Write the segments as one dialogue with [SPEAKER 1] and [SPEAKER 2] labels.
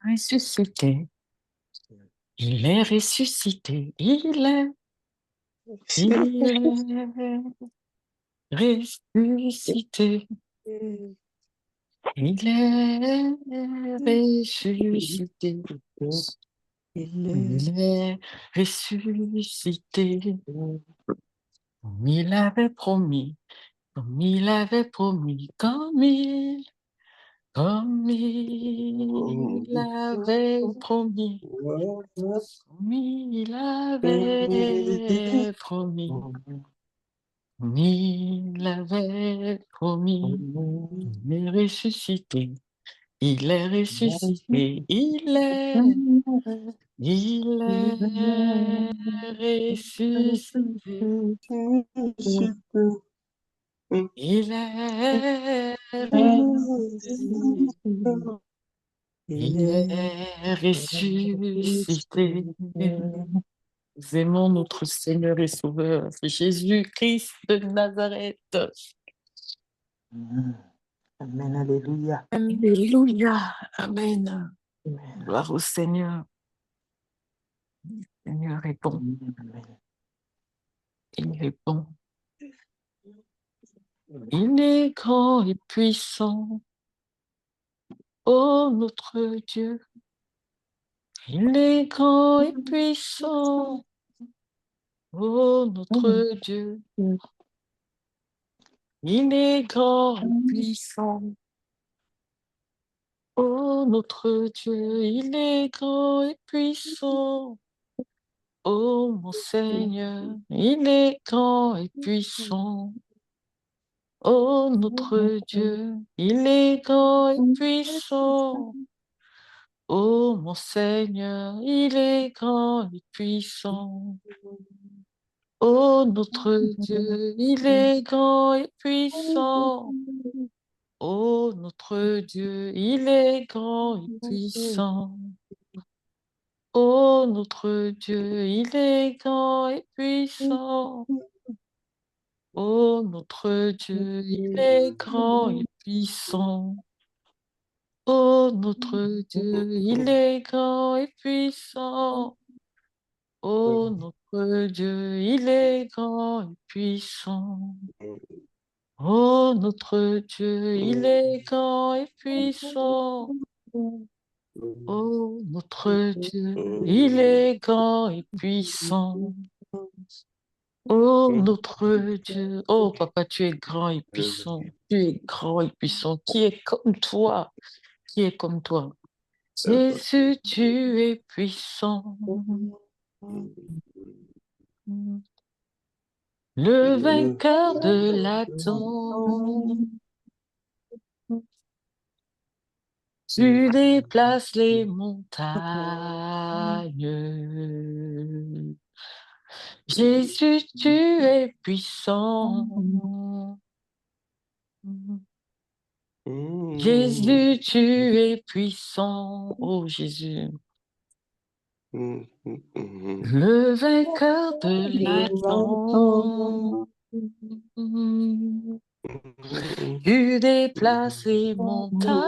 [SPEAKER 1] ressuscité. Il est ressuscité. Il est ressuscité. Il est ressuscité. Il est ressuscité. Comme il avait promis. Comme il avait promis. Comme il avait promis. Comme il avait promis. Comme il avait promis. Il est ressuscité. Il est ressuscité. Il est ressuscité. Il est ressuscité. Il est ressuscité. Nous aimons notre Seigneur et Sauveur, Jésus-Christ de Nazareth.
[SPEAKER 2] Amen, alléluia.
[SPEAKER 1] Alléluia. Amen. Gloire au Seigneur. Le Seigneur est bon. Il est bon. Il est grand et puissant. Oh, notre Dieu. Il est grand et puissant. Oh, notre Dieu. Il est grand et puissant. Oh, notre Dieu, il est grand et puissant. Oh, mon Seigneur, il est grand et puissant. Oh, notre Dieu, il est grand et puissant. Oh, mon Seigneur, il est grand et puissant. Oh, notre Dieu, il est grand et puissant. Oh, notre Dieu, il est grand et puissant. Oh, notre Dieu, il est grand et puissant. Oh, notre Dieu, il est grand et puissant. Oh, notre Dieu, il est grand et puissant. Oh, notre Dieu, il est grand et puissant. Oh, notre Dieu, il est grand et puissant. Oh, notre Dieu, il est grand et puissant. Oh, notre Dieu, oh, papa, tu es grand et puissant. Tu es grand et puissant. Qui est comme toi? Qui est comme toi? Jésus, tu es puissant. Le vainqueur de Satan. Tu déplaces les montagnes. Jésus, tu es puissant. Jésus, tu es puissant. Oh Jésus. Le vainqueur de Satan. Tu déplaces les montagnes.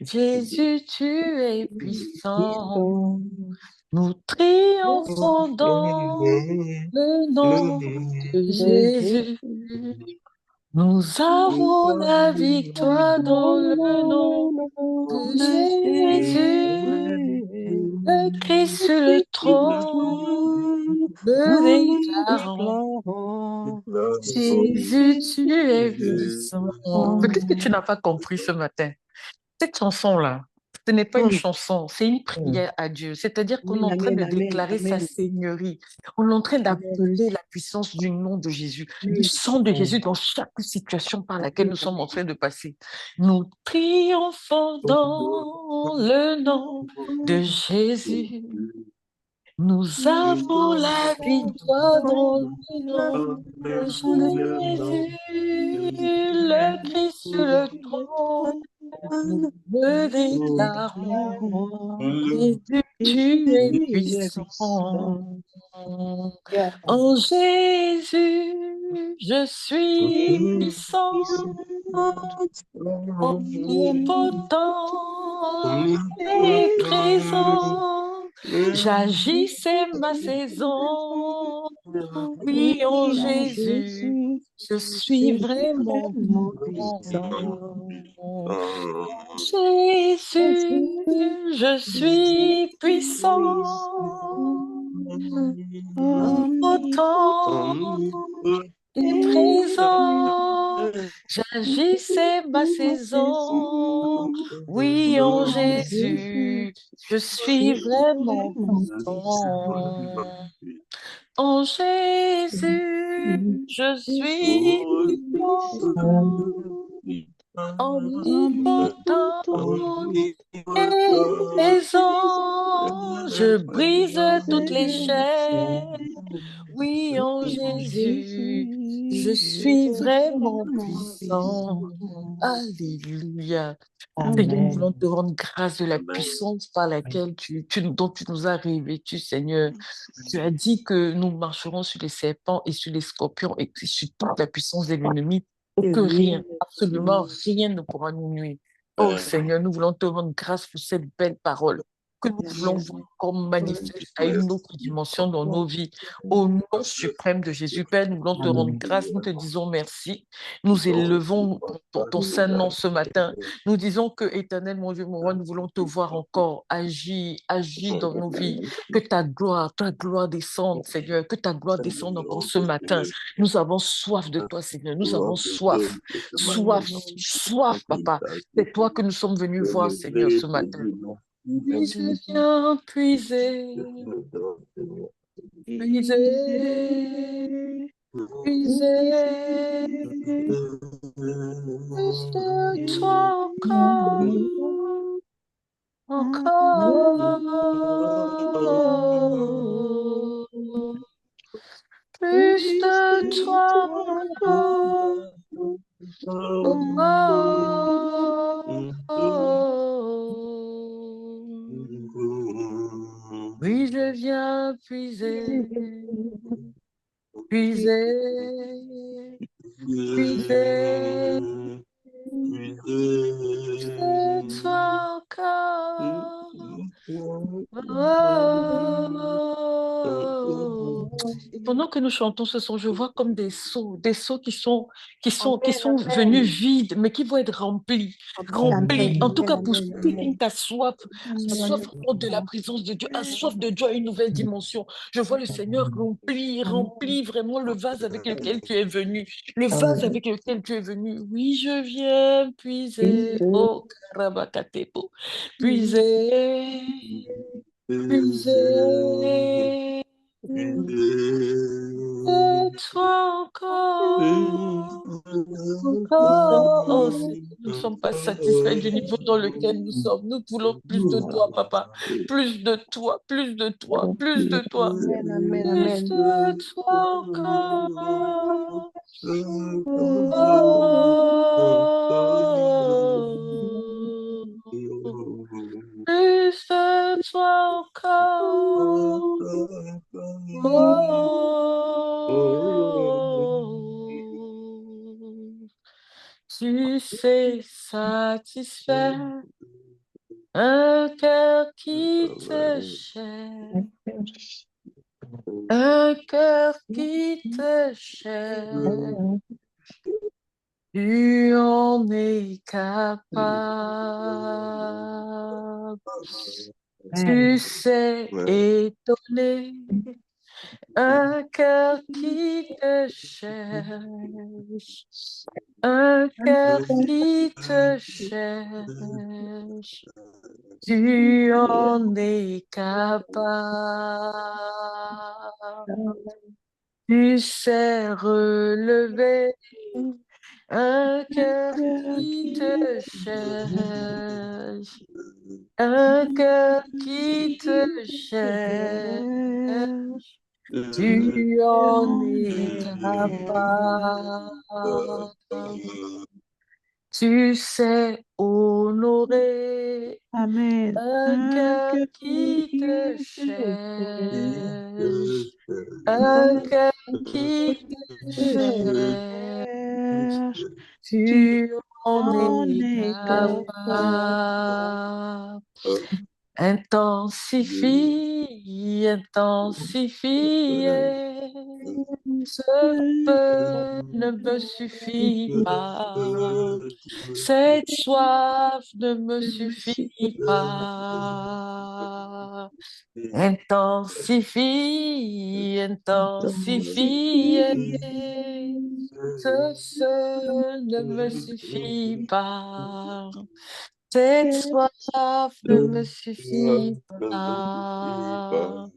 [SPEAKER 1] Jésus, tu es puissant. Nous triomphons dans le nom de Jésus. Nous avons la victoire dans le nom de Jésus. Le Christ sur le trône, le déclarant. Jésus, tu es puissant. Peut-être que tu n'as pas compris ce matin. Cette chanson-là, ce n'est pas une chanson, c'est une prière à Dieu. C'est-à-dire qu'on est en train de déclarer sa seigneurie. On est en train d'appeler la puissance du nom de Jésus, du sang de Jésus dans chaque situation par laquelle nous sommes en train de passer. Nous triomphons dans le nom de Jésus. Nous avons la victoire dans le nom de Jésus. Le Christ sur le trône. Nous le déclarons, Jésus, tu es puissant. En Jésus, je suis puissant, omnipotent et présent. J'agis, c'est ma saison. Oui, en Jésus, je suis vraiment puissant. Jésus, je suis puissant, omnipotent et présent. J'agis, c'est ma saison. Oui, en Jésus, je suis vraiment puissant. En Jésus, je suis puissant, omnipotent et présent. Je brise toutes les chaînes. Oui, en Jésus, je suis vraiment puissant. Alléluia. Seigneur, nous voulons te rendre grâce de la puissance par laquelle dont tu nous as revêtus, Seigneur. Tu as dit que nous marcherons sur les serpents et sur les scorpions et sur toute la puissance de l'ennemi, et que rien, absolument rien ne pourra nous nuire. Oh Seigneur, nous voulons te rendre grâce pour cette belle parole que nous voulons voir comme manifeste à une autre dimension dans nos vies. Au nom suprême de Jésus, Père, nous voulons te rendre grâce, nous te disons merci. Nous élevons ton saint nom ce matin. Nous disons que, Éternel, mon Dieu, mon roi, nous voulons te voir encore agir, agir dans nos vies. Que ta gloire descende, Seigneur, que ta gloire descende encore ce matin. Nous avons soif de toi, Seigneur, nous avons soif, soif, soif, Papa. C'est toi que nous sommes venus voir, Seigneur, ce matin. Oui, je viens puiser, puiser, puiser, plus de toi encore, plus de toi oui, je viens puiser, puiser, puiser, plus de toi encore. Et pendant que nous chantons ce son, je vois comme des seaux qui sont venus vides, mais qui vont être remplis, remplis. En tout cas, pour celui qui a soif encore de la présence de Dieu, a soif de Dieu à une nouvelle dimension. Je vois le Seigneur remplir vraiment le vase avec lequel tu es venu, le vase avec lequel tu es venu. Oui, je viens puiser, oh Karabakatepo, puiser, puiser, et toi encore, encore. Oh Seigneur, nous ne sommes pas satisfaits du niveau dans lequel nous sommes. Nous voulons plus de toi, Papa. Plus de toi, plus de toi, plus de toi. Plus de toi encore. Oh, plus de toi encore. Oh, tu sais satisfaire un cœur qui te cherche, un cœur qui te cherche. Tu en es capable. Tu sais étonner un cœur qui te cherche, un cœur qui te cherche. Tu en es capable. Tu sais relever un cœur qui te cherche, un cœur qui te cherche, tu en es capable. Tu sais honorer honorer
[SPEAKER 2] Amen.
[SPEAKER 1] un cœur qui te cherche, un cœur qui te cherche, tu en
[SPEAKER 2] en
[SPEAKER 1] es
[SPEAKER 2] es
[SPEAKER 1] capable. Intensifie, intensifie, ce feu ne me suffit pas, cette soif ne me suffit pas. Intensifie, intensifie, ce feu ne me suffit pas. Cette soif ne me suffit pas.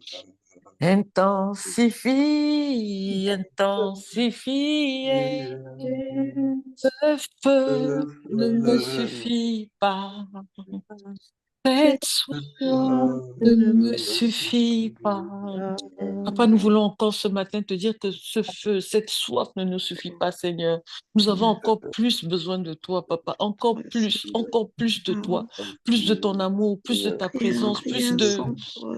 [SPEAKER 1] Intensifie, intensifie, ce feu ne me suffit pas. Cette soif ne me suffit pas. Papa, nous voulons encore ce matin te dire que ce feu, cette soif ne nous suffit pas, Seigneur. Nous avons encore plus besoin de toi, Papa. Encore plus de toi. Plus de ton amour, plus de ta présence, plus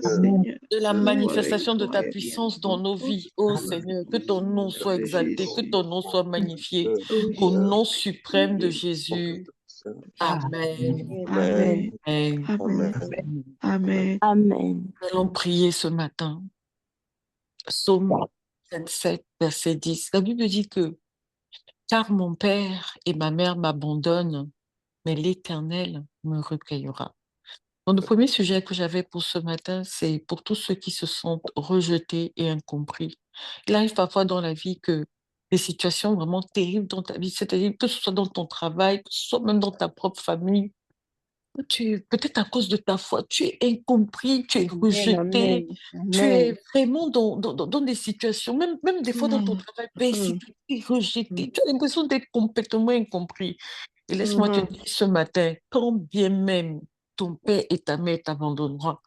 [SPEAKER 2] Amen.
[SPEAKER 1] de la manifestation de ta puissance dans nos vies. Oh Seigneur, que ton nom soit exalté, que ton nom soit magnifié. Au nom suprême de Jésus. Amen.
[SPEAKER 2] Amen.
[SPEAKER 1] Amen.
[SPEAKER 2] Amen.
[SPEAKER 3] Amen.
[SPEAKER 1] Nous allons prier ce matin. Psaume 27, verset 10. La Bible dit que car mon père et ma mère m'abandonnent, mais l'Éternel me recueillera. Donc, le premier sujet que j'avais pour ce matin, c'est pour tous ceux qui se sentent rejetés et incompris. Il arrive parfois dans la vie que des situations vraiment terribles dans ta vie, c'est-à-dire que ce soit dans ton travail, que ce soit même dans ta propre famille, peut-être à cause de ta foi, tu es incompris, tu es rejeté, tu es vraiment dans des situations, même des fois dans ton travail, ben, si tu es rejeté, tu as l'impression d'être complètement incompris. Et laisse-moi te dire ce matin, quand bien même ton père et ta mère t'abandonneront,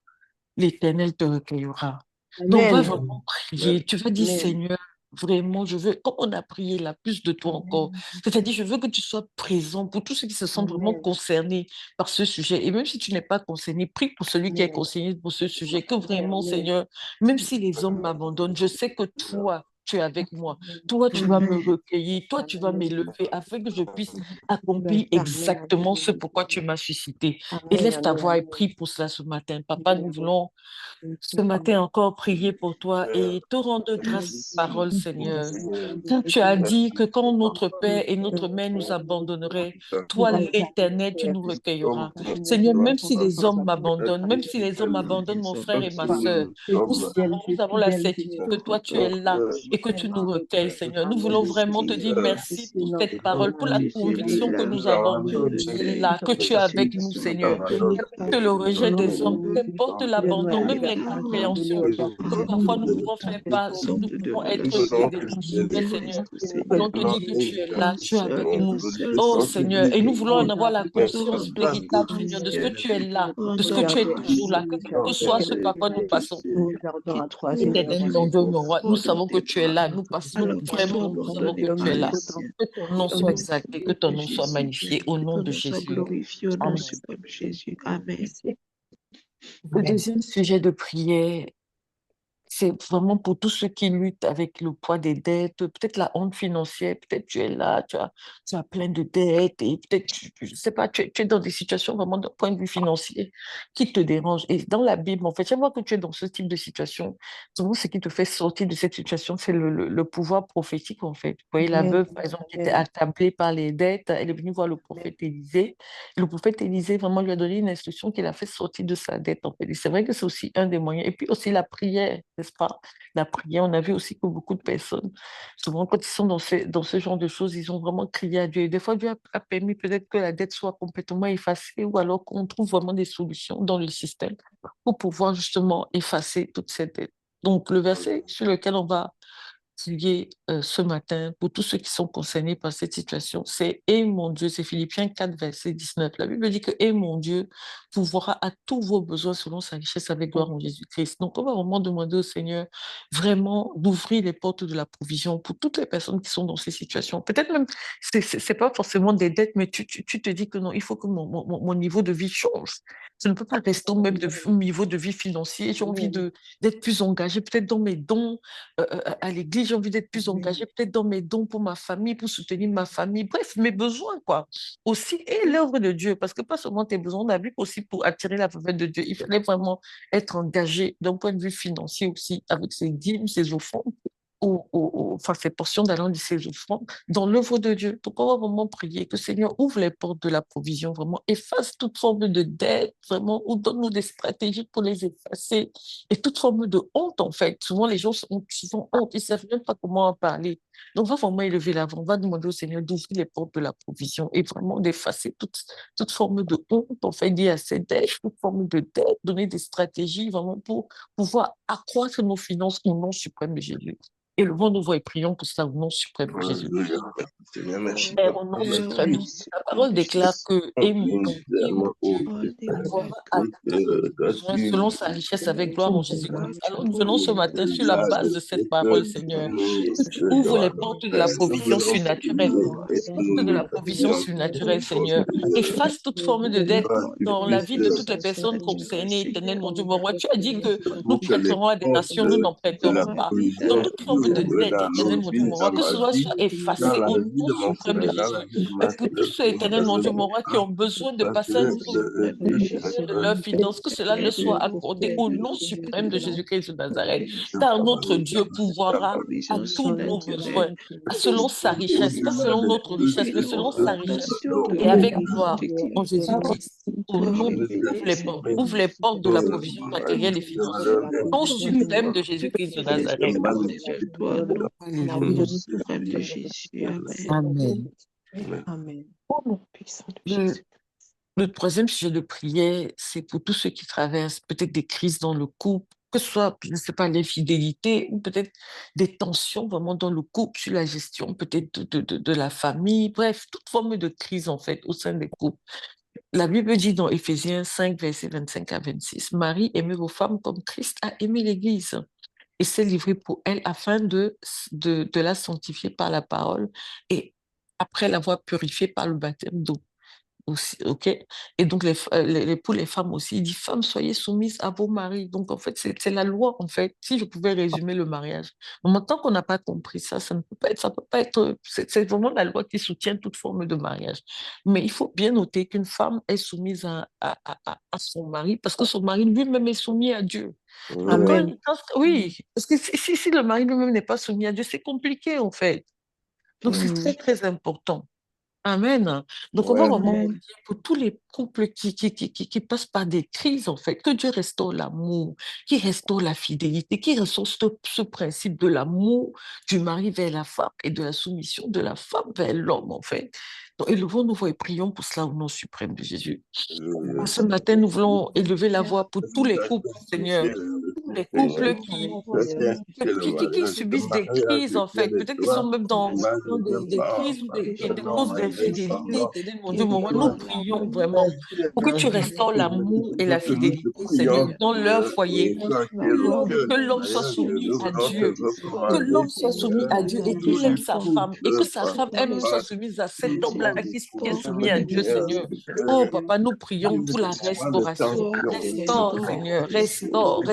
[SPEAKER 1] l'Éternel te recueillera. Donc, on va vraiment prier. Tu vas dire, Seigneur, vraiment, je veux, comme on a prié là, plus de toi encore. C'est-à-dire, je veux que tu sois présent pour tous ceux qui se sentent vraiment concernés par ce sujet. Et même si tu n'es pas concerné, prie pour celui qui est concerné pour ce sujet. Que vraiment, Seigneur, même si les hommes m'abandonnent, je sais que toi, tu es avec moi. Toi, tu vas me recueillir. Toi, tu vas m'élever afin que je puisse accomplir exactement ce pourquoi tu m'as suscité. Élève ta voix et prie pour cela ce matin. Papa, nous voulons ce matin encore prier pour toi et te rendre grâce pour ta parole, Seigneur. Car tu as dit que quand notre Père et notre Mère nous abandonneraient, toi, l'Éternel, tu nous recueilleras. Seigneur, même si les hommes m'abandonnent, même si les hommes abandonnent mon frère et ma sœur, nous avons la certitude que toi, tu es là et que tu nous recueilles, Seigneur. Nous voulons vraiment te dire merci pour cette parole, pour la conviction que nous avons. Tu es là, que tu es avec nous, Seigneur. Que le rejet des hommes, qu'importe l'abandon, même l'incompréhension que parfois nous pouvons faire face, nous pouvons être démesurés, Seigneur. Nous voulons te dire que tu es là, tu es avec nous. Oh Seigneur, et nous voulons en avoir la conscience véritable, Seigneur, de ce que tu es là, de ce que tu es toujours là, que quel que soit ce par quoi nous passons. Éternel, mon Dieu, mon roi, nous savons que tu es là, vraiment, nous savons que tu es là. Que ton nom soit exalté, que ton nom soit magnifié, au nom de Jésus. Amen. Le deuxième sujet de prière, c'est vraiment pour tous ceux qui luttent avec le poids des dettes, peut-être la honte financière, peut-être tu es là, tu as plein de dettes et peut-être, je sais pas, tu es dans des situations vraiment d'un point de vue financier qui te dérangent. Et dans la Bible, en fait, chaque fois que tu es dans ce type de situation, souvent ce qui te fait sortir de cette situation, c'est le pouvoir prophétique, en fait. Vous voyez, la veuve, par exemple, qui était accablée par les dettes, elle est venue voir le prophète Élisée. Et le prophète Élisée, vraiment, lui a donné une instruction qui l'a fait sortir de sa dette, en fait. Et c'est vrai que c'est aussi un des moyens. Et puis aussi la prière, n'est-ce pas? La prière, on a vu aussi que beaucoup de personnes, souvent quand ils sont dans ce genre de choses, ils ont vraiment crié à Dieu. Et des fois, Dieu a permis peut-être que la dette soit complètement effacée ou alors qu'on trouve vraiment des solutions dans le système pour pouvoir justement effacer toute cette dette. Donc, le verset sur lequel on va particulier ce matin pour tous ceux qui sont concernés par cette situation, c'est et mon Dieu, c'est Philippiens 4, verset 19. La Bible dit que et mon Dieu pourvoira à tous vos besoins selon sa richesse avec gloire en Jésus-Christ. Donc, on va vraiment demander au Seigneur vraiment d'ouvrir les portes de la provision pour toutes les personnes qui sont dans ces situations. Peut-être même, c'est pas forcément des dettes, mais tu te dis que non, il faut que mon niveau de vie change. Je ne peux pas rester au même niveau de vie financier. J'ai envie d'être plus engagée, peut-être dans mes dons à l'église, j'ai envie d'être plus engagée, peut-être dans mes dons pour ma famille, pour soutenir ma famille, bref, mes besoins, quoi. Aussi, et l'œuvre de Dieu, parce que pas seulement tes besoins, mais aussi pour attirer la faveur de Dieu. Il fallait vraiment être engagé d'un point de vue financier aussi, avec ses dîmes, ses offrandes, enfin, ces portions d'allant de ses offrandes, dans l'œuvre de Dieu. Donc, on va vraiment prier que Seigneur ouvre les portes de la provision, vraiment, efface toute forme de dette, vraiment, ou donne-nous des stratégies pour les effacer, et toute forme de honte, en fait. Souvent, les gens ont souvent honte, ils ne savent même pas comment en parler. Donc, on va vraiment élever l'avant, on va demander au Seigneur d'ouvrir les portes de la provision et vraiment d'effacer toute forme de honte, en fait, liée à ces dettes, toute forme de dette, donner des stratégies vraiment pour pouvoir accroître nos finances au nom suprême de Jésus. Élevons nos voix et prions pour ça au nom suprême de Jésus. Père, au nom suprême de Jésus, la parole déclare que et mon Dieu pourvoira à tous nos besoins selon sa richesse avec gloire en Jésus-Christ. Alors nous venons ce matin sur la base de cette parole, Seigneur, que tu ouvres les portes de la provision surnaturelle. Porte de la provision surnaturelle, Seigneur. Efface toute forme de dette dans la vie de toutes les personnes concernées, éternel mon Dieu. Bon, moi, tu as dit que nous prêterons à des nations, nous n'en prêterons pas. Donc, toute forme de dette, éternel mon Dieu, mon roi, que ce soit effacé au nom suprême de Jésus. Mais pour tous ceux, éternel mon Dieu, mon roi, qui ont besoin de passer un niveau supérieur de leurs finances, que cela leur soit accordé au nom suprême de Jésus-Christ de Nazareth. Car notre Dieu pourvoira à tous nos besoins, pas selon sa richesse, pas selon notre richesse, mais selon sa richesse. Et avec gloire en Jésus-Christ, au nom de ouvre les portes de la provision matérielle et financière. Au nom suprême de Jésus-Christ de Nazareth. Alléluia.
[SPEAKER 2] de Jésus.
[SPEAKER 1] Amen.
[SPEAKER 3] Amen.
[SPEAKER 1] Le troisième sujet de prière, c'est pour tous ceux qui traversent peut-être des crises dans le couple, que ce soit, je ne sais pas, l'infidélité ou peut-être des tensions vraiment dans le couple, sur la gestion peut-être de la famille, bref, toute forme de crise en fait au sein des couples. La Bible dit dans Éphésiens 5, versets 25 à 26, Marie, aimez vos femmes comme Christ a aimé l'Église et s'est livré pour elle afin de la sanctifier par la parole et après l'avoir purifiée par le baptême d'eau aussi, ok? Et donc, pour les femmes aussi, il dit, femmes, soyez soumises à vos maris. Donc, en fait, c'est la loi, en fait. Si je pouvais résumer le mariage. Mais tant qu'on n'a pas compris ça, ça ne peut pas être, ça peut pas être, c'est vraiment la loi qui soutient toute forme de mariage. Mais il faut bien noter qu'une femme est soumise à son mari parce que son mari lui-même est soumis à Dieu. Donc,
[SPEAKER 3] Amen.
[SPEAKER 1] oui, parce que si le mari lui-même n'est pas soumis à Dieu, c'est compliqué, en fait. Donc, c'est très, très important. Amen. Donc, on va vraiment prier pour tous les couples qui passent par des crises, en fait. Que Dieu restaure l'amour, qui restaure la fidélité, qui restaure ce principe de l'amour du mari vers la femme et de la soumission de la femme vers l'homme, en fait. Donc, élevons nos voix et prions pour cela au nom suprême de Jésus. Ce matin, nous voulons élever la voix pour tous les couples, Seigneur. Tous les couples qui subissent des crises, en fait. Peut-être qu'ils sont même dans des crises ou des causes d'infidélité. Mon Dieu, mon roi, nous prions vraiment pour que tu restaures l'amour et la fidélité, Seigneur, dans leur foyer. Que l'homme soit soumis à Dieu. Que l'homme soit soumis à Dieu et qu'il aime sa femme. Et que sa femme elle-même soit soumise à cet homme-là qui est soumis à Dieu, Seigneur. Oh, papa, nous prions pour la restauration. Restaure, Seigneur. Restaure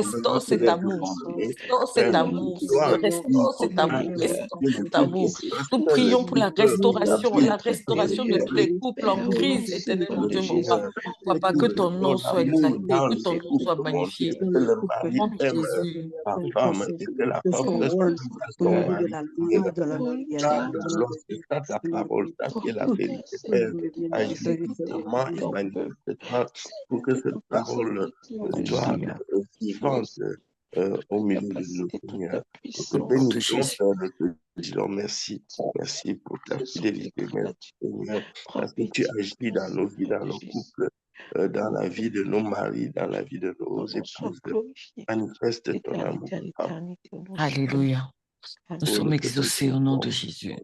[SPEAKER 1] cet amour. Restaure cet amour, Seigneur. Restaure cet amour. Restaure cet amour. Nous prions pour la restauration de tous les couples en crise, éternel mon Dieu, mon roi. Papa, que ton nom soit exalté, que ton nom soit magnifié. Au nom de Jésus.
[SPEAKER 4] Pour que cette parole soit vivante au milieu de nos Seigneur. Nous bénissons, Père, de te dire merci. Merci pour ta fidélité, merci, Seigneur, parce que tu agis dans nos vies, dans nos couples, dans la vie de nos maris, dans la vie de nos épouses. Manifeste ton amour.
[SPEAKER 1] Alléluia. Nous sommes exaucés au nom de Jésus.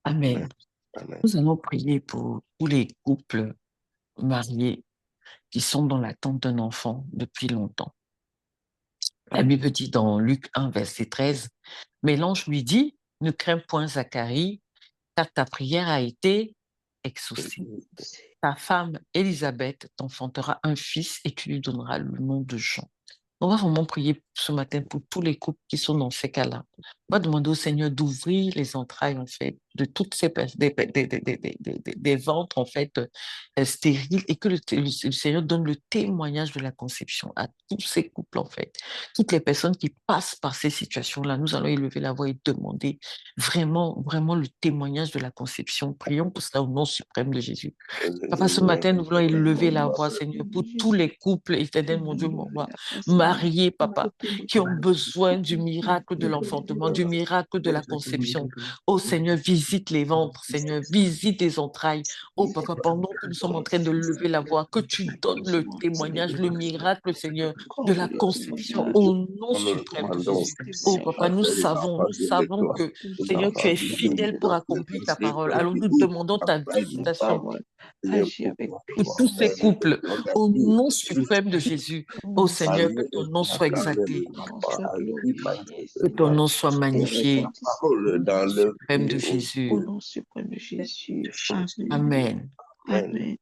[SPEAKER 1] Amen. Nous allons prier pour tous les couples mariés qui sont dans l'attente d'un enfant depuis longtemps. La Bible dit dans Luc 1, verset 13, « Mais l'ange lui dit, ne crains point Zacharie, car ta prière a été exaucée. Ta femme, Élisabeth, t'enfantera un fils et tu lui donneras le nom de Jean. » On va vraiment prier ce matin pour tous les couples qui sont dans ces cas-là. On va demander au Seigneur d'ouvrir les entrailles, en fait, de toutes ces des ventres, en fait, stériles, et que le Seigneur donne le témoignage de la conception à tous ces couples, en fait. Toutes les personnes qui passent par ces situations-là, nous allons élever la voix et demander vraiment, vraiment le témoignage de la conception. Prions pour cela au nom suprême de Jésus. Papa, ce matin, nous voulons élever la voix, Seigneur, pour tous les couples, éternel, mon Dieu, mon roi, mariés, papa, qui ont besoin du miracle de l'enfantement, du miracle de la conception. Oh Seigneur, visite les ventres, Seigneur, visite les entrailles. Oh papa, pendant que nous sommes en train de lever la voix, que tu donnes le témoignage, le miracle, Seigneur, de la conception au nom suprême de Jésus. Oh papa, nous savons que, Seigneur, tu es fidèle pour accomplir ta parole. Alors nous demandons ta visitation pour tous ces couples, au nom suprême de Jésus. Ô Seigneur, que ton nom soit exalté, que ton nom soit magnifié, au nom suprême de Jésus.
[SPEAKER 2] Au nom suprême de Jésus.
[SPEAKER 1] Amen.
[SPEAKER 2] Amen.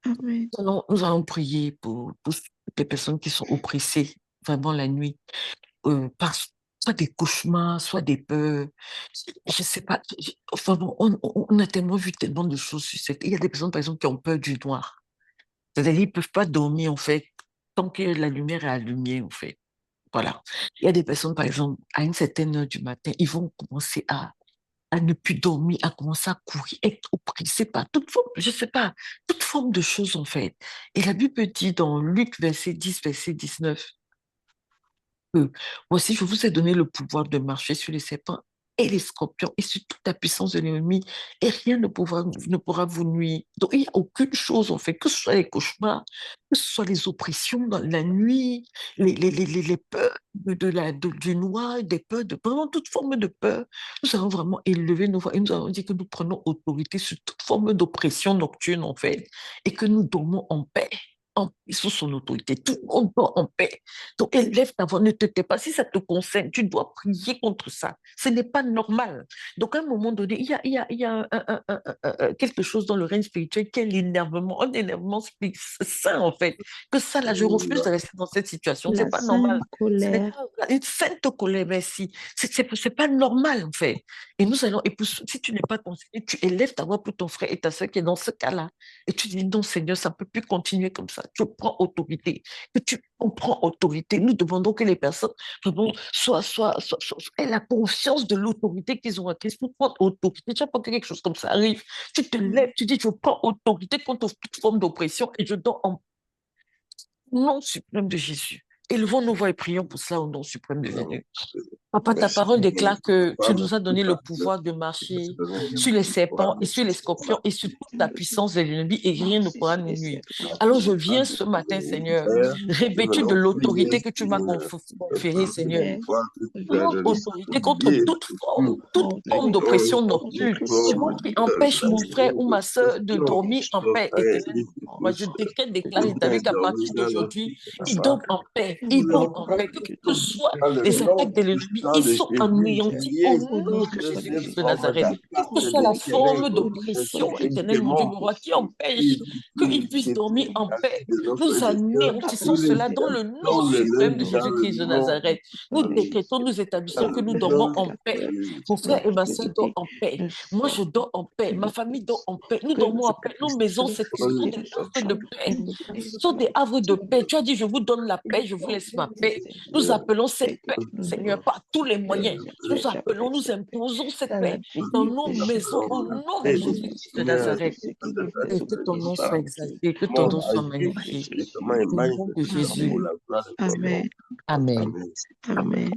[SPEAKER 2] Amen.
[SPEAKER 1] Nous allons prier pour toutes les personnes qui sont oppressées vraiment la nuit, par soit des cauchemars, soit des peurs. Je ne sais pas. Enfin bon, on a tellement vu tellement de choses sur cette. Il y a des personnes, par exemple, qui ont peur du noir. C'est-à-dire qu'ils ne peuvent pas dormir, en fait, tant que la lumière est allumée, en fait. Voilà. Il y a des personnes, par exemple, à une certaine heure du matin, ils vont commencer à ne plus dormir, à commencer à courir, être oppressés par toute forme, je ne sais pas, toute forme de choses, en fait. Et la Bible dit dans Luc, verset 10, verset 19, que voici, je vous ai donné le pouvoir de marcher sur les serpents et les scorpions et sur toute la puissance de l'ennemi, et rien ne pourra vous nuire. Donc, il n'y a aucune chose, en fait, que ce soit les cauchemars, que ce soit les oppressions dans la nuit, les peurs du noir, des peurs, vraiment toute forme de peur. Nous avons vraiment élevé nos voix et nous avons dit que nous prenons autorité sur toute forme d'oppression nocturne, en fait, et que nous dormons en paix. En paix sous son autorité. Tout le monde dort en paix. Donc, élève ta voix, ne te tais pas. Si ça te concerne, tu dois prier contre ça. Ce n'est pas normal. Donc, à un moment donné, il y a quelque chose dans le règne spirituel qui est l'énervement, un énervement sain, en fait. Que ça, là, je refuse de rester dans cette situation. C'est pas normal. Ce n'est pas une sainte colère, merci. C'est pas normal, en fait. Et nous allons, et si tu n'es pas concerné, tu élèves ta voix pour ton frère et ta soeur qui est dans ce cas-là. Et tu dis, non, Seigneur, ça ne peut plus continuer comme ça. Tu prends autorité. Que tu prends autorité. Nous demandons que les personnes aient la conscience de l'autorité qu'ils ont acquise pour prendre autorité. Chaque fois que quelque chose comme ça arrive, tu te lèves, tu dis, je prends autorité contre toute forme d'oppression et je dors en nom suprême de Jésus. Élevons nos voix et prions pour cela au nom suprême de Jésus. Papa, ta parole déclare que tu nous as donné le pouvoir de marcher sur les serpents et sur les scorpions et sur toute la puissance de l'ennemi et rien ne pourra nous nuire. Alors je viens ce matin, Seigneur, revêtu de l'autorité que tu m'as conférée, Seigneur. Prendre autorité contre toute forme d'oppression nocturne qui empêche mon frère ou ma soeur de dormir en paix éternelle. Moi, je décrète, déclare, établis qu'à partir d'aujourd'hui, ils dorment en paix. Ils dorment en paix. Que ce soit les attaques de l'ennemi, ils sont anéantis au nom de Jésus-Christ de Nazareth. Quelle que soit la forme d'oppression éternelle, mon Dieu, mon roi, qui empêche qu'ils puissent dormir en paix, nous anéantissons cela dans le nom suprême de Jésus-Christ de Nazareth. Nous décrétons, nous établissons que nous dormons en paix. Mon frère et ma soeur dorment en paix. Moi, je dors en paix. Ma famille dort en paix. Nous dormons en paix. Nos maisons, ce sont des havres de paix. Ce sont des havres de paix. Tu as dit, je vous donne la paix, je vous laisse ma paix. Nous appelons cette paix, Seigneur, par tous les moyens. Nous appelons, nous imposons cette paix dans nos maisons au nom de Jésus-Christ de Nazareth. Et que ton nom soit exalté, que ton nom soit magnifié. Au nom de Jésus.
[SPEAKER 2] Amen.
[SPEAKER 1] Amen.
[SPEAKER 2] Amen.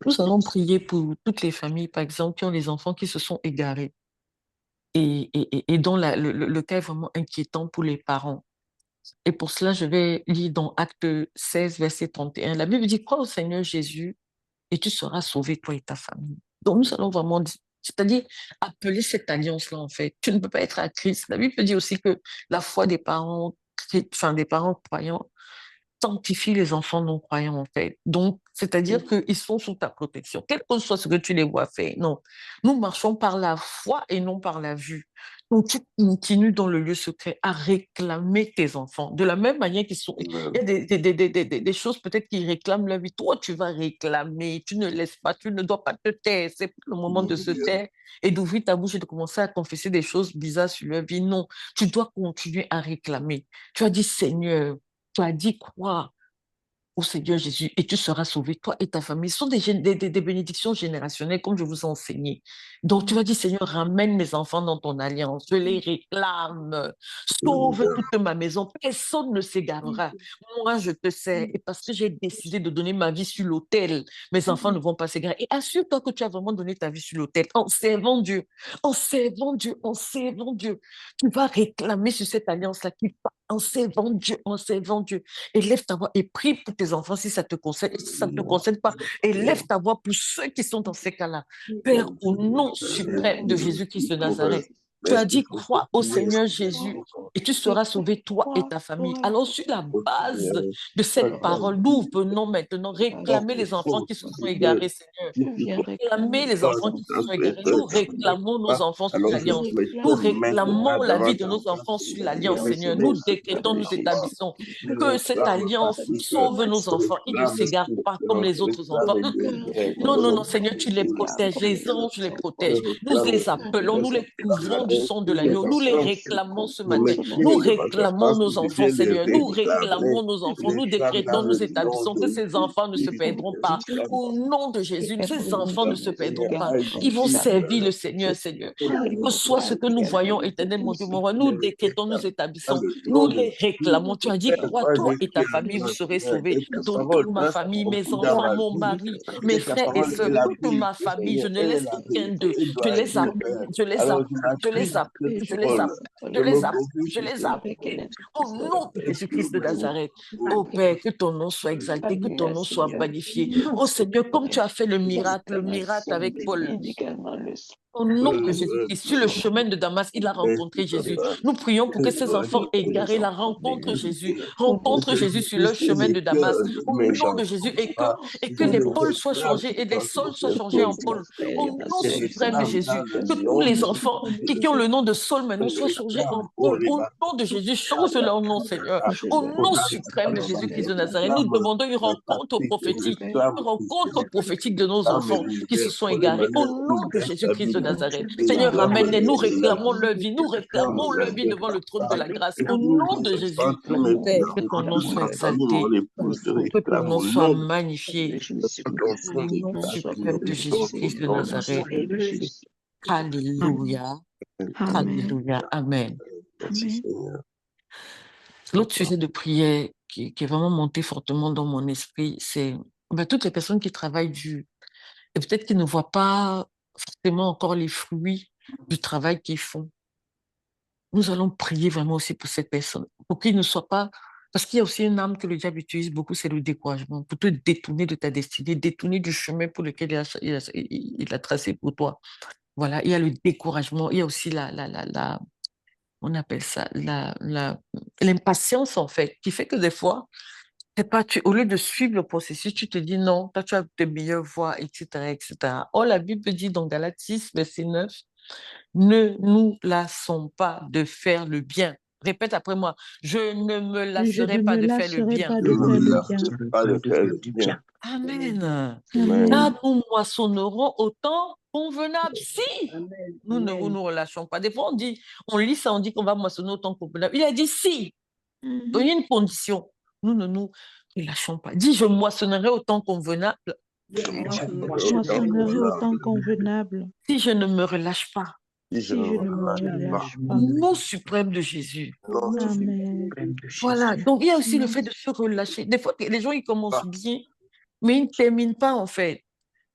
[SPEAKER 1] Nous allons prier pour toutes les familles, par exemple, qui ont des enfants qui se sont égarés et dont le cas est vraiment inquiétant pour les parents. Et pour cela, je vais lire dans Acte 16, verset 31. La Bible dit, crois au Seigneur Jésus et tu seras sauvé, toi et ta famille. Donc, nous allons vraiment, c'est-à-dire appeler cette alliance-là, en fait. Tu ne peux pas être à Christ. La Bible dit aussi que la foi des parents, enfin, des parents croyants, sanctifie les enfants non-croyants, en fait. Donc, c'est-à-dire qu'ils sont sous ta protection, quel que soit ce que tu les vois faire. Non, nous marchons par la foi et non par la vue. Donc, tu continues dans le lieu secret à réclamer tes enfants. De la même manière qu'ils sont... Il y a des choses peut-être qui réclament la vie. Toi, tu vas réclamer. Tu ne laisses pas, tu ne dois pas te taire. C'est pas le moment de se taire et d'ouvrir ta bouche et de commencer à confesser des choses bizarres sur leur vie. Non, tu dois continuer à réclamer. Tu as dit, Seigneur, tu as dit quoi au Seigneur Jésus et tu seras sauvé, toi et ta famille. Ce sont des bénédictions générationnelles, comme je vous ai enseigné. Donc, tu vas dire, Seigneur, ramène mes enfants dans ton alliance. Je les réclame. Sauve toute ma maison. Personne ne s'égarera. Moi, je te sais. Et parce que j'ai décidé de donner ma vie sur l'autel, mes enfants ne vont pas s'égarer. Et assure-toi que tu as vraiment donné ta vie sur l'autel en servant Dieu, en servant Dieu, en servant Dieu. Tu vas réclamer sur cette alliance-là qui part en servant Dieu, en servant Dieu. Élève ta voix et prie pour tes enfants si ça te concerne. Et si ça ne te concerne pas, élève ta voix pour ceux qui sont dans ces cas-là. Père, au nom suprême de Jésus-Christ de Nazareth, tu as dit, crois au Seigneur Jésus et tu seras sauvé, toi et ta famille. Alors, sur la base de cette parole, nous venons maintenant réclamer les enfants qui se sont égarés, Seigneur. Réclamer les enfants qui se sont égarés. Nous réclamons nos enfants sur l'alliance. Nous réclamons la vie de nos enfants sur l'alliance, Seigneur. Nous décrétons, nous établissons que cette alliance sauve nos enfants. Ils ne s'égarent pas comme les autres enfants. Non, non, non, Seigneur, tu les protèges. Les anges les protègent. Nous les appelons, nous les couvrons du sang de l'agneau. Nous les réclamons ce matin. Nous réclamons nos enfants, Seigneur. Nous réclamons nos enfants. Nous décrétons, nous établissons que ces enfants ne se perdront pas. Au nom de Jésus, ces enfants ne se perdront pas. Ils vont servir le Seigneur, Seigneur. Quel que soit ce que nous voyons, éternel mon Dieu, mon roi, nous décrétons, nous établissons, nous les réclamons. Tu as dit, crois, toi et ta famille, vous serez sauvés. Donc, toute ma famille, mes enfants, mon mari, mes frères et sœurs, toute ma famille, je ne laisse aucun d'eux. Je les appelle, je les appelle, je les appelle, je les appelle, je les appelle, je les appelle. Au nom de Jésus-Christ de Nazareth, oh Père, que ton nom soit exalté, que ton nom soit magnifié. Oh Seigneur, comme tu as fait le miracle avec Paul. Au nom de Jésus-Christ, sur le chemin de Damas, il a rencontré Jésus. Nous prions pour que ces enfants égarés la rencontrent Jésus sur le chemin de Damas. Au nom de Jésus, et que les pôles soient changés et les sols soient changés en pôles. Au nom suprême de Jésus, que tous les enfants qui ont le nom de Saul maintenant soient changés en pôles. Au nom de Jésus, change leur nom, Seigneur. Au nom suprême de Jésus-Christ de Nazareth, nous demandons une rencontre prophétique de nos enfants qui se sont égarés. Au nom de Jésus-Christ de Nazareth. Seigneur, ramène-les. Nous réclamons leur vie. Nous réclamons leur vie devant le trône de la grâce. Au nom de Jésus. Père, que ton nom soit exalté. Que ton nom soit magnifié. Au nom suprême de Jésus-Christ de Nazareth. Alléluia. Alléluia. Amen. L'autre sujet de prière qui est vraiment monté fortement dans mon esprit, c'est toutes les personnes qui travaillent dur et peut-être qui ne voient pas forcément encore les fruits du travail qu'ils font. Nous allons prier vraiment aussi pour cette personne, pour qu'il ne soit pas... Parce qu'il y a aussi une arme que le diable utilise beaucoup, c'est le découragement, pour te détourner de ta destinée, détourner du chemin pour lequel il a tracé pour toi. Voilà, il y a le découragement, il y a aussi on appelle ça l'impatience, en fait, qui fait que des fois, au lieu de suivre le processus, tu te dis non, toi tu as de meilleures voies, etc., etc. Or, la Bible dit dans Galates 6, verset 9, ne nous lassons pas de faire le bien. Répète après moi, je ne me lasserai pas de faire le bien. Amen. Car nous moissonnerons au temps convenable. Si nous ne nous relâchons pas. Des fois, on lit ça, on dit qu'on va moissonner au temps convenable. Il a dit si. Donc, il y a une condition. Nous ne nous relâchons pas. Dis, je moissonnerai au temps convenable.
[SPEAKER 2] Moissonnerai au temps convenable.
[SPEAKER 1] Si je ne me relâche pas.
[SPEAKER 2] Si je ne me relâche pas.
[SPEAKER 1] Au nom suprême de Jésus.
[SPEAKER 2] Amen.
[SPEAKER 1] Voilà. Donc, il y a aussi le fait de se relâcher. Des fois, les gens, ils commencent bien, mais ils ne terminent pas, en fait.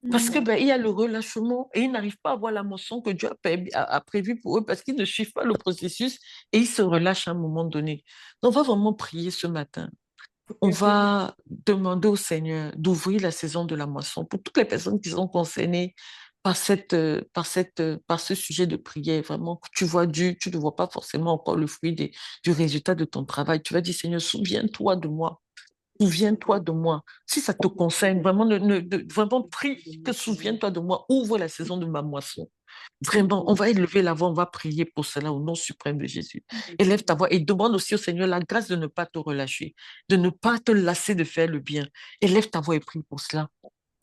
[SPEAKER 1] Parce que il y a le relâchement et ils n'arrivent pas à voir la moisson que Dieu a prévue pour eux parce qu'ils ne suivent pas le processus et ils se relâchent à un moment donné. Donc, on va vraiment prier ce matin on va demander au Seigneur d'ouvrir la saison de la moisson pour toutes les personnes qui sont concernées par ce sujet de prière. Vraiment, que tu vois Dieu, tu ne vois pas forcément encore le fruit du résultat de ton travail. Tu vas dire, Seigneur, souviens-toi de moi. Souviens-toi de moi. Si ça te concerne, vraiment, vraiment prie que souviens-toi de moi. Ouvre la saison de ma moisson. Vraiment, on va élever la voix, on va prier pour cela au nom suprême de Jésus. Élève ta voix et demande aussi au Seigneur la grâce de ne pas te relâcher, de ne pas te lasser de faire le bien. Élève ta voix et prie pour cela.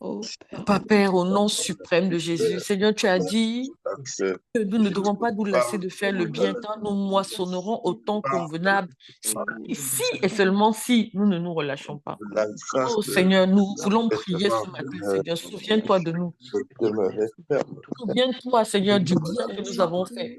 [SPEAKER 2] Oh Père,
[SPEAKER 1] Papa, Père, au nom suprême de Jésus, Seigneur, tu as dit que nous ne devons pas nous lasser de faire le bien, car nous moissonnerons au temps convenable, si et seulement si nous ne nous relâchons pas.
[SPEAKER 4] la grâce
[SPEAKER 1] Oh
[SPEAKER 4] de
[SPEAKER 1] Seigneur, nous voulons prier
[SPEAKER 4] persévérance,
[SPEAKER 1] ce matin, Seigneur. Souviens-toi de nous.
[SPEAKER 4] de demeurer ferme,
[SPEAKER 1] Souviens-toi, Seigneur, du bien que nous avons fait.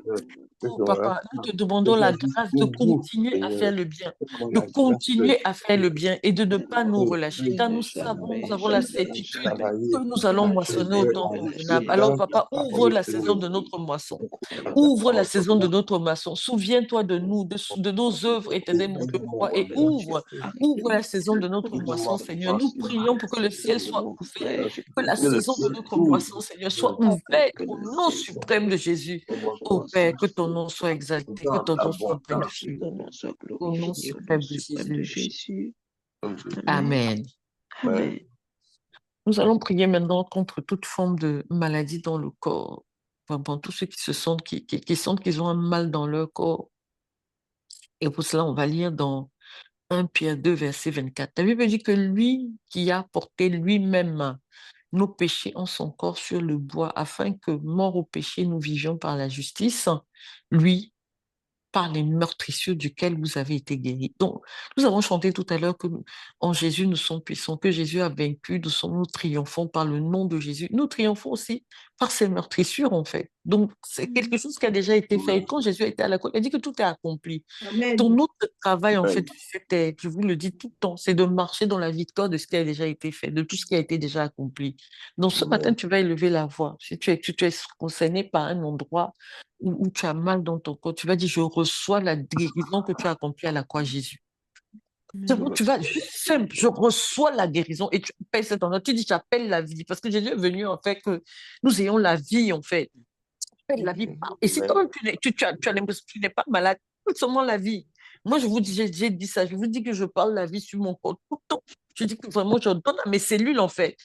[SPEAKER 1] Oh, Papa, nous te demandons la grâce de continuer à faire le bien, de
[SPEAKER 4] la grâce
[SPEAKER 1] continuer à faire le bien et de ne pas nous relâcher, car
[SPEAKER 2] ne
[SPEAKER 1] nous savons, nous
[SPEAKER 2] jamais,
[SPEAKER 1] avons la
[SPEAKER 2] jamais,
[SPEAKER 1] certitude
[SPEAKER 4] travailler
[SPEAKER 1] que nous allons
[SPEAKER 2] pas
[SPEAKER 1] moissonner au
[SPEAKER 2] jamais
[SPEAKER 1] temps
[SPEAKER 2] relâcher.
[SPEAKER 1] convenable. Alors,
[SPEAKER 4] dans ta
[SPEAKER 1] Papa, ouvre
[SPEAKER 4] parole,
[SPEAKER 1] la saison
[SPEAKER 4] Seigneur,
[SPEAKER 1] de notre moisson.
[SPEAKER 4] dans ta
[SPEAKER 1] Ouvre la
[SPEAKER 4] parole.
[SPEAKER 1] saison de notre moisson. Souviens-toi de nous, de nos œuvres, éternel mon Dieu, roi, et ouvre la saison de notre moisson, Seigneur. Nous prions pour que le ciel soit ouvert, que la
[SPEAKER 4] Que le
[SPEAKER 1] saison de
[SPEAKER 4] ciel
[SPEAKER 1] notre
[SPEAKER 4] s'ouvre,
[SPEAKER 1] moisson, Seigneur, soit ouverte au nom suprême de Jésus. Ô Père, que ton nom soit exalté, que
[SPEAKER 4] dans
[SPEAKER 1] ton nom soit
[SPEAKER 4] l'abondance
[SPEAKER 1] magnifié.
[SPEAKER 2] Ton nom soit
[SPEAKER 1] Au nom
[SPEAKER 2] glorifié au nom
[SPEAKER 1] suprême de
[SPEAKER 2] suprême de
[SPEAKER 1] Jésus.
[SPEAKER 2] Jésus.
[SPEAKER 4] de
[SPEAKER 2] Amen.
[SPEAKER 1] Amen.
[SPEAKER 2] Amen.
[SPEAKER 1] Nous allons prier maintenant contre toute forme de maladie dans le corps. Vraiment, tous ceux qui se sentent, qui sentent qu'ils ont un mal dans leur corps. Et pour cela, on va lire dans 1 Pierre 2, verset 24. La Bible dit que lui qui a porté lui-même nos péchés en son corps sur le bois, afin que, mort au péché, nous vivions par la justice, lui, par les meurtrissures duquel vous avez été guéris. Donc, nous avons chanté tout à l'heure que en Jésus, nous sommes puissants, que Jésus a vaincu, nous triomphons par le nom de Jésus. Nous triomphons aussi par ses meurtrissures, en fait. Donc, c'est quelque chose qui a déjà été fait. Et quand Jésus était à la croix, il a dit que tout est accompli. Donc, notre travail, en fait, c'était, je vous le dis tout le temps, c'est de marcher dans la victoire de ce qui a déjà été fait, de tout ce qui a été déjà accompli. Donc, ce matin, tu vas élever la voix. Si tu es concerné par un endroit où tu as mal dans ton corps, tu vas dire, je reçois la guérison que tu as accomplie à la croix, Jésus. Tu vas juste simple, je reçois la guérison et tu appelles cet endroit, tu dis, j'appelle la vie, parce que Jésus est venu en fait que nous ayons la vie en fait. Tu appelles la vie. Et si toi, tu as l'impression que tu n'es pas malade, c'est seulement la vie. Moi, je vous dis, j'ai dit ça, je vous dis que je parle la vie sur mon corps tout le temps. Je dis que vraiment, je donne à mes cellules en fait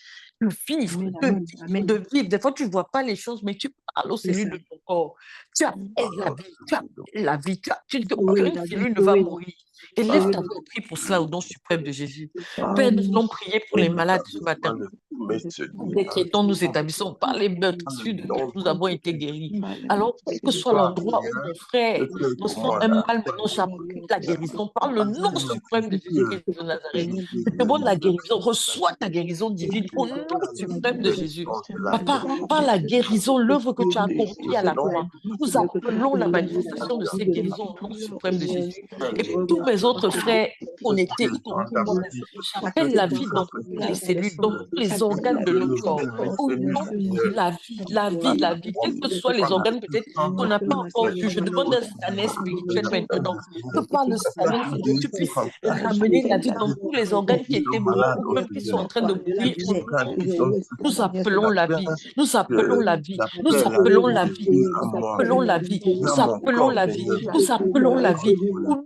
[SPEAKER 1] de vivre, de vivre. Des fois, tu ne vois pas les choses, mais tu parles aux cellules de ton corps. Tu appelles la vie, tu appelles la vie. Tu dis qu'aucune cellule ne va mourir. Et lève ta voix et prie pour cela au nom suprême de Jésus. Père, nous allons prier pour les malades ce matin. Nous décrétons, nous établissons par les meurtrissures de Dieu, nous avons été guéris. Alors, quel que soit l'endroit où mon frère ressent un mal, maintenant j'appelle la guérison par le nom suprême de Jésus-Christ de Nazareth. Je demande la guérison, reçois ta guérison divine au nom suprême de Jésus. Papa, par la guérison, l'œuvre que tu as accomplie à la croix, nous appelons la manifestation de ces guérisons au nom suprême de Jésus. Et pour tous mes autres frères connectés, y compris moi-même, j'appelle la vie dans toutes les cellules, dans tous les organes de notre corps. Au nom de Jésus, la vie, la vie, la vie, quels que soient les organes peut-être qu'on n'a pas encore vu. Je demande un scanner spirituel maintenant, que par le scanner, Seigneur, tu puisses ramener la vie dans tous les organes qui étaient morts ou même qui sont en train de mourir. Au nom de Jésus, nous appelons la vie, nous appelons la vie, nous appelons la vie, nous appelons la vie, nous appelons la vie, nous appelons la vie.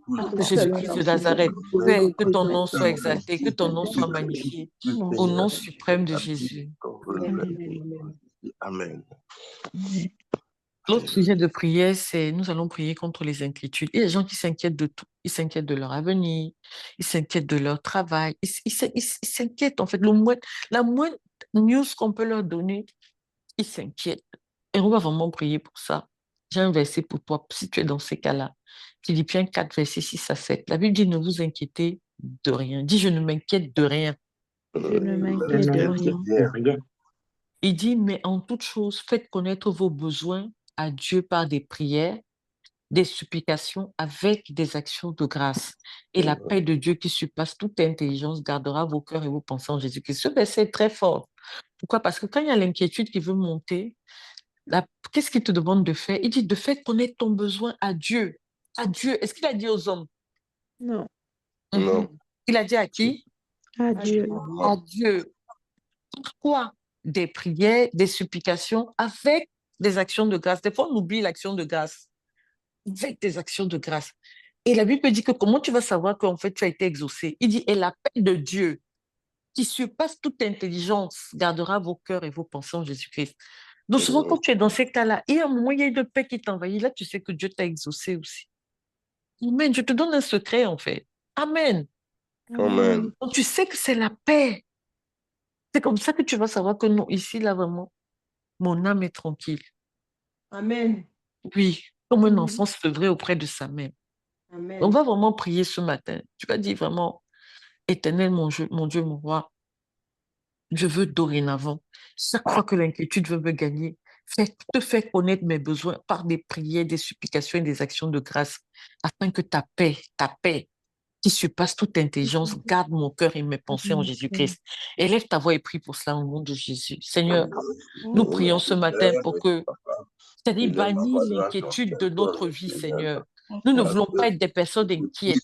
[SPEAKER 1] Au nom de Jésus-Christ de Nazareth, Père, que ton nom soit exalté, que ton nom soit magnifié. Au nom suprême de Jésus.
[SPEAKER 4] Amen.
[SPEAKER 1] L'autre sujet de prière, c'est nous allons prier contre les inquiétudes. Il y a des gens qui s'inquiètent de tout. Ils s'inquiètent de leur avenir, ils s'inquiètent de leur travail, ils s'inquiètent en fait. La moindre news qu'on peut leur donner, ils s'inquiètent. Et on va vraiment prier pour ça. J'ai un verset pour toi, si tu es dans ces cas-là. Philippiens 4, verset 6 à 7. La Bible dit, ne vous inquiétez de rien. Dis, je ne m'inquiète de rien.
[SPEAKER 2] Je ne m'inquiète de rien.
[SPEAKER 1] Il dit, mais en toute chose, faites connaître vos besoins à Dieu par des prières, des supplications avec des actions de grâce. Et la paix de Dieu qui surpasse toute intelligence gardera vos cœurs et vos pensées en Jésus-Christ. Ce verset est très fort. Pourquoi? Parce que quand il y a l'inquiétude qui veut monter, qu'est-ce qu'il te demande de faire? Il dit de faire connaître ton besoin à Dieu. À Dieu. Est-ce qu'il a dit aux hommes?
[SPEAKER 2] Non.
[SPEAKER 4] Non.
[SPEAKER 1] Il a dit à qui?
[SPEAKER 2] Adieu.
[SPEAKER 1] À Dieu. Pourquoi? Des prières, des supplications avec des actions de grâce. Des fois, on oublie l'action de grâce. Avec des actions de grâce. Et la Bible dit que comment tu vas savoir qu'en fait tu as été exaucé? Il dit, et la paix de Dieu, qui surpasse toute intelligence, gardera vos cœurs et vos pensées en Jésus-Christ. Donc souvent, quand tu es dans ces cas-là, il y a un moment, il y a une paix qui t'envahit. Là, tu sais que Dieu t'a exaucé aussi. Amen. Je te donne un secret, en fait. Amen.
[SPEAKER 4] Amen.
[SPEAKER 1] Donc tu sais que c'est la paix. C'est comme ça que tu vas savoir que non, ici, là, vraiment, mon âme est tranquille.
[SPEAKER 3] Amen.
[SPEAKER 1] Oui, comme un enfant sevré auprès de sa mère.
[SPEAKER 3] Amen.
[SPEAKER 1] On va vraiment prier ce matin. Tu vas dire vraiment, Éternel, mon Dieu, mon roi, je veux dorénavant, chaque fois que l'inquiétude veut me gagner, te faire connaître mes besoins par des prières, des supplications et des actions de grâce, afin que ta paix, qui surpasse toute intelligence, garde mon cœur et mes pensées en Jésus-Christ. Élève ta voix et prie pour cela au nom de Jésus. Seigneur, nous prions ce matin pour que, c'est-à-dire, bannis l'inquiétude de notre vie, Seigneur. Nous ne voulons pas être des personnes inquiètes.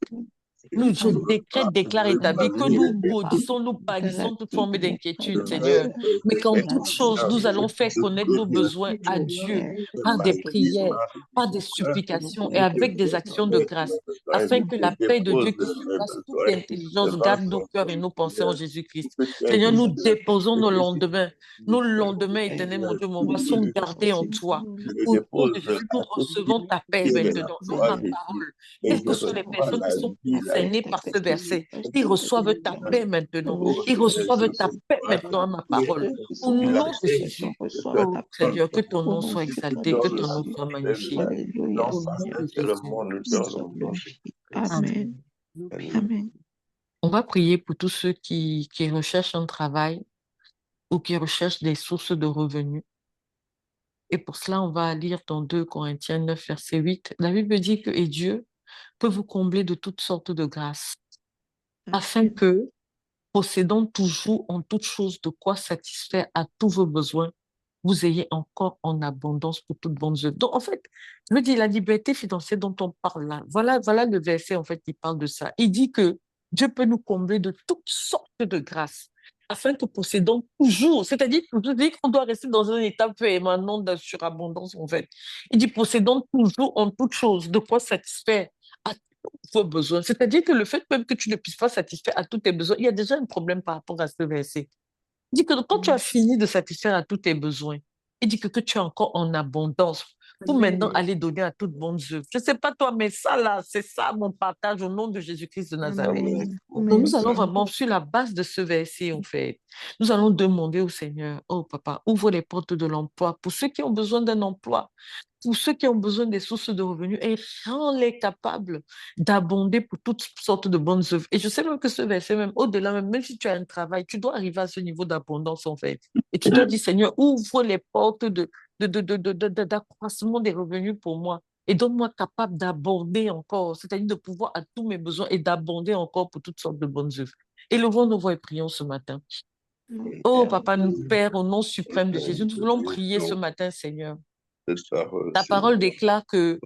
[SPEAKER 1] Nous, je décrète, déclare, établis que nous maudissons, nous bannissons toute forme d'inquiétude, Seigneur. Mais qu'en toute chose, nous allons faire connaître nos besoins à Dieu par des prières, par des supplications et avec des actions de grâce, afin que la paix de Dieu qui surpasse toute intelligence garde nos cœurs et nos pensées en Jésus-Christ. Seigneur, nous déposons nos lendemains. Nos lendemains, éternel, mon Dieu, mon roi, sont gardés en toi. Au nom de Jésus, nous recevons ta paix maintenant. Et ma parole, quelles que soient les personnes qui sont concernés par ce verset. Ils reçoivent ta paix maintenant. Ils reçoivent ta paix maintenant à ma parole. Au nom de Jésus. Oh Seigneur, que ton nom soit exalté, que ton nom soit magnifié.
[SPEAKER 2] Alléluia,
[SPEAKER 1] Au nom
[SPEAKER 2] Seigneur.
[SPEAKER 1] de Jésus.
[SPEAKER 2] Amen. Amen.
[SPEAKER 1] On va prier pour tous ceux qui recherchent un travail ou qui recherchent des sources de revenus. Et pour cela, on va lire dans 2 Corinthiens 9, verset 8. La Bible dit que et Dieu peut vous combler de toutes sortes de grâces, afin que, possédant toujours en toutes choses de quoi satisfaire à tous vos besoins, vous ayez encore en abondance pour toute bonne œuvre. Donc, en fait, je me dis, la liberté financière dont on parle là, voilà le verset, en fait, qui parle de ça. Il dit que Dieu peut nous combler de toutes sortes de grâces, afin que possédant toujours, c'est-à-dire qu'on doit rester dans un état permanent de surabondance, en fait. Il dit, possédant toujours en toutes choses de quoi satisfaire à vos besoins. C'est-à-dire que le fait même que tu ne puisses pas satisfaire à tous tes besoins, il y a déjà un problème par rapport à ce verset. Il dit que quand tu as fini de satisfaire à tous tes besoins, il dit que tu es encore en abondance pour maintenant aller donner à toutes bonnes œuvres. Je ne sais pas toi, mais ça là, c'est ça mon partage au nom de Jésus-Christ de Nazareth. Donc nous allons vraiment, sur la base de ce verset, en fait, nous allons demander au Seigneur, oh papa, ouvre les portes de l'emploi pour ceux qui ont besoin d'un emploi, pour ceux qui ont besoin des sources de revenus et rends-les capables d'abonder pour toutes sortes de bonnes œuvres. Et je sais même que ce verset, même au-delà, même si tu as un travail, tu dois arriver à ce niveau d'abondance, en fait. Et tu dois dire, Seigneur, ouvre les portes d'accroissement des revenus pour moi. Et donne-moi capable d'aborder encore, c'est-à-dire de pouvoir à tous mes besoins et d'abonder encore pour toutes sortes de bonnes œuvres. Élevons nos voix et prions ce matin. Oh, Papa, nous, Père, au nom suprême de Jésus, nous voulons prier ce matin, Seigneur. Ta parole déclare que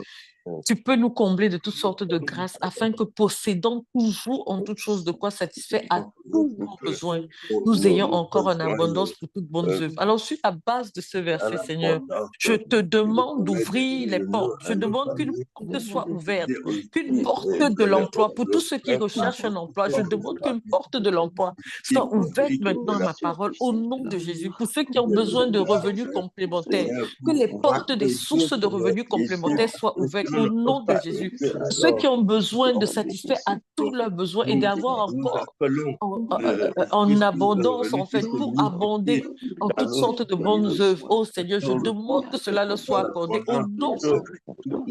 [SPEAKER 1] tu peux nous combler de toutes sortes de grâces afin que possédant toujours en toutes choses de quoi satisfaire à tous nos besoins, nous ayons encore en abondance pour toutes bonnes œuvres. Alors, sur la base de ce verset, Seigneur, je te demande d'ouvrir les portes. Je demande qu'une porte soit ouverte, qu'une porte de l'emploi pour tous ceux qui recherchent un emploi. Je demande qu'une porte de l'emploi soit ouverte maintenant à ma parole au nom de Jésus. Pour ceux qui ont besoin de revenus complémentaires, que les portes des sources de revenus complémentaires soient ouvertes au nom de Jésus. Ceux qui ont besoin de satisfaire à tous leurs besoins et d'avoir encore en abondance, en fait, pour abonder en toutes sortes de bonnes œuvres. Oh Seigneur, je demande que cela leur soit accordé au nom,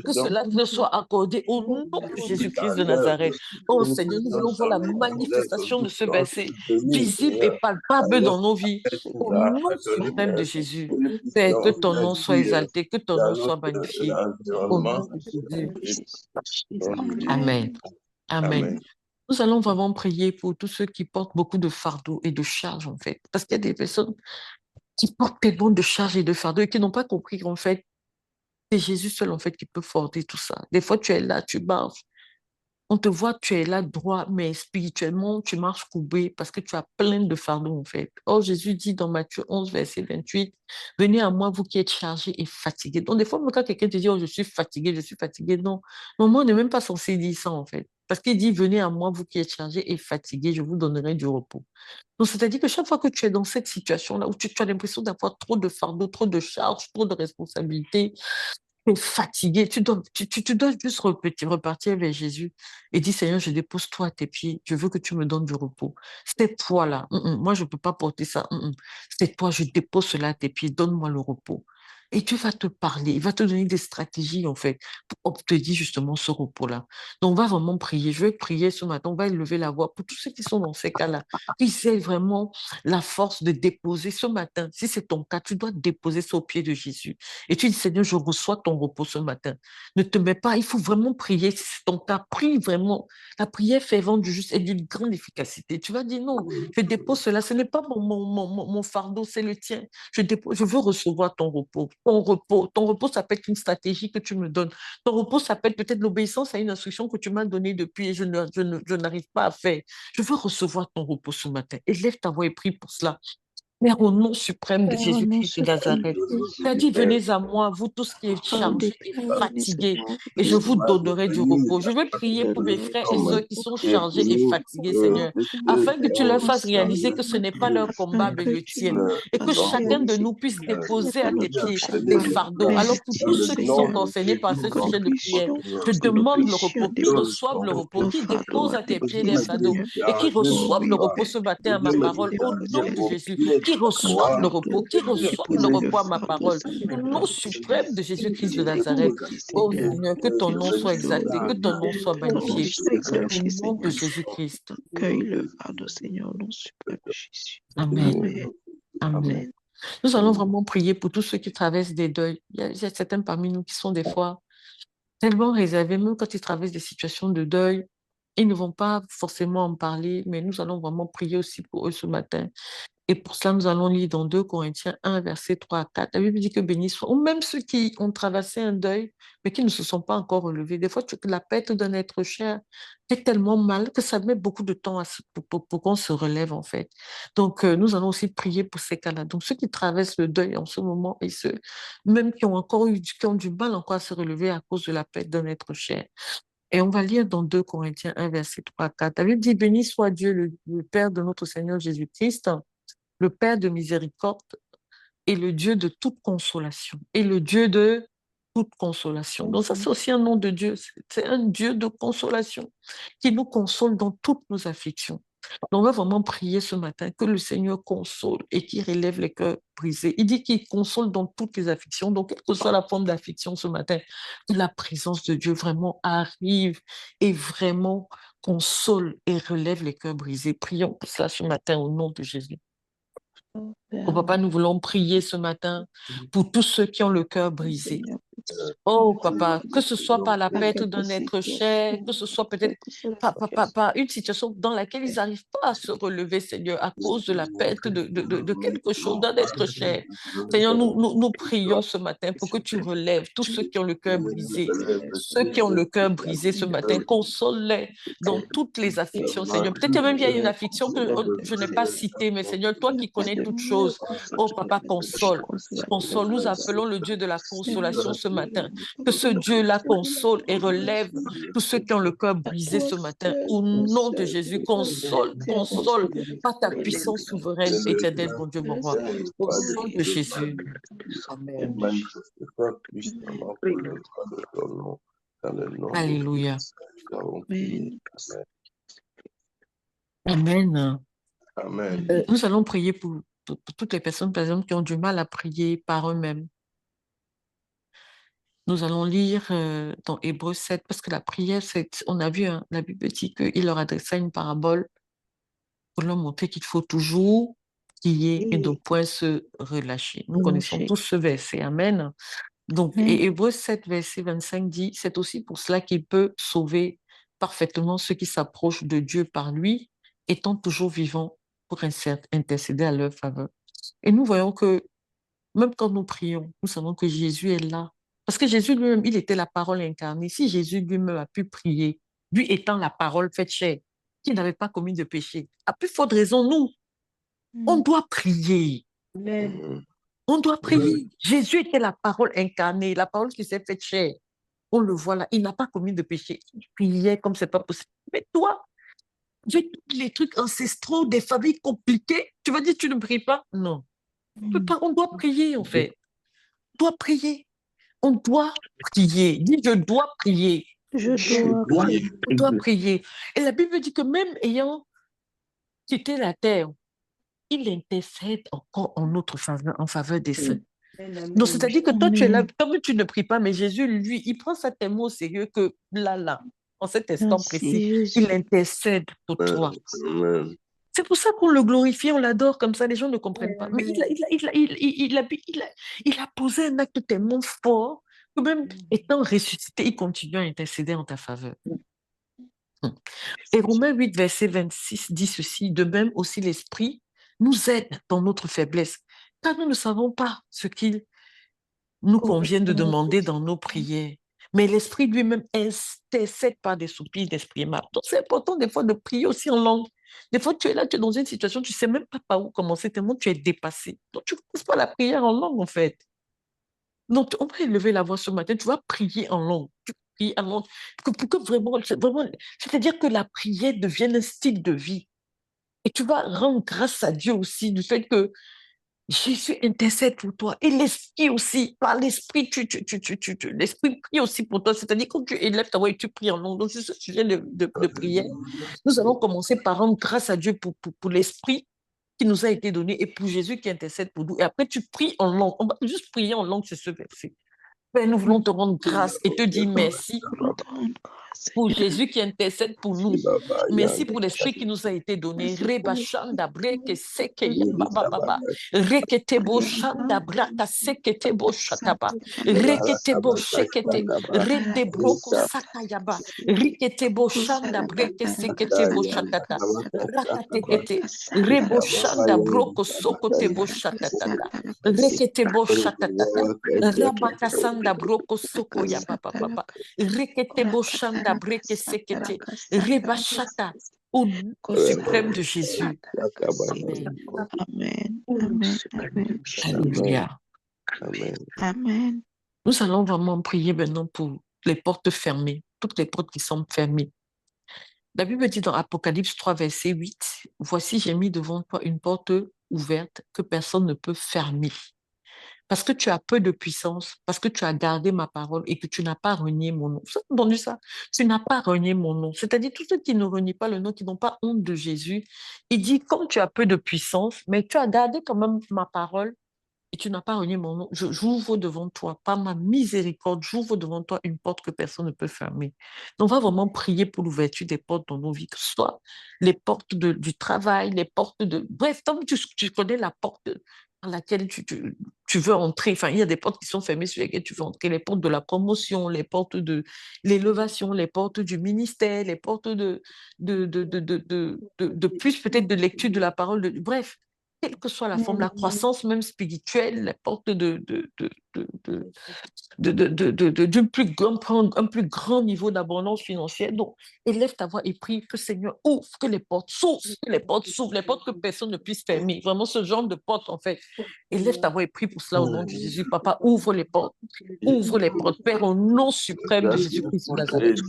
[SPEAKER 1] que cela leur soit accordé au nom de Jésus-Christ de Nazareth. Oh Seigneur, nous voulons voir la manifestation de ce verset visible et palpable dans nos vies. Au nom suprême de Jésus. Père, que ton nom soit exalté, que ton nom soit magnifié. Au nom de Jésus. Amen. Amen. Nous allons vraiment prier pour tous ceux qui portent beaucoup de fardeaux et de charges, en fait. Parce qu'il y a des personnes qui portent tellement de charges et de fardeaux et qui n'ont pas compris qu'en fait, c'est Jésus seul, en fait, qui peut porter tout ça. Des fois, tu es là, tu marches. On te voit, tu es là droit, mais spirituellement, tu marches courbé parce que tu as plein de fardeaux, en fait. Or, Jésus dit dans Matthieu 11, verset 28, venez à moi, vous qui êtes chargés et fatigués. Donc, des fois, même quand quelqu'un te dit, oh, je suis fatigué, non. Normalement, on n'est même pas censé dire ça, en fait. Parce qu'il dit, venez à moi, vous qui êtes chargés et fatigués, je vous donnerai du repos. Donc, c'est-à-dire que chaque fois que tu es dans cette situation-là où tu as l'impression d'avoir trop de fardeaux, trop de charges, trop de responsabilités, tu es fatigué, tu dois juste repartir vers Jésus et dire, Seigneur, je dépose toi à tes pieds, je veux que tu me donnes du repos. C'est toi là, moi je ne peux pas porter ça, c'est toi, je dépose cela à tes pieds, donne-moi le repos. Et Dieu va te parler, il va te donner des stratégies en fait pour obtenir justement ce repos-là. Donc on va vraiment prier, je vais prier ce matin, on va élever la voix pour tous ceux qui sont dans ces cas-là, qu'ils aient vraiment la force de déposer ce matin. Si c'est ton cas, tu dois déposer ça au pied de Jésus. Et tu dis, Seigneur, je reçois ton repos ce matin. Ne te mets pas, il faut vraiment prier. Si c'est ton cas, prie vraiment. La prière fervente du juste est d'une grande efficacité. Tu vas dire, non, je dépose cela. Ce n'est pas mon fardeau, c'est le tien. Je veux recevoir ton repos. Ton repos. Ton repos, ça peut être une stratégie que tu me donnes. Ton repos, ça peut être peut-être l'obéissance à une instruction que tu m'as donnée depuis et je n'arrive pas à faire. Je veux recevoir ton repos ce matin. Élève ta voix et prie pour cela. Père, au nom suprême de
[SPEAKER 2] Père, au nom
[SPEAKER 1] Jésus-Christ de
[SPEAKER 2] suprême
[SPEAKER 1] Nazareth,
[SPEAKER 2] de
[SPEAKER 1] tu as
[SPEAKER 2] Jésus,
[SPEAKER 1] dit, venez à moi, vous tous qui êtes
[SPEAKER 2] parole
[SPEAKER 1] chargés et
[SPEAKER 2] déclare, venez
[SPEAKER 1] fatigués,
[SPEAKER 2] Seigneur,
[SPEAKER 1] et je
[SPEAKER 2] venez
[SPEAKER 1] vous
[SPEAKER 2] Seigneur,
[SPEAKER 1] donnerai du repos. Je veux prier pour mes
[SPEAKER 2] donne-le
[SPEAKER 1] frères et
[SPEAKER 2] ton
[SPEAKER 1] sœurs qui
[SPEAKER 2] repos,
[SPEAKER 1] sont chargés et fatigués,
[SPEAKER 2] Seigneur,
[SPEAKER 1] Seigneur, afin que tu leur fasses réaliser que ce
[SPEAKER 2] console,
[SPEAKER 1] n'est pas leur combat,
[SPEAKER 2] afin
[SPEAKER 1] mais
[SPEAKER 2] que
[SPEAKER 1] le
[SPEAKER 2] tu
[SPEAKER 1] tien,
[SPEAKER 2] leur
[SPEAKER 1] et que
[SPEAKER 2] fasses
[SPEAKER 1] chacun de
[SPEAKER 2] réaliser
[SPEAKER 1] nous puisse
[SPEAKER 2] que ce n'est
[SPEAKER 1] déposer
[SPEAKER 2] pas
[SPEAKER 1] à tes
[SPEAKER 2] notre
[SPEAKER 1] pieds des
[SPEAKER 2] combat,
[SPEAKER 1] fardeaux.
[SPEAKER 2] mais le
[SPEAKER 1] Alors pour tous
[SPEAKER 2] tien,
[SPEAKER 1] ceux qui sont
[SPEAKER 2] Seigneur,
[SPEAKER 1] concernés par
[SPEAKER 2] pour
[SPEAKER 1] ce
[SPEAKER 2] que nous
[SPEAKER 1] sujet de prière,
[SPEAKER 2] puissions,
[SPEAKER 1] je
[SPEAKER 2] que nous
[SPEAKER 1] demande le
[SPEAKER 2] puissions
[SPEAKER 1] repos, qui
[SPEAKER 2] déposer
[SPEAKER 1] reçoivent le repos,
[SPEAKER 2] nos
[SPEAKER 1] qui
[SPEAKER 2] fardeaux
[SPEAKER 1] déposent
[SPEAKER 2] à
[SPEAKER 1] à
[SPEAKER 2] tes
[SPEAKER 1] tes pieds
[SPEAKER 2] pieds,
[SPEAKER 1] les fardeaux,
[SPEAKER 2] Seigneur.
[SPEAKER 1] et qui
[SPEAKER 2] Oh
[SPEAKER 1] reçoivent le
[SPEAKER 2] oui,
[SPEAKER 1] repos
[SPEAKER 2] Père,
[SPEAKER 1] ce matin à ma
[SPEAKER 2] je
[SPEAKER 1] parole, au nom de
[SPEAKER 2] dépose,
[SPEAKER 1] Jésus, qui
[SPEAKER 2] nos
[SPEAKER 1] reçoivent le repos,
[SPEAKER 2] fardeaux,
[SPEAKER 1] qui reçoivent le
[SPEAKER 2] déposer le
[SPEAKER 1] repos à ma
[SPEAKER 2] fardeau,
[SPEAKER 1] parole,
[SPEAKER 2] Seigneur,
[SPEAKER 1] au nom suprême de
[SPEAKER 2] et
[SPEAKER 1] Jésus-Christ de
[SPEAKER 2] tu
[SPEAKER 1] Nazareth.
[SPEAKER 2] déposer,
[SPEAKER 1] Oh
[SPEAKER 2] Seigneur,
[SPEAKER 1] Seigneur, que ton nom soit exalté, que ton nom soit
[SPEAKER 2] ton nom
[SPEAKER 1] magnifié,
[SPEAKER 2] soit
[SPEAKER 1] au
[SPEAKER 2] exalté,
[SPEAKER 1] nom de
[SPEAKER 2] Seigneur.
[SPEAKER 1] Jésus-Christ.
[SPEAKER 2] Accueille le fardeau, Seigneur, au nom suprême de Jésus.
[SPEAKER 1] Amen.
[SPEAKER 2] Amen.
[SPEAKER 1] Amen.
[SPEAKER 2] Amen.
[SPEAKER 1] Nous allons vraiment prier pour tous ceux qui traversent des deuils. Il y a certains parmi nous qui sont des fois tellement réservés, même quand ils traversent des situations de deuil, ils ne vont pas forcément en parler, mais nous allons vraiment prier aussi pour eux ce matin. Et pour cela, nous allons lire dans 2 Corinthiens 1, versets 3 à 4. La Bible dit que bénis soient, ou même ceux qui ont traversé un deuil, mais qui ne se sont pas encore relevés. Des fois, la perte d'un être cher fait tellement mal que ça met beaucoup de temps pour qu'on se relève, en fait. Donc, nous allons aussi prier pour ces cas-là. Donc, ceux qui traversent le deuil en ce moment et ceux même qui ont du mal encore à se relever à cause de la perte d'un être cher. Et on va lire dans 2 Corinthiens 1, verset 3 à 4. La Bible dit, béni soit Dieu, le Père de notre Seigneur Jésus-Christ, le Père de miséricorde et le Dieu de toute consolation. Et le Dieu de toute consolation. Donc ça, c'est aussi un nom de Dieu. C'est un Dieu de consolation qui nous console dans toutes nos afflictions. Donc on va vraiment prier ce matin que le Seigneur console et qu'il relève les cœurs brisés. Il dit qu'il console dans toutes les afflictions. Donc quelle que soit la forme d'affliction ce matin, que la présence de Dieu vraiment arrive et vraiment console et relève les cœurs brisés. Prions pour cela ce matin au nom de Jésus. Oh papa, nous voulons prier ce matin pour tous ceux qui ont le cœur brisé.
[SPEAKER 2] Seigneur,
[SPEAKER 1] Oh papa, que ce soit par la
[SPEAKER 2] à
[SPEAKER 1] perte
[SPEAKER 2] quelque
[SPEAKER 1] d'un être cher, que
[SPEAKER 2] situation,
[SPEAKER 1] ce soit
[SPEAKER 2] quelle
[SPEAKER 1] peut-être
[SPEAKER 2] que soit la
[SPEAKER 1] par
[SPEAKER 2] situation,
[SPEAKER 1] une situation dans laquelle ils n'arrivent pas à se relever, Seigneur, à cause de la perte de quelque chose, d'un être cher. Seigneur, nous prions ce matin pour que tu relèves tous ceux qui ont le cœur brisé. Ceux qui ont le cœur brisé ce matin, console-les dans toutes les afflictions, Seigneur. Peut-être même il y a une affliction que je n'ai pas citée, mais Seigneur, toi
[SPEAKER 2] il n'y a
[SPEAKER 1] qui
[SPEAKER 2] pas
[SPEAKER 1] connais
[SPEAKER 2] de
[SPEAKER 1] toutes
[SPEAKER 2] meilleur
[SPEAKER 1] choses, oh
[SPEAKER 2] consolateur,
[SPEAKER 1] papa,
[SPEAKER 2] pas de meilleur
[SPEAKER 1] console.
[SPEAKER 2] consolateur
[SPEAKER 1] Console.
[SPEAKER 2] que
[SPEAKER 1] Nous
[SPEAKER 2] toi.
[SPEAKER 1] appelons le Dieu de la consolation
[SPEAKER 2] Seigneur,
[SPEAKER 1] ce matin. Que ce
[SPEAKER 2] ton
[SPEAKER 1] Dieu-là
[SPEAKER 2] console,
[SPEAKER 1] console et relève tous ceux qui ont le cœur
[SPEAKER 2] à
[SPEAKER 1] brisé
[SPEAKER 2] toi
[SPEAKER 1] ce matin.
[SPEAKER 2] seul,
[SPEAKER 1] Au
[SPEAKER 2] toi
[SPEAKER 1] nom de
[SPEAKER 2] seul,
[SPEAKER 1] Jésus,
[SPEAKER 2] toi seul,
[SPEAKER 1] console,
[SPEAKER 2] tu es
[SPEAKER 1] console par ta
[SPEAKER 2] consolateur, les
[SPEAKER 1] puissance
[SPEAKER 2] cœurs
[SPEAKER 1] souveraine,
[SPEAKER 2] brisés,
[SPEAKER 1] éternel, mon Dieu, mon roi.
[SPEAKER 2] seul,
[SPEAKER 1] Au nom
[SPEAKER 2] oui,
[SPEAKER 1] de Jésus.
[SPEAKER 4] Et
[SPEAKER 1] Amen.
[SPEAKER 4] manifeste-toi
[SPEAKER 2] Amen.
[SPEAKER 4] puissamment pour le droit de ton nom, dans le nom de
[SPEAKER 1] Alléluia.
[SPEAKER 4] Jésus. Nous avons prié.
[SPEAKER 1] Amen.
[SPEAKER 4] Amen.
[SPEAKER 1] Nous allons prier pour toutes les personnes, par exemple, qui ont du mal à prier par eux-mêmes. Nous allons lire dans Hébreux 7, parce que la prière, on a vu, hein, la Bible dit qu'il leur adressa une parabole pour leur montrer qu'il faut toujours prier et ne point se relâcher. Nous connaissons tous ce verset. Amen. Donc, et Hébreux 7, verset 25 dit, c'est aussi pour cela qu'il peut sauver parfaitement ceux qui s'approchent de Dieu par lui, étant toujours vivants pour intercéder à leur faveur. Et nous voyons que même quand nous prions, nous savons que Jésus est là. Parce que Jésus lui-même, il était la parole incarnée. Si Jésus lui-même a pu prier, lui étant la parole faite chair, qui n'avait pas commis de péché. À plus forte raison, nous, on doit prier.
[SPEAKER 3] Amen.
[SPEAKER 1] On doit prier. Jésus était la parole incarnée, la parole qui s'est faite chair. On le voit là, il n'a pas commis de péché. Il priait comme c'est pas possible. Mais toi, avec tous les trucs ancestraux, des familles compliquées, tu vas dire tu ne pries pas? Non. On doit prier, en fait. On doit prier. On doit prier. Dis, je dois prier.
[SPEAKER 2] Je dois
[SPEAKER 1] On doit prier. Et la Bible dit que même ayant quitté la terre, il intercède encore en notre faveur, en faveur des saints. Donc, c'est-à-dire que toi, tu es là, comme tu ne pries pas, mais Jésus, lui, il prend ça tellement au sérieux que là, en cet instant précis, il intercède pour toi. C'est pour ça qu'on le glorifie, on l'adore comme ça, les gens ne comprennent pas. Mais il a posé un acte tellement fort que même étant ressuscité, il continue à intercéder en ta faveur. Et Romains 8, verset 26 dit ceci, de même aussi l'Esprit nous aide dans notre faiblesse, car nous ne savons pas ce qu'il nous convient de demander dans nos prières. Mais l'Esprit lui-même intercède par des soupirs d'esprit aimables. Donc c'est important des fois de prier aussi en langue. Des fois tu es là, tu es dans une situation, tu ne sais même pas par où commencer, tellement tu es dépassé. Donc tu ne commences pas la prière en langue en fait. Donc on va élever la voix ce matin, tu vas prier en langue. Tu pries en langue. Pour que vraiment, c'est-à-dire que la prière devienne un style de vie. Et tu vas rendre grâce à Dieu aussi du fait que Jésus intercède pour toi. Et l'Esprit aussi, par l'Esprit, l'Esprit prie aussi pour toi. C'est-à-dire quand tu élèves ta voix et tu pries en langue. Donc, c'est ce sujet de prière. Nous allons commencer par rendre grâce à Dieu pour l'Esprit qui nous a été donné et pour Jésus qui intercède pour nous. Et après, tu pries en langue. On va juste prier en langue sur ce verset. Père, nous voulons te rendre grâce et te dire merci pour Jésus qui intercède pour nous. Merci pour l'Esprit qui nous a été donné. Rebashanda breke seke baba baba. Reketebo shanda braka seketebo shataba. Reketebo shekete. Redebroko sakayaba. Riketebo shanda breke seketebo shatata. Rakatekete. Rebo shanda broko sokotebo shatatata. Reketebo shatatata. Rabakasanda broko soko ya baba baba. Reketebo shanda breke sekete. Rebashata. Au nom suprême de Jésus. Amen.
[SPEAKER 2] Amen. Amen. Amen.
[SPEAKER 1] Alléluia.
[SPEAKER 2] Amen.
[SPEAKER 1] Nous allons vraiment prier maintenant pour les portes fermées, toutes les portes qui sont fermées. La Bible dit dans Apocalypse 3, verset 8, « Voici, j'ai mis devant toi une porte ouverte que personne ne peut fermer. Parce que tu as peu de puissance, parce que tu as gardé ma parole et que tu n'as pas renié mon nom. » Vous avez entendu ça? Tu n'as pas renié mon nom. C'est-à-dire tous ceux qui ne renient pas le nom, qui n'ont pas honte de Jésus. Il dit, comme tu as peu de puissance, mais tu as gardé quand même ma parole et tu n'as pas renié mon nom, j'ouvre devant toi, par ma miséricorde, j'ouvre devant toi une porte que personne ne peut fermer. Donc, on va vraiment prier pour l'ouverture des portes dans nos vies, que ce soit les portes du travail, les portes de... Bref, tant que tu connais la porte par laquelle tu veux entrer, enfin, il y a des portes qui sont fermées sur lesquelles tu veux entrer, les portes de la promotion, les portes de l'élévation, les portes du ministère, les portes de plus peut-être de lecture de la parole, bref, quelle que soit la forme, la croissance même spirituelle, la porte d'un un plus grand niveau d'abondance financière. Donc, élève ta voix et prie que Seigneur ouvre, que les portes s'ouvrent, les portes que personne ne puisse fermer. Vraiment ce genre de portes, en fait. Élève ta voix et prie pour cela au nom de Jésus. Papa, ouvre les portes. Ouvre les portes, Père, au nom suprême de Jésus-Christ de Nazareth.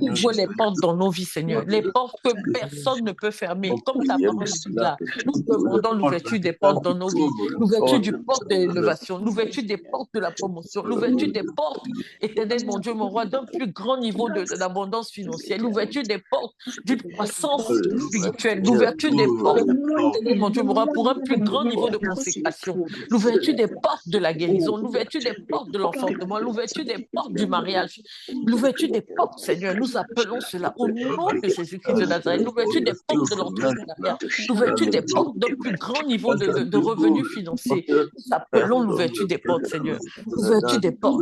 [SPEAKER 1] Ouvre les portes dans nos vies, Seigneur. Les portes que personne ne peut fermer, comme ta parole dit là. Nous demandons l'ouverture des portes dans nos vies, l'ouverture du porte de l'élévation, l'ouverture des portes de la promotion, l'ouverture des portes, éternel mon Dieu, mon roi, d'un plus grand niveau d'abondance financière, l'ouverture des portes d'une croissance spirituelle, l'ouverture des portes, éternel mon Dieu, mon roi, pour un plus grand niveau de consécration, l'ouverture des portes de la guérison, l'ouverture des portes de l'enfantement, l'ouverture des portes du mariage, l'ouverture des portes, Seigneur, nous appelons cela au nom de Jésus-Christ de Nazareth, l'ouverture des portes de l'entrepreneuriat, l'ouverture des portes d'un plus grand niveau de revenus financiers. Nous appelons l'ouverture des portes, Seigneur. L'ouverture des portes,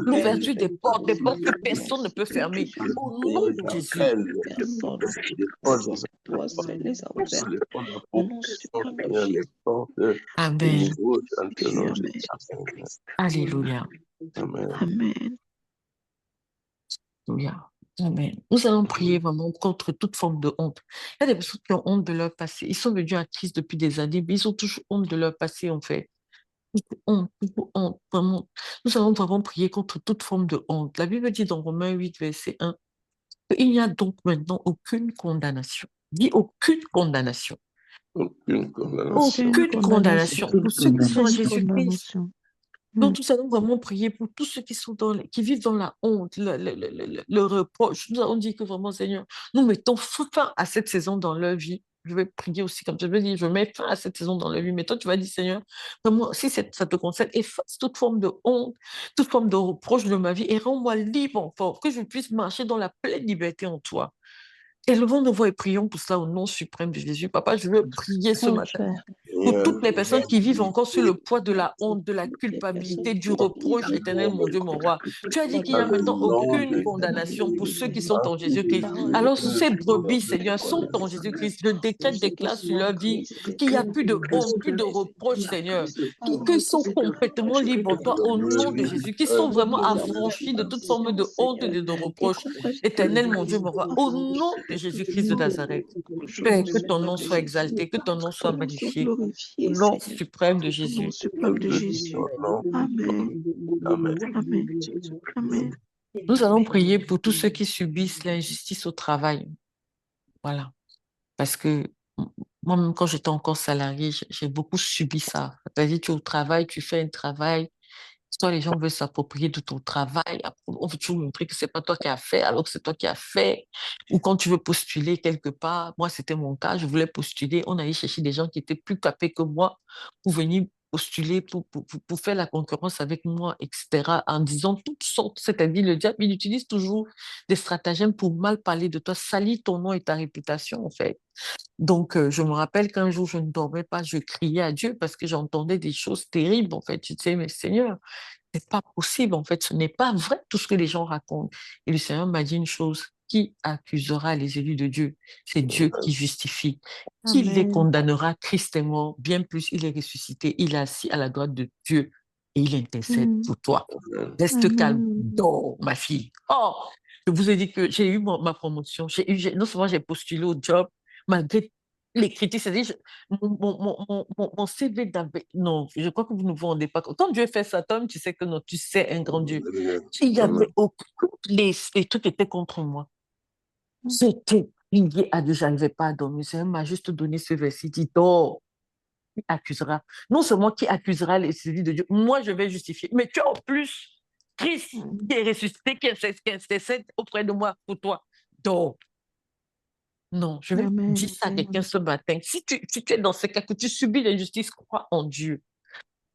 [SPEAKER 1] des portes que personne ne peut fermer. Au nom de Jésus. Amen. Alléluia.
[SPEAKER 2] Amen.
[SPEAKER 1] Alléluia. Amen. Nous allons prier vraiment contre toute forme de honte. Il y a des personnes qui ont honte de leur passé. Ils sont venus à Christ depuis des années, mais ils ont toujours honte de leur passé, en fait. Toujours honte, vraiment. Nous allons vraiment prier contre toute forme de honte. La Bible dit dans Romains 8, verset 1, qu'il n'y a donc maintenant aucune condamnation. Dit aucune condamnation.
[SPEAKER 4] Aucune condamnation.
[SPEAKER 1] Aucune condamnation pour ceux qui sont en Jésus-Christ.
[SPEAKER 2] Condamnation.
[SPEAKER 1] Donc, nous allons vraiment prier pour tous ceux qui sont qui vivent dans la honte, le reproche. Nous allons dire que vraiment, Seigneur, nous mettons fin à cette saison dans leur vie. Je vais prier aussi comme ça. Je vais dire, je mets fin à cette saison dans leur vie. Mais toi, tu vas dire, Seigneur, vraiment, si ça te concerne, efface toute forme de honte, toute forme de reproche de ma vie et rends-moi libre encore, que je puisse marcher dans la pleine liberté en toi. Élevons nos voix et prions pour cela au nom suprême de Jésus. Papa, je veux prier ce matin pour toutes les personnes qui vivent encore sur le poids de la honte, de la culpabilité, du reproche éternel, mon Dieu, mon roi. Tu as dit qu'il n'y a maintenant aucune condamnation pour ceux qui sont en Jésus-Christ. Alors, ces brebis, Seigneur, sont en Jésus-Christ. Je déclare sur leur vie qu'il n'y a plus de honte, plus de reproche, Seigneur. Qu'ils sont complètement libres, toi, au nom de Jésus, qu'ils sont vraiment affranchis de toute forme de honte et de reproche. Éternel, mon Dieu, mon roi, au nom de Jésus-Christ de Nazareth. Père, que ton nom soit exalté, que ton nom soit magnifié. Au nom suprême de Jésus.
[SPEAKER 2] Amen.
[SPEAKER 4] Amen.
[SPEAKER 2] Amen. Amen.
[SPEAKER 1] Nous allons prier pour tous ceux qui subissent l'injustice au travail. Voilà. Parce que moi-même, quand j'étais encore salariée, j'ai beaucoup subi ça. C'est-à-dire, tu es au travail, tu fais un travail, soit les gens veulent s'approprier de ton travail, on veut toujours montrer que c'est pas toi qui as fait, alors que c'est toi qui as fait. Ou quand tu veux postuler quelque part, moi c'était mon cas, je voulais postuler, on allait chercher des gens qui étaient plus capés que moi pour venir postuler, pour faire la concurrence avec moi, etc. En disant toutes sortes, c'est-à-dire le diable, il utilise toujours des stratagèmes pour mal parler de toi, salir ton nom et ta réputation en fait. Donc, je me rappelle qu'un jour, je ne dormais pas, je criais à Dieu parce que j'entendais des choses terribles, en fait. Je disais, mais Seigneur, c'est pas possible, en fait, ce n'est pas vrai tout ce que les gens racontent. Et le Seigneur m'a dit une chose, qui accusera les élus de Dieu? C'est Dieu qui justifie. Qui les
[SPEAKER 2] Amen.
[SPEAKER 1] condamnera? Christ est mort, bien plus, il est ressuscité, il est assis à la droite de Dieu et il intercède pour toi. Reste calme, dors, ma fille. Oh, je vous ai dit que j'ai eu ma promotion. Non seulement j'ai postulé au job, malgré les critiques, c'est-à-dire mon CV d'avait... Non, je crois que vous ne vous rendez pas compte. Quand Dieu fait ça, Tom, tu sais que non, tu sais un grand Dieu. Il y avait aucun... Les trucs étaient contre moi. C'était prié à Dieu, je n'arrivais pas à dormir. C'est m'a juste donné ce verset, il dit, dors, qui accusera? Non seulement qui accusera les élus de Dieu, moi je vais justifier, mais tu as en plus Christ qui est ressuscité, qui intercède auprès de moi pour toi. Donc, non, je vais dire ça à quelqu'un ce matin. Si tu es dans ce cas, que tu subis l'injustice, crois en Dieu.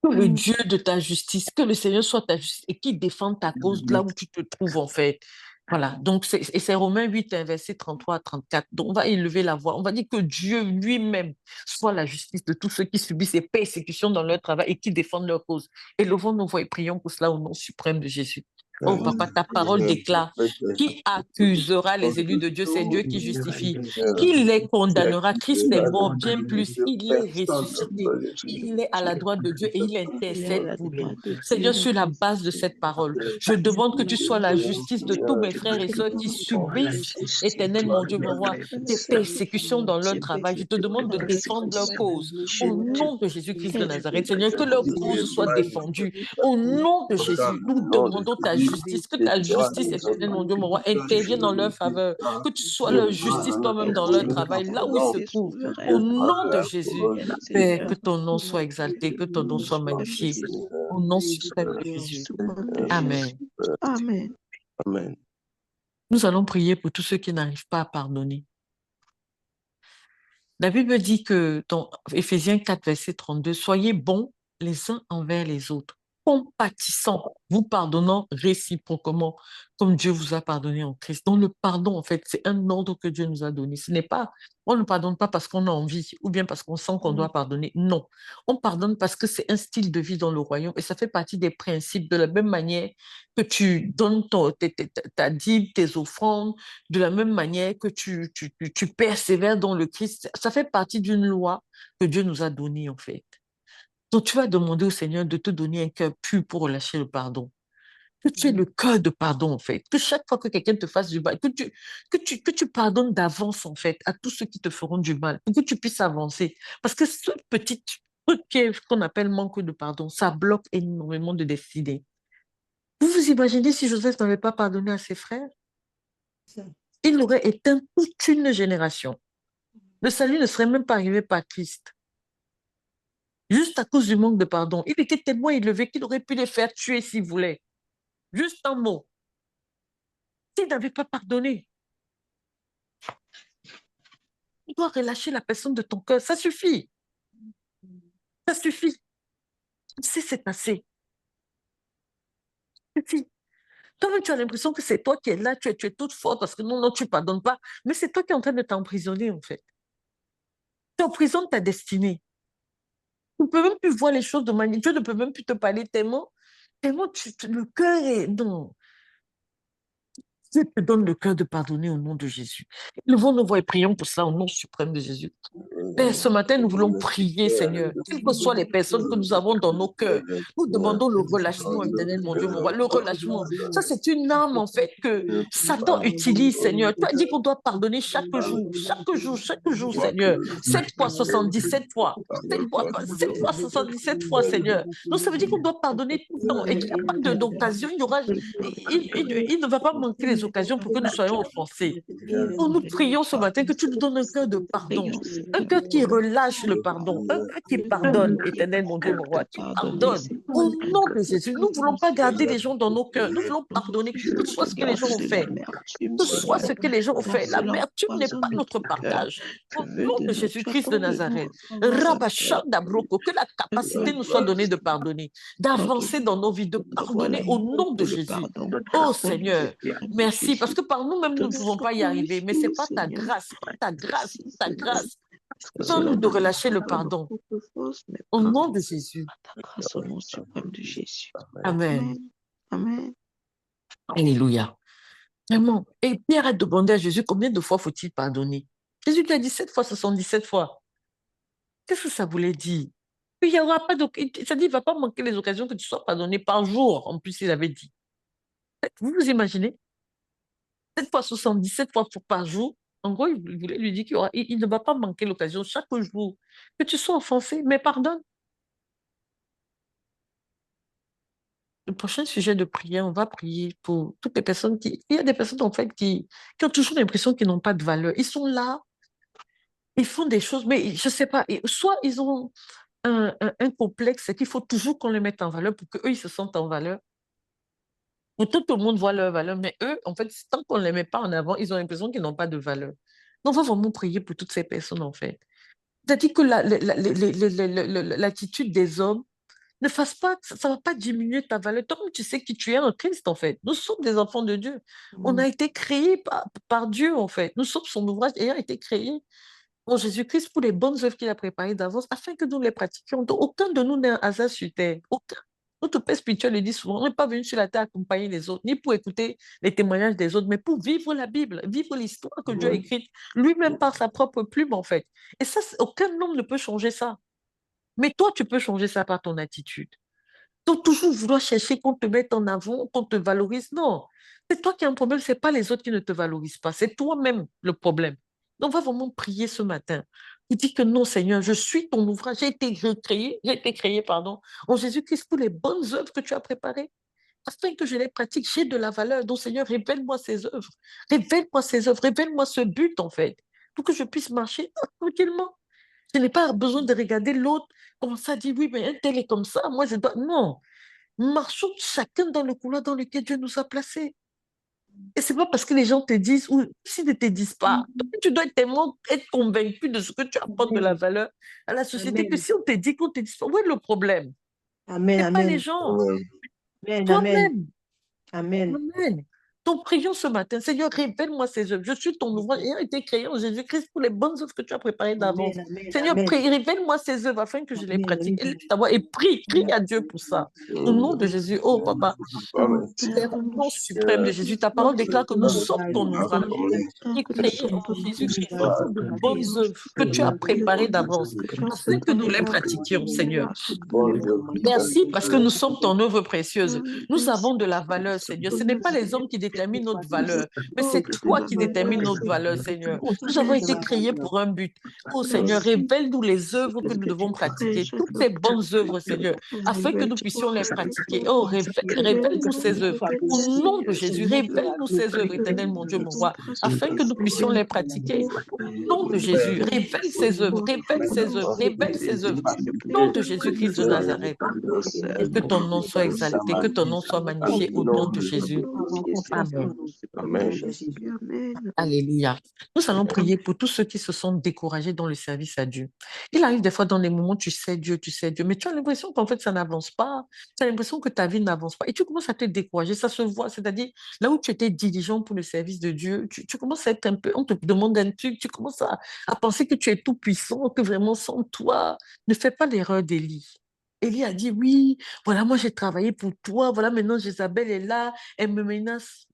[SPEAKER 1] Que le Dieu de ta justice, que le Seigneur soit ta justice et qu'il défende ta cause là où tu te trouves en fait. Voilà, donc c'est Romains 8, verset 33 à 34. Donc on va élever la voix, on va dire que Dieu lui-même soit la justice de tous ceux qui subissent ces persécutions dans leur travail et qui défendent leur cause. Élevons nos voix et prions pour cela au nom suprême de Jésus. Oh papa, ta parole déclare, qui accusera les élus de Dieu? C'est Dieu qui justifie. Qui les condamnera? Christ est mort, bien plus, il est ressuscité. Il est à la droite de Dieu et il intercède pour nous. Seigneur, sur la base de cette parole, je demande que tu sois la justice de tous mes frères et sœurs qui subissent, éternel mon Dieu, mon roi, des persécutions dans leur travail. Je te demande de défendre leur cause. Au nom de Jésus-Christ de Nazareth, Seigneur, que leur cause soit défendue. Au nom de Jésus, nous demandons ta justice, que ta justice, éternel mon Dieu, mon roi, intervienne en leur faveur, que tu sois leur justice toi-même dans leur travail, là où ils se trouvent. Au nom de Jésus, Père, que ton nom soit exalté, que ton nom soit magnifié. Au nom suprême de Jésus. Amen.
[SPEAKER 2] Amen.
[SPEAKER 4] Amen.
[SPEAKER 1] Nous allons prier pour tous ceux qui n'arrivent pas à pardonner. La Bible dit que dans Éphésiens 4, verset 32, soyez bons les uns envers les autres, compatissants, vous pardonnant réciproquement, comme Dieu vous a pardonné en Christ. Donc le pardon, en fait, c'est un ordre que Dieu nous a donné. Ce n'est pas, on ne pardonne pas parce qu'on a envie ou bien parce qu'on sent qu'on doit pardonner. Non, on pardonne parce que c'est un style de vie dans le royaume et ça fait partie des principes de la même manière que tu donnes ta dîme, tes offrandes, de la même manière que tu persévères dans le Christ. Ça fait partie d'une loi que Dieu nous a donnée, en fait. Donc, tu vas demander au Seigneur de te donner un cœur pur pour relâcher le pardon. Que tu aies le cœur de pardon, en fait. Que chaque fois que quelqu'un te fasse du mal, que tu pardonnes d'avance, en fait, à tous ceux qui te feront du mal, pour que tu puisses avancer. Parce que ce petit truc qu'on appelle manque de pardon, ça bloque énormément de destinées. Vous vous imaginez si Joseph n'avait pas pardonné à ses frères? Il aurait éteint toute une génération. Le salut ne serait même pas arrivé par Christ. Juste à cause du manque de pardon. Il était tellement élevé qu'il aurait pu les faire tuer s'il voulait. Juste un mot. S'il n'avait pas pardonné, tu dois relâcher la personne de ton cœur. Ça suffit. Ça suffit. C'est assez. Ça suffit. Toi-même, tu as l'impression que c'est toi qui es là, tu es toute forte parce que non, tu ne pardonnes pas. Mais c'est toi qui es en train de t'emprisonner, en fait. Tu emprisonnes ta destinée. Tu ne peux même plus voir les choses de manière. Dieu ne peut même plus te parler tellement le cœur est. Non. Dieu te donne le cœur de pardonner au nom de Jésus. Levons nos voix et prions pour ça au nom suprême de Jésus. Père, ce matin, nous voulons prier, Seigneur, quelles que soient les personnes que nous avons dans nos cœurs. Nous demandons le relâchement éternel, mon Dieu, mon roi, le relâchement. Ça, c'est une arme, en fait, que Satan utilise, Seigneur. Tu as dit qu'on doit pardonner chaque jour, Seigneur. 7 fois 77 fois. 7 fois 77 fois, Seigneur. Donc, ça veut dire qu'on doit pardonner tout le temps et qu'il n'y a pas d'occasion. Il ne va pas manquer les occasions pour que nous soyons offensés. Donc, nous prions ce matin que tu nous donnes un cœur de pardon. Un cœur qui relâche le pardon, un cœur qui pardonne, éternel mon Dieu, mon roi, qui pardonne. Au nom de Jésus, nous ne voulons pas garder les gens dans nos cœurs, nous voulons pardonner, que ce soit ce que les gens ont fait. Que ce soit ce que les gens ont fait. L'amertume n'est pas notre partage. Au nom de Jésus-Christ de Nazareth, Rabachanda-broko, que la capacité nous soit donnée de pardonner, d'avancer dans nos vies, de pardonner au nom de Jésus. Oh Seigneur, merci, parce que par nous-mêmes, nous ne pouvons pas y arriver, mais ce n'est pas ta grâce, ta grâce, ta grâce. Donne-nous de relâcher le pardon. Au nom de Jésus.
[SPEAKER 2] Grâce au nom suprême de Jésus.
[SPEAKER 1] Amen.
[SPEAKER 2] Amen.
[SPEAKER 1] Alléluia. Vraiment. Et Pierre a demandé à Jésus combien de fois faut-il pardonner. Jésus lui a dit 7 fois, 77 fois. Qu'est-ce que ça voulait dire? Il y aura pas ça dit, il ne va pas manquer les occasions que tu sois pardonné par jour. En plus, il avait dit. Vous vous imaginez? 7 fois 77 fois par jour. En gros, il voulait lui dire qu'il ne va pas manquer l'occasion chaque jour que tu sois offensé, mais pardonne. Le prochain sujet de prière, on va prier pour toutes les personnes qui... Il y a des personnes, en fait, qui ont toujours l'impression qu'ils n'ont pas de valeur. Ils sont là, ils font des choses, mais je ne sais pas, soit ils ont un complexe qu'il faut toujours qu'on les mette en valeur pour qu'eux, ils se sentent en valeur. Pourtant, tout le monde voit leur valeur, mais eux, en fait, tant qu'on ne les met pas en avant, ils ont l'impression qu'ils n'ont pas de valeur. Donc, on va vraiment prier pour toutes ces personnes, en fait. C'est-à-dire que l'attitude des hommes ne fasse pas, ça ne va pas diminuer ta valeur. Toi, tu sais qui tu es en Christ, en fait. Nous sommes des enfants de Dieu. On a été créés par Dieu, en fait. Nous sommes son ouvrage ayant été créé en Jésus-Christ pour les bonnes œuvres qu'il a préparées d'avance afin que nous les pratiquions. Donc, aucun de nous n'est un hasard sur terre. Aucun. Notre Père spirituel le dit souvent, on n'est pas venu sur la terre accompagner les autres, ni pour écouter les témoignages des autres, mais pour vivre la Bible, vivre l'histoire que Dieu a écrite, lui-même par sa propre plume, en fait. Et ça, aucun homme ne peut changer ça. Mais toi, tu peux changer ça par ton attitude. Donc, toujours vouloir chercher qu'on te mette en avant, qu'on te valorise. Non, c'est toi qui as un problème, ce n'est pas les autres qui ne te valorisent pas, c'est toi-même le problème. Donc, on va vraiment prier ce matin. Il dit que non, Seigneur, je suis ton ouvrage, j'ai été créé, en Jésus-Christ pour les bonnes œuvres que tu as préparées, afin que je les pratique, j'ai de la valeur. Donc, Seigneur, révèle-moi ces œuvres, révèle-moi ces œuvres, révèle-moi ce but, en fait, pour que je puisse marcher tranquillement. Je n'ai pas besoin de regarder l'autre comme ça, dire oui, mais un tel est comme ça, moi je dois. Non, marchons chacun dans le couloir dans lequel Dieu nous a placés. Et c'est pas parce que les gens te disent, ou s'ils ne te disent pas, tu dois tellement être convaincu de ce que tu apportes de la valeur à la société que si on te dit qu'on te dit pas, où est le problème?
[SPEAKER 3] Amen.
[SPEAKER 1] Ce n'est pas les
[SPEAKER 3] Amen.
[SPEAKER 1] gens,
[SPEAKER 3] Amen.
[SPEAKER 1] toi-même.
[SPEAKER 3] Amen.
[SPEAKER 1] Amen. Donc, prions ce matin. Seigneur, révèle-moi ces œuvres. Je suis ton ouvrage ayant été créé en Jésus-Christ pour les bonnes œuvres que tu as préparées d'avance. Seigneur, révèle-moi ces œuvres afin que je les pratique. Et laisse ta voix et prie à Dieu pour ça. Au nom de Jésus, oh papa, Père, au nom suprême de Jésus, ta parole déclare que nous sommes ton ouvrage, qui est créé en Jésus-Christ pour de bonnes œuvres que tu as préparées d'avance, afin que nous les pratiquions, Seigneur. Merci parce que nous sommes ton œuvre précieuse. Nous avons de la valeur, Seigneur. Ce n'est pas les hommes qui déterminent notre valeur, mais c'est toi qui détermines notre valeur, Seigneur. Nous avons été créés pour un but. Oh Seigneur, révèle-nous les œuvres que nous devons pratiquer, toutes ces bonnes œuvres, Seigneur, afin que nous puissions les pratiquer. Oh, révèle-nous ces œuvres. Au nom de Jésus, révèle-nous ces œuvres, éternel mon Dieu, mon roi, afin que nous puissions les pratiquer. Au nom de Jésus, révèle ces œuvres, révèle ces œuvres, révèle ces œuvres. Au nom de Jésus-Christ de Nazareth. Et que ton nom soit exalté, que ton nom soit magnifié au nom de Jésus. Amen. Alléluia. Nous allons prier pour tous ceux qui se sont découragés dans le service à Dieu. Il arrive des fois dans les moments, tu sais Dieu, mais tu as l'impression qu'en fait, ça n'avance pas. Tu as l'impression que ta vie n'avance pas. Et tu commences à te décourager, ça se voit. C'est-à-dire, là où tu étais diligent pour le service de Dieu, tu commences à être un peu, on te demande un truc, tu commences à penser que tu es tout puissant, que vraiment sans toi, ne fais pas l'erreur d'Élie. Élie a dit, oui, voilà, moi j'ai travaillé pour toi, voilà, maintenant Jézabel est là, elle me menace.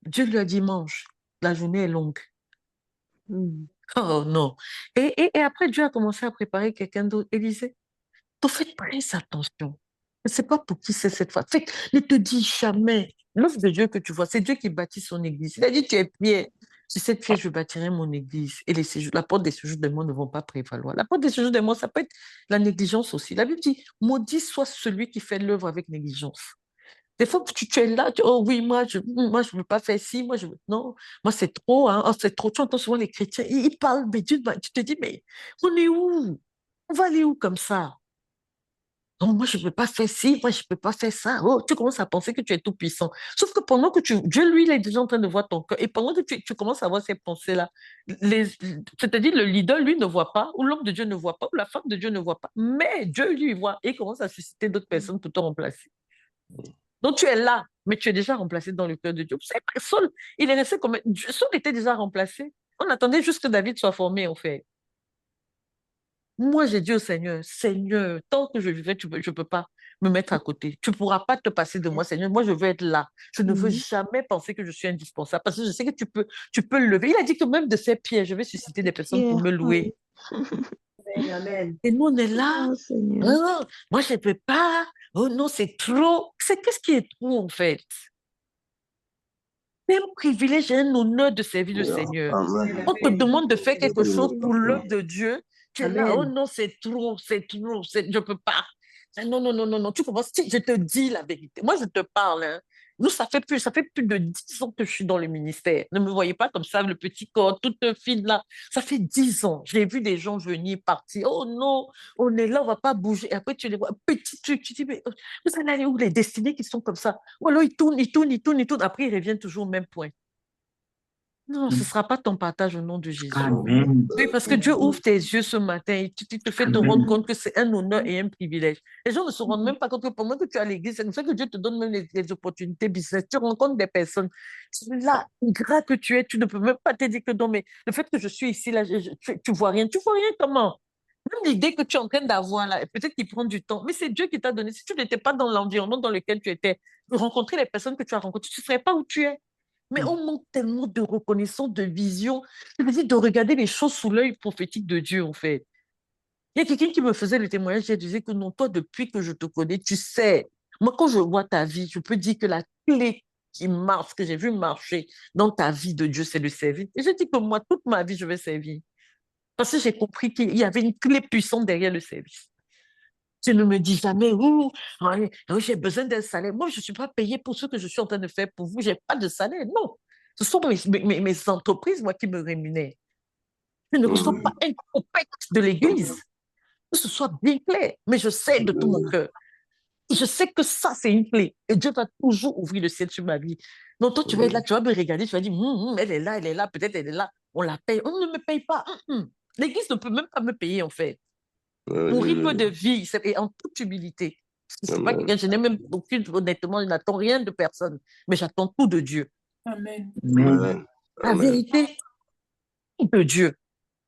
[SPEAKER 1] Dieu lui a dit, mange, la journée est longue. Oh non. Et après, Dieu a commencé à préparer quelqu'un d'autre, Élisée. Donc faites très attention. Ce n'est pas pour qui c'est cette fois. Ne te dis jamais, l'œuvre de Dieu que tu vois, c'est Dieu qui bâtit son église. Il a dit, tu es pierre. Sur cette pierre, je bâtirai mon église. Et la porte des séjours des morts ne vont pas prévaloir. La porte des séjours des morts, ça peut être la négligence aussi. La Bible dit, maudit soit celui qui fait l'œuvre avec négligence. Des fois, tu es là, oh oui, moi, je ne veux pas faire ci, non, moi, c'est trop, hein, oh, c'est trop. Tu entends souvent les chrétiens, ils parlent, mais tu te dis, mais on est où? On va aller où comme ça? Non, moi, je ne peux pas faire ci, moi, je ne peux pas faire ça. Oh, tu commences à penser que tu es tout puissant. Sauf que pendant que Dieu, lui, il est déjà en train de voir ton cœur. Et pendant que tu commences à avoir ces pensées-là, c'est-à-dire le leader, lui, ne voit pas, ou l'homme de Dieu ne voit pas, ou la femme de Dieu ne voit pas. Mais Dieu, lui, voit et il commence à susciter d'autres personnes pour te remplacer. Donc tu es là, mais tu es déjà remplacé dans le cœur de Dieu. Vous savez, Saul, il est resté comme... Saul était déjà remplacé. On attendait juste que David soit formé, en fait. Moi, j'ai dit au Seigneur, Seigneur, tant que je vivais, je ne peux pas me mettre à côté. Tu ne pourras pas te passer de moi, Seigneur. Moi, je veux être là. Je ne veux jamais penser que je suis indispensable parce que je sais que tu peux le lever. Il a dit que même de ces pierres, je vais susciter des personnes pour me louer.
[SPEAKER 3] Amen.
[SPEAKER 1] Et nous, on est là. Oh, moi, je ne peux pas. Oh non, c'est trop. Qu'est-ce qui est trop, en fait? C'est un privilège et un honneur de servir le Seigneur. On te demande de faire quelque chose pour l'œuvre de Dieu. Tu es là, oh non, c'est trop, je ne peux pas. Non, non, non, non, non. Tu commences, je te dis la vérité. Moi, je te parle. Hein. Nous, ça fait plus de 10 ans que je suis dans le ministère. Ne me voyez pas comme ça, le petit corps, toute fine là. Ça fait 10 ans. J'ai vu des gens venir, partir. Oh non, on est là, on ne va pas bouger. Et après, tu les vois, petit truc, tu dis, mais vous allez aller où les destinés qui sont comme ça? Ou alors, ils tournent, ils tournent, ils tournent, ils tournent. Après, ils reviennent toujours au même point. Non, ce ne sera pas ton partage au nom de Jésus.
[SPEAKER 5] Amen.
[SPEAKER 1] Oui, parce que Dieu ouvre tes yeux ce matin et tu te fais te rendre compte que c'est un honneur et un privilège. Les gens ne se rendent même pas compte que pendant que tu es à l'église, c'est comme ça que Dieu te donne même les opportunités business. Tu rencontres des personnes. Là, ingrat que tu es, tu ne peux même pas te dire que non, mais le fait que je suis ici, là, tu vois rien. Tu vois rien comment? Même l'idée que tu es en train d'avoir là, peut-être qu'il prend du temps, mais c'est Dieu qui t'a donné. Si tu n'étais pas dans l'environnement dans lequel tu étais, rencontrer les personnes que tu as rencontrées, tu ne serais pas où tu es. Mais on manque tellement de reconnaissance, de vision, c'est-à-dire de regarder les choses sous l'œil prophétique de Dieu, en fait. Il y a quelqu'un qui me faisait le témoignage, il disait que non, toi, depuis que je te connais, tu sais, moi, quand je vois ta vie, je peux dire que la clé qui marche, que j'ai vu marcher dans ta vie de Dieu, c'est le servir. Et je dis que moi, toute ma vie, je vais servir. Parce que j'ai compris qu'il y avait une clé puissante derrière le service. Tu ne me dis jamais, j'ai besoin d'un salaire. Moi, je ne suis pas payée pour ce que je suis en train de faire pour vous. Je n'ai pas de salaire. Non. Ce sont mes entreprises, moi, qui me rémunèrent. Je ne reçois pas un copec de l'Église. Que ce soit bien clair. Mais je sais de tout mon cœur. Je sais que ça, c'est une clé. Et Dieu va toujours ouvrir le ciel sur ma vie. Donc, toi, tu vas être là, tu vas me regarder, tu vas dire, elle est là, peut-être elle est là. On la paye. On ne me paye pas. L'Église ne peut même pas me payer, en fait. Mon rythme de vie, et en toute humilité, Je sais pas
[SPEAKER 4] Amen.
[SPEAKER 1] quelqu'un, je n'ai même aucune, honnêtement, je n'attends rien de personne, mais j'attends tout de Dieu.
[SPEAKER 3] Amen.
[SPEAKER 4] Amen.
[SPEAKER 1] La
[SPEAKER 4] Amen.
[SPEAKER 1] vérité de Dieu.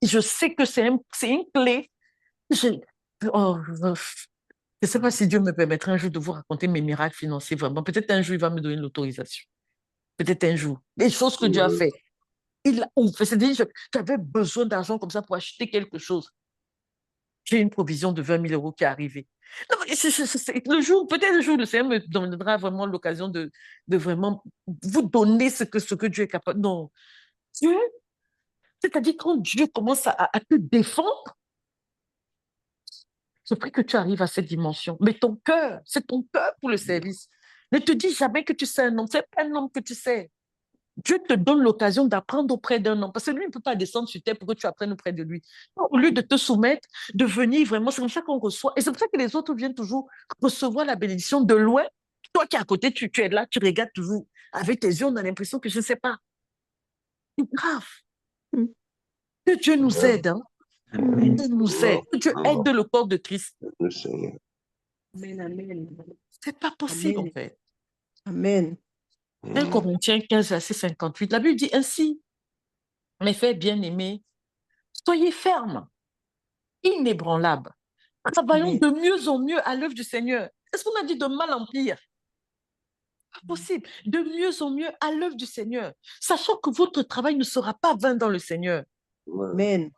[SPEAKER 1] Et je sais que c'est une clé. Je, oh, je sais pas si Dieu me permettra un jour de vous raconter mes miracles financiers, vraiment. Peut-être un jour, il va me donner l'autorisation. Peut-être un jour. Les choses que Dieu a fait. Il a ouvert. C'est-à-dire, j'avais besoin d'argent comme ça pour acheter quelque chose. J'ai une provision de 20 000 euros qui est arrivée. Non, mais le jour, peut-être le jour, le Seigneur me donnera vraiment l'occasion de vraiment vous donner ce que Dieu est capable. Non. Dieu, c'est-à-dire quand Dieu commence à te défendre, je prie que tu arrives à cette dimension. Mais ton cœur, c'est ton cœur pour le service. Ne te dis jamais que tu sais un homme. C'est pas un homme que tu sais. Dieu te donne l'occasion d'apprendre auprès d'un homme. Parce que lui, il ne peut pas descendre sur terre pour que tu apprennes auprès de lui. Au lieu de te soumettre, de venir vraiment, c'est comme ça qu'on reçoit. Et c'est pour ça que les autres viennent toujours recevoir la bénédiction de loin. Toi qui es à côté, tu es là, tu regardes toujours. Avec tes yeux, on a l'impression que je ne sais pas. C'est grave. Que Dieu nous aide. Hein? Dieu nous aide. Que Dieu aide le corps de Christ.
[SPEAKER 4] Le Seigneur.
[SPEAKER 3] Amen. Amen.
[SPEAKER 1] C'est pas possible, en
[SPEAKER 3] Amen.
[SPEAKER 1] fait.
[SPEAKER 3] Amen.
[SPEAKER 1] 1 Corinthiens 15, verset 58. La Bible dit ainsi, mes frères bien-aimés, soyez fermes, inébranlables, travaillons de mieux en mieux à l'œuvre du Seigneur. Est-ce qu'on a dit de mal en pire? Pas possible. De mieux en mieux à l'œuvre du Seigneur, sachant que votre travail ne sera pas vain dans le Seigneur.
[SPEAKER 3] Amen.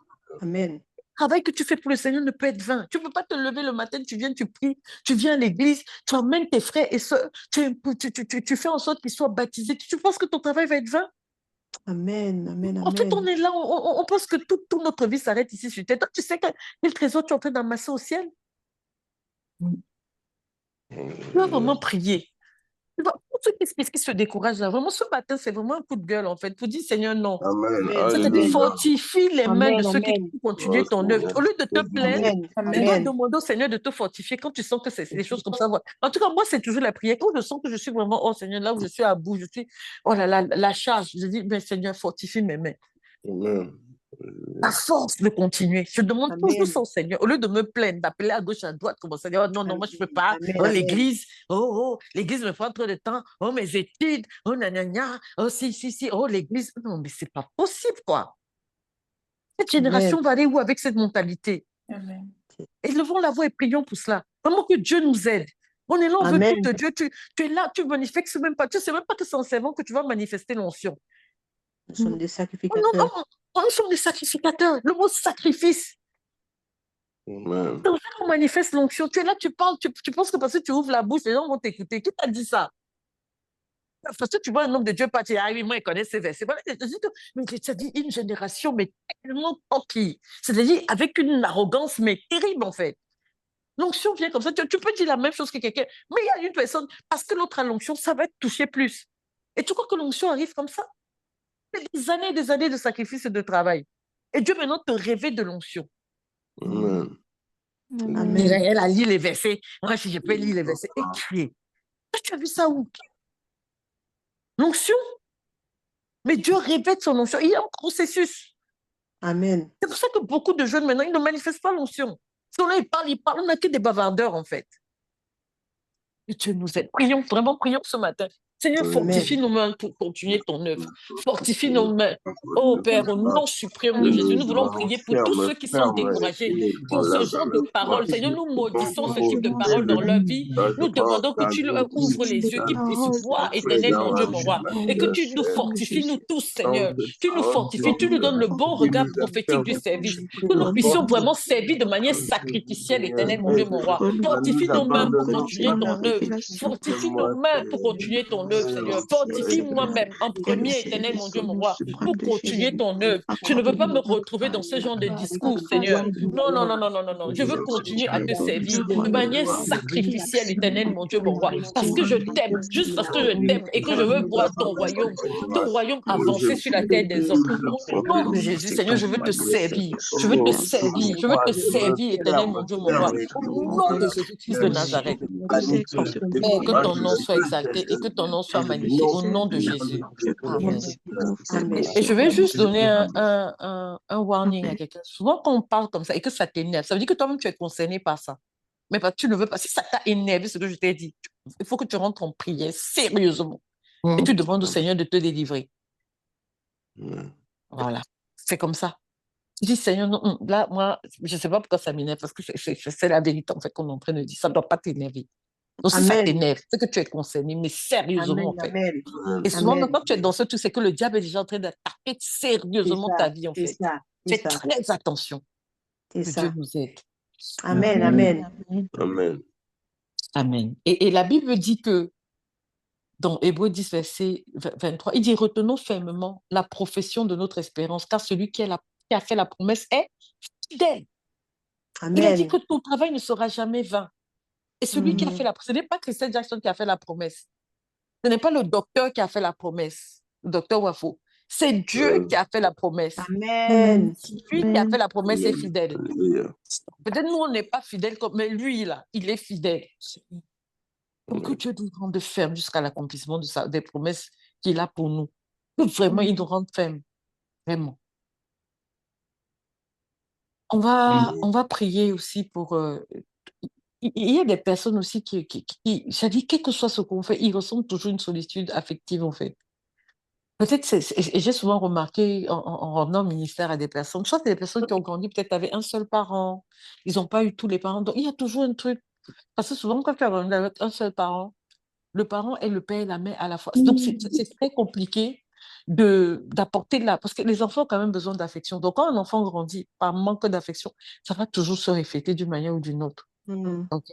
[SPEAKER 3] Amen.
[SPEAKER 1] Le travail que tu fais pour le Seigneur ne peut être vain. Tu ne peux pas te lever le matin, tu viens, tu pries, tu viens à l'église, tu emmènes tes frères et sœurs, tu fais en sorte qu'ils soient baptisés. Tu penses que ton travail va être vain?
[SPEAKER 3] Amen. Amen.
[SPEAKER 1] En fait, on est là, on pense que toute notre vie s'arrête ici sur terre. Toi, tu sais quel trésor tu es en train d'amasser au ciel? Tu dois vraiment prier. Qu'est-ce qui se décourage là? Vraiment, ce matin, c'est vraiment un coup de gueule en fait. Pour dire, Seigneur, non.
[SPEAKER 4] Amen.
[SPEAKER 1] C'est-à-dire,
[SPEAKER 4] Alléluia.
[SPEAKER 1] fortifie les mains de
[SPEAKER 3] Amen.
[SPEAKER 1] ceux qui
[SPEAKER 3] Amen.
[SPEAKER 1] vont continuer ton œuvre. Au lieu de te plaindre,
[SPEAKER 3] Amen.
[SPEAKER 1] tu dois
[SPEAKER 3] Amen.
[SPEAKER 1] demander au Seigneur de te fortifier quand tu sens que c'est des choses comme ça. En tout cas, moi, c'est toujours la prière. Quand je sens que je suis vraiment, oh Seigneur, là où je suis à bout, je suis, oh là là, la charge. Je dis, mais Seigneur, fortifie mes mains.
[SPEAKER 4] Amen.
[SPEAKER 1] La force de continuer. Je demande toujours
[SPEAKER 3] Amen.
[SPEAKER 1] ça au Seigneur. Au lieu de me plaindre, d'appeler à gauche, à droite, comme ça, oh non, non, moi, je ne peux pas.
[SPEAKER 3] Amen.
[SPEAKER 1] Oh,
[SPEAKER 3] Amen.
[SPEAKER 1] l'église, l'église me prend trop de temps. Oh, mes études, oh, nanana, oh, si, oh, l'église. Non, mais c'est pas possible, quoi. Cette génération va aller où avec cette mentalité?
[SPEAKER 3] Amen.
[SPEAKER 1] Élevons la voix et prions pour cela. Vraiment que Dieu nous aide. On est là, on veut
[SPEAKER 3] Amen.
[SPEAKER 1] tout de Dieu. Tu es là, tu manifestes même pas. Tu ne sais même pas que c'est en servant que tu vas manifester l'onction.
[SPEAKER 3] Nous sommes des
[SPEAKER 1] Oh, non,
[SPEAKER 3] sacrificateurs.
[SPEAKER 1] nous sommes des sacrificateurs. Le mot sacrifice.
[SPEAKER 4] Amen.
[SPEAKER 1] C'est pour ça qu'on manifeste l'onction. Tu es là, tu parles, tu penses que parce que tu ouvres la bouche, les gens vont t'écouter. Qui t'a dit ça? Parce que tu vois un homme de Dieu partir, ah oui, moi, il connaît ces versets. Mais ça dit une génération, mais tellement coquille. C'est-à-dire avec une arrogance, mais terrible, en fait. L'onction vient comme ça. Tu peux dire la même chose que quelqu'un, mais il y a une personne, parce que l'autre a l'onction, ça va te toucher plus. Et tu crois que l'onction arrive comme ça? C'est des années de sacrifice et de travail. Et Dieu maintenant te révèle de l'onction.
[SPEAKER 4] Amen.
[SPEAKER 3] Amen.
[SPEAKER 1] Elle a lu les versets. Moi, si je peux lire les versets, écris. Tu as vu ça où? L'onction. Mais Dieu répète son onction. Il y a un processus.
[SPEAKER 3] Amen.
[SPEAKER 1] C'est pour ça que beaucoup de jeunes maintenant, ils ne manifestent pas l'onction. Parce là, ils parlent, on n'a que des bavardeurs en fait. Et Dieu nous aide. Prions, vraiment prions ce matin. Seigneur, fortifie nos mains pour continuer ton œuvre. Fortifie nos mains. Oh Père, au nom suprême de Jésus, nous voulons prier pour tous ceux qui sont découragés, pour ce genre de paroles. Seigneur, nous maudissons ce type de paroles dans leur vie. Nous demandons que tu leur ouvres les yeux, qu'ils puissent voir, éternel mon Dieu, mon roi, et que tu nous fortifies, nous tous, Seigneur. Tu nous fortifies, tu nous donnes le bon regard prophétique du service, que nous puissions vraiment servir de manière sacrificielle, éternel mon Dieu, mon roi. Fortifie nos mains pour continuer ton œuvre. Fortifie nos mains pour continuer ton œuvre, Seigneur. Fortifie moi-même en premier, éternel, mon Dieu, mon roi, pour continuer ton œuvre. Je ne veux pas me retrouver dans ce genre de discours, Seigneur. Non, non, non, non, non, non, non. Je veux continuer à te servir de manière sacrificielle, éternel, mon Dieu, mon roi. Parce que je t'aime, juste parce que je t'aime et que je veux voir ton royaume avancer sur la terre des hommes. Au nom de Jésus, Seigneur, je veux te servir. Je veux te servir. Je veux te servir, éternel, mon Dieu, mon roi. Au nom de Jésus-Christ de Nazareth. Que ton nom soit exalté et que ton nom soit magnifié au nom de Jésus. Amen. Et je vais juste donner un warning à quelqu'un. Souvent, quand on parle comme ça et que ça t'énerve, ça veut dire que toi-même, tu es concerné par ça. mais tu ne veux pas. Si ça t'a énervé, ce que je t'ai dit, il faut que tu rentres en prière sérieusement et tu demandes au Seigneur de te délivrer. Voilà, c'est comme ça. Je dis, Seigneur, non, là, moi, je ne sais pas pourquoi ça m'énerve, parce que c'est la vérité, en fait, qu'on est en train de dire. Ça ne doit pas t'énerver. Donc, si ça
[SPEAKER 3] Amen.
[SPEAKER 1] t'énerve, c'est que tu es concerné, mais sérieusement,
[SPEAKER 3] Amen.
[SPEAKER 1] en fait.
[SPEAKER 3] Amen.
[SPEAKER 1] Et souvent,
[SPEAKER 3] Amen.
[SPEAKER 1] quand tu es dans ce truc, c'est que le diable est déjà en train d'attaquer
[SPEAKER 3] C'est
[SPEAKER 1] sérieusement
[SPEAKER 3] ça.
[SPEAKER 1] ta vie, en
[SPEAKER 3] C'est
[SPEAKER 1] fait.
[SPEAKER 3] ça. C'est
[SPEAKER 1] Fais
[SPEAKER 3] ça.
[SPEAKER 1] très attention.
[SPEAKER 3] C'est
[SPEAKER 1] Que Dieu
[SPEAKER 3] ça.
[SPEAKER 1] nous aide.
[SPEAKER 3] Amen. Amen.
[SPEAKER 4] Amen.
[SPEAKER 1] Amen. Et la Bible dit que, dans Hébreux 10, verset 23, il dit, retenons fermement la profession de notre espérance, car celui qui a fait la promesse est fidèle. Il a dit
[SPEAKER 3] Amen.
[SPEAKER 1] que ton travail ne sera jamais vain. Et celui qui a fait la promesse, ce n'est pas Christian Jackson qui a fait la promesse. Ce n'est pas le docteur qui a fait la promesse, le docteur Wafo. C'est Dieu qui a fait la promesse.
[SPEAKER 3] Amen.
[SPEAKER 1] Lui qui a fait la promesse est fidèle.
[SPEAKER 4] Alléluia.
[SPEAKER 1] Peut-être nous, on n'est pas fidèle, mais lui, là, il est fidèle. Donc, que Dieu nous rende fermes jusqu'à l'accomplissement des promesses qu'il a pour nous. Que vraiment, il nous rende fermes. Vraiment. On va prier aussi pour... il y a des personnes aussi ça dit, quel que soit ce qu'on fait, ils ressentent toujours une solitude affective, en fait. Peut-être, et j'ai souvent remarqué en rendant ministère à des personnes, soit c'est des personnes qui ont grandi peut-être avec un seul parent, ils n'ont pas eu tous les parents. Donc, il y a toujours un truc. Parce que souvent, quand tu as grandi avec un seul parent, le parent est le père et la mère à la fois. Donc, c'est très compliqué d'apporter de la... Parce que les enfants ont quand même besoin d'affection. Donc, quand un enfant grandit par manque d'affection, ça va toujours se refléter d'une manière ou d'une autre. Ok.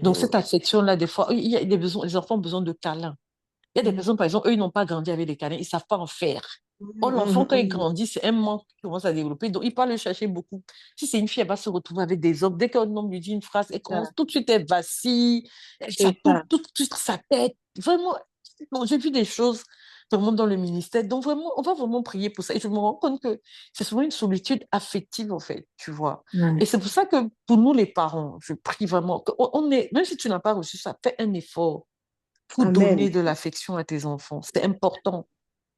[SPEAKER 1] Donc, cette affection-là, des fois, il y a des besoins, les enfants ont besoin de câlins. Il y a des personnes, par exemple, eux, ils n'ont pas grandi avec des câlins, ils ne savent pas en faire. Or, l'enfant, quand il grandit, c'est un manque qui commence à développer. Donc, il va le chercher beaucoup. Si c'est une fille, elle va se retrouver avec des hommes. Dès qu'un homme lui dit une phrase, elle commence tout de suite, elle vacille, ça tourne tout de suite sa tête. Vraiment, bon, j'ai vu des choses vraiment dans le ministère. Donc, vraiment, on va vraiment prier pour ça. Et je me rends compte que c'est souvent une solitude affective, en fait, tu vois. Et c'est pour ça que pour nous, les parents, je prie vraiment, même si tu n'as pas reçu ça, fais un effort pour donner de l'affection à tes enfants. C'est important.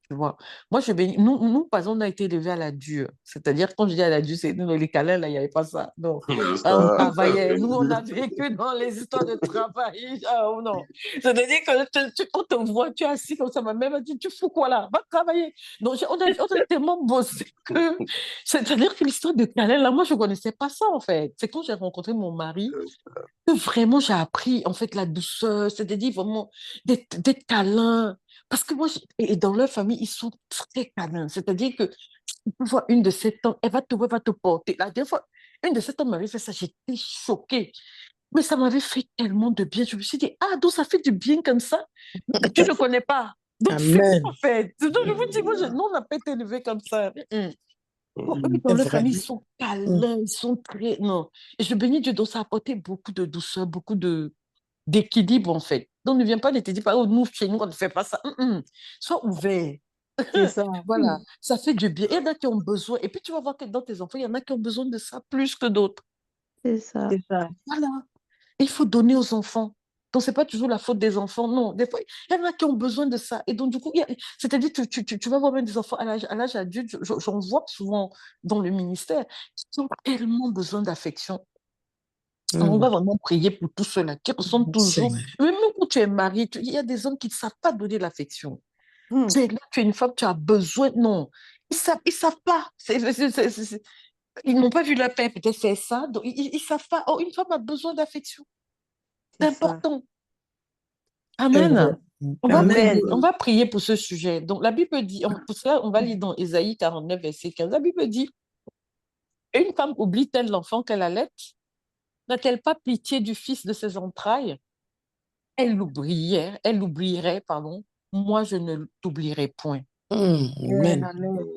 [SPEAKER 1] Tu vois. Moi, nous, par exemple, on a été élevés à la dure. C'est-à-dire, quand je dis à la dure, c'est nous, les câlins, là, il n'y avait pas ça. Non. On travaillait. Nous, on a vécu dans les histoires de travail. Ah, non. C'est-à-dire que on te voit, tu es assis comme ça. Ma mère m'a dit, tu fous quoi là? Va travailler. Donc, on a tellement bossé que. C'est-à-dire que l'histoire de câlin, là, moi, je ne connaissais pas ça, en fait. C'est quand j'ai rencontré mon mari que vraiment, j'ai appris, en fait, la douceur. C'est-à-dire, vraiment, des câlins. Parce que moi, et dans leur famille, ils sont très câlins. C'est-à-dire que tu peux voir une de ces tantes, elle va te porter. La dernière fois, une de ces tantes m'avait fait ça, j'étais choquée. Mais ça m'avait fait tellement de bien. Je me suis dit, ah, donc ça fait du bien comme ça. Tu ne connais pas. Donc, c'est ça, en fait. Donc, je vous dis, nous, on n'a pas été élevés comme ça. Eux, dans leur famille, ils sont câlins, ils sont très... Non. Et je bénis Dieu, donc ça a apporté beaucoup de douceur, beaucoup d'équilibre, en fait. Donc, ne viens pas, ne te dis pas, oh, nous, chez nous, on ne fait pas ça. Sois ouvert.
[SPEAKER 3] C'est ça.
[SPEAKER 1] Voilà, ça fait du bien. Il y en a qui ont besoin. Et puis, tu vas voir que dans tes enfants, il y en a qui ont besoin de ça plus que d'autres.
[SPEAKER 2] C'est ça.
[SPEAKER 3] C'est ça.
[SPEAKER 1] Voilà. Il faut donner aux enfants. Donc, ce n'est pas toujours la faute des enfants. Non, des fois, il y en a qui ont besoin de ça. Et donc, du coup, c'est-à-dire, tu vas voir même des enfants à l'âge adulte, j'en vois souvent dans le ministère, qui ont tellement besoin d'affection. On va vraiment prier pour tous ceux-là qui ressentent toujours. Même quand tu es marié, il y a des hommes qui ne savent pas donner l'affection. Tu es là, tu es une femme, tu as besoin. Non, ils savent pas. Ils n'ont pas vu leur père peut-être faire ça, donc ils savent pas. Oh, une femme a besoin d'affection. C'est important. Amen. On va prier pour ce sujet. Donc, la Bible dit, pour cela, on va lire dans Ésaïe 49, verset 15. La Bible dit, une femme oublie-t-elle l'enfant qu'elle allait? N'a-t-elle pas pitié du fils de ses entrailles? Elle l'oublierait, pardon. Moi, je ne t'oublierai point.
[SPEAKER 3] Amen.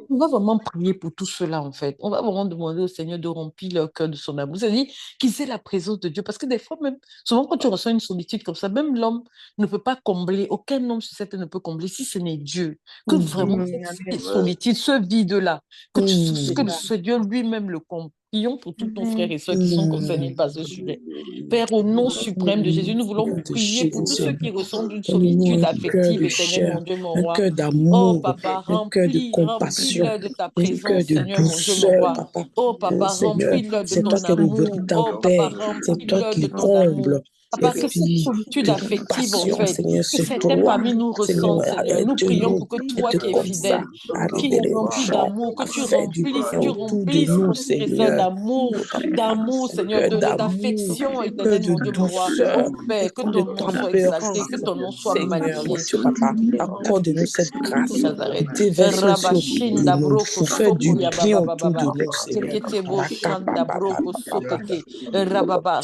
[SPEAKER 1] On va vraiment prier pour tout cela, en fait. On va vraiment demander au Seigneur de remplir leur cœur de son amour. C'est-à-dire qu'ils aient la présence de Dieu. Parce que des fois, même, souvent, quand tu ressens une solitude comme ça, même l'homme ne peut pas combler, aucun homme sur cette terre ne peut combler si ce n'est Dieu. Que vraiment, cette solitude, ce vide-là, que ce Dieu lui-même le comble. prions pour tous nos frères et sœurs qui sont concernés par ce sujet. Père, au nom suprême de Jésus, nous voulons prier pour tous ceux qui ressentent une solitude affective, éternel, mon Dieu, mon
[SPEAKER 3] un
[SPEAKER 1] roi.
[SPEAKER 3] cœur
[SPEAKER 1] Oh,
[SPEAKER 3] d'amour,
[SPEAKER 1] Papa,
[SPEAKER 3] un cœur de compassion,
[SPEAKER 1] remplis-leur de ta
[SPEAKER 3] un cœur
[SPEAKER 1] présence,
[SPEAKER 3] de
[SPEAKER 1] Seigneur, mon Dieu, mon
[SPEAKER 3] douceur,
[SPEAKER 1] roi.
[SPEAKER 3] papa.
[SPEAKER 1] Oh, Papa,
[SPEAKER 3] Seigneur,
[SPEAKER 1] remplis-leur de
[SPEAKER 3] c'est toi
[SPEAKER 1] ton
[SPEAKER 3] qui es le
[SPEAKER 1] amour.
[SPEAKER 3] véritable
[SPEAKER 1] Oh, Papa,
[SPEAKER 3] Père. C'est toi
[SPEAKER 1] remplis-leur
[SPEAKER 3] qui
[SPEAKER 1] de ton amour.
[SPEAKER 3] combles
[SPEAKER 1] Papa,
[SPEAKER 3] les
[SPEAKER 1] que cette
[SPEAKER 3] vies
[SPEAKER 1] solitude
[SPEAKER 3] de
[SPEAKER 1] affective, en
[SPEAKER 3] passion,
[SPEAKER 1] fait,
[SPEAKER 3] Seigneur.
[SPEAKER 1] que
[SPEAKER 3] C'est
[SPEAKER 1] certains
[SPEAKER 3] toi,
[SPEAKER 1] parmi nous
[SPEAKER 3] Seigneur.
[SPEAKER 1] ressentent, Seigneur. Nous prions pour que toi
[SPEAKER 3] Aide
[SPEAKER 1] qui es
[SPEAKER 3] comme ça
[SPEAKER 1] fidèle,
[SPEAKER 3] à
[SPEAKER 1] qui es
[SPEAKER 3] révéler aux
[SPEAKER 1] rempli
[SPEAKER 3] gens,
[SPEAKER 1] d'amour, que
[SPEAKER 3] à
[SPEAKER 1] tu
[SPEAKER 3] faire du bien autour de
[SPEAKER 1] remplisses
[SPEAKER 3] nous,
[SPEAKER 1] nos frères et sœurs
[SPEAKER 3] Seigneur.
[SPEAKER 1] d'amour,
[SPEAKER 3] Un
[SPEAKER 1] Seigneur,
[SPEAKER 3] cœur d'amour,
[SPEAKER 1] d'affection
[SPEAKER 3] un cœur
[SPEAKER 1] éternelle,
[SPEAKER 3] de
[SPEAKER 1] mon Dieu, mon roi.
[SPEAKER 3] douceur,
[SPEAKER 1] Oh Père, que
[SPEAKER 3] et de
[SPEAKER 1] ton nom soit exalté,
[SPEAKER 3] tempérance.
[SPEAKER 1] que ton nom soit
[SPEAKER 3] Seigneur, mon
[SPEAKER 1] magnifié.
[SPEAKER 3] Dieu, papa, accorde-nous cette grâce.
[SPEAKER 1] Nazareth.
[SPEAKER 3] Déverse sur
[SPEAKER 1] Rabashinda
[SPEAKER 3] nous
[SPEAKER 1] broko
[SPEAKER 3] pour faire du
[SPEAKER 1] soko ya
[SPEAKER 3] bien
[SPEAKER 1] baba
[SPEAKER 3] autour de
[SPEAKER 1] baba.
[SPEAKER 3] nous, Seigneur.
[SPEAKER 1] Tekete bo shanda broko sokete. Rababa,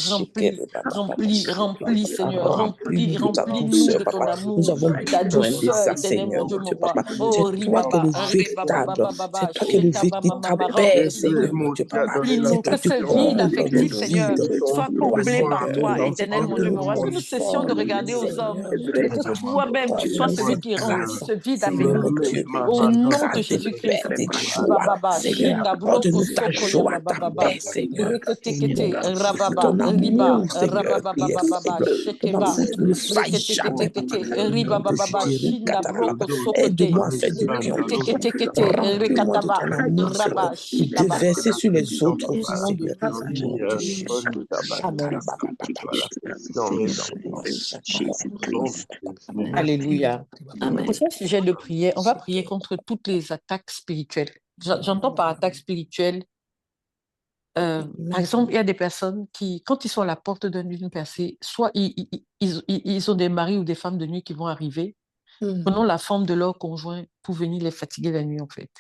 [SPEAKER 1] remplis, Seigneur,
[SPEAKER 3] Remplis-nous de ta
[SPEAKER 1] remplis-nous
[SPEAKER 3] douceur,
[SPEAKER 1] de ton
[SPEAKER 3] papa. Nous
[SPEAKER 1] amour,
[SPEAKER 3] avons
[SPEAKER 1] de ta
[SPEAKER 3] besoin de
[SPEAKER 1] douceur
[SPEAKER 3] ça,
[SPEAKER 1] éternelle, mon
[SPEAKER 3] Seigneur,
[SPEAKER 1] Dieu,
[SPEAKER 3] mon
[SPEAKER 1] mon
[SPEAKER 3] Dieu,
[SPEAKER 1] roi.
[SPEAKER 3] papa.
[SPEAKER 1] Oh,
[SPEAKER 3] C'est toi qui es
[SPEAKER 1] ribaba,
[SPEAKER 3] le véritable.
[SPEAKER 1] rebaba,
[SPEAKER 3] C'est toi qui es le véritable Père, Seigneur, mon Dieu, papa. C'est
[SPEAKER 1] remplis-nous,
[SPEAKER 3] toi
[SPEAKER 1] que
[SPEAKER 3] qui
[SPEAKER 1] ce vide
[SPEAKER 3] combles nos
[SPEAKER 1] affectif, Seigneur,
[SPEAKER 3] vides.
[SPEAKER 1] soit
[SPEAKER 3] Toi,
[SPEAKER 1] comblé par
[SPEAKER 3] Seigneur,
[SPEAKER 1] toi,
[SPEAKER 3] c'est
[SPEAKER 1] éternel,
[SPEAKER 3] toi
[SPEAKER 1] mon
[SPEAKER 3] qui
[SPEAKER 1] Dieu,
[SPEAKER 3] nous
[SPEAKER 1] mon roi. Que nous cessions de
[SPEAKER 3] confortes,
[SPEAKER 1] regarder aux hommes,
[SPEAKER 3] Seigneur, mon Dieu,
[SPEAKER 1] mais que
[SPEAKER 3] papa.
[SPEAKER 1] toi-même, tu sois
[SPEAKER 3] Accorde-nous
[SPEAKER 1] celui
[SPEAKER 3] cette
[SPEAKER 1] qui remplit
[SPEAKER 3] grâce,
[SPEAKER 1] ce vide
[SPEAKER 3] Seigneur, mon
[SPEAKER 1] affectif.
[SPEAKER 3] Dieu.
[SPEAKER 1] Au
[SPEAKER 3] Cette
[SPEAKER 1] nom de
[SPEAKER 3] grâce de paix,
[SPEAKER 1] Jésus-Christ.
[SPEAKER 3] de joie,
[SPEAKER 1] Rababa,
[SPEAKER 3] Seigneur.
[SPEAKER 1] Shinda, Broko,
[SPEAKER 3] Accorde-nous ta
[SPEAKER 1] Soko,
[SPEAKER 3] joie, ta
[SPEAKER 1] Yabababa.
[SPEAKER 3] paix, Seigneur.
[SPEAKER 1] Reketekete,
[SPEAKER 3] Ton
[SPEAKER 1] Rababa, Riba,
[SPEAKER 3] amour, Seigneur, qui est
[SPEAKER 1] Rabababababa,
[SPEAKER 3] ton
[SPEAKER 1] Shekeba.
[SPEAKER 3] amour qui ne faille jamais, papa.
[SPEAKER 1] Reketekete, Ribababa, Shinda, Broko, Sokote.
[SPEAKER 3] Aide-moi à faire du bien autour.
[SPEAKER 1] Reketekete,
[SPEAKER 3] Remplis-moi de
[SPEAKER 1] Rekataba,
[SPEAKER 3] ton amour, Seigneur,
[SPEAKER 1] Rabba,
[SPEAKER 3] pour
[SPEAKER 1] Shikaba.
[SPEAKER 3] déverser sur les autres
[SPEAKER 1] Au
[SPEAKER 3] aussi,
[SPEAKER 1] nom de
[SPEAKER 3] Seigneur. Au nom de Jésus.
[SPEAKER 1] Amen.
[SPEAKER 2] Jésus-Christ.
[SPEAKER 1] Alléluia.
[SPEAKER 2] Amen.
[SPEAKER 1] Pour ce sujet de prière, on va prier contre toutes les attaques spirituelles. J'entends par attaque spirituelle, par exemple, il y a des personnes qui, quand ils sont à la porte d'une percée, soit ils ont des maris ou des femmes de nuit qui vont arriver, prenant la forme de leur conjoint pour venir les fatiguer la nuit, en fait.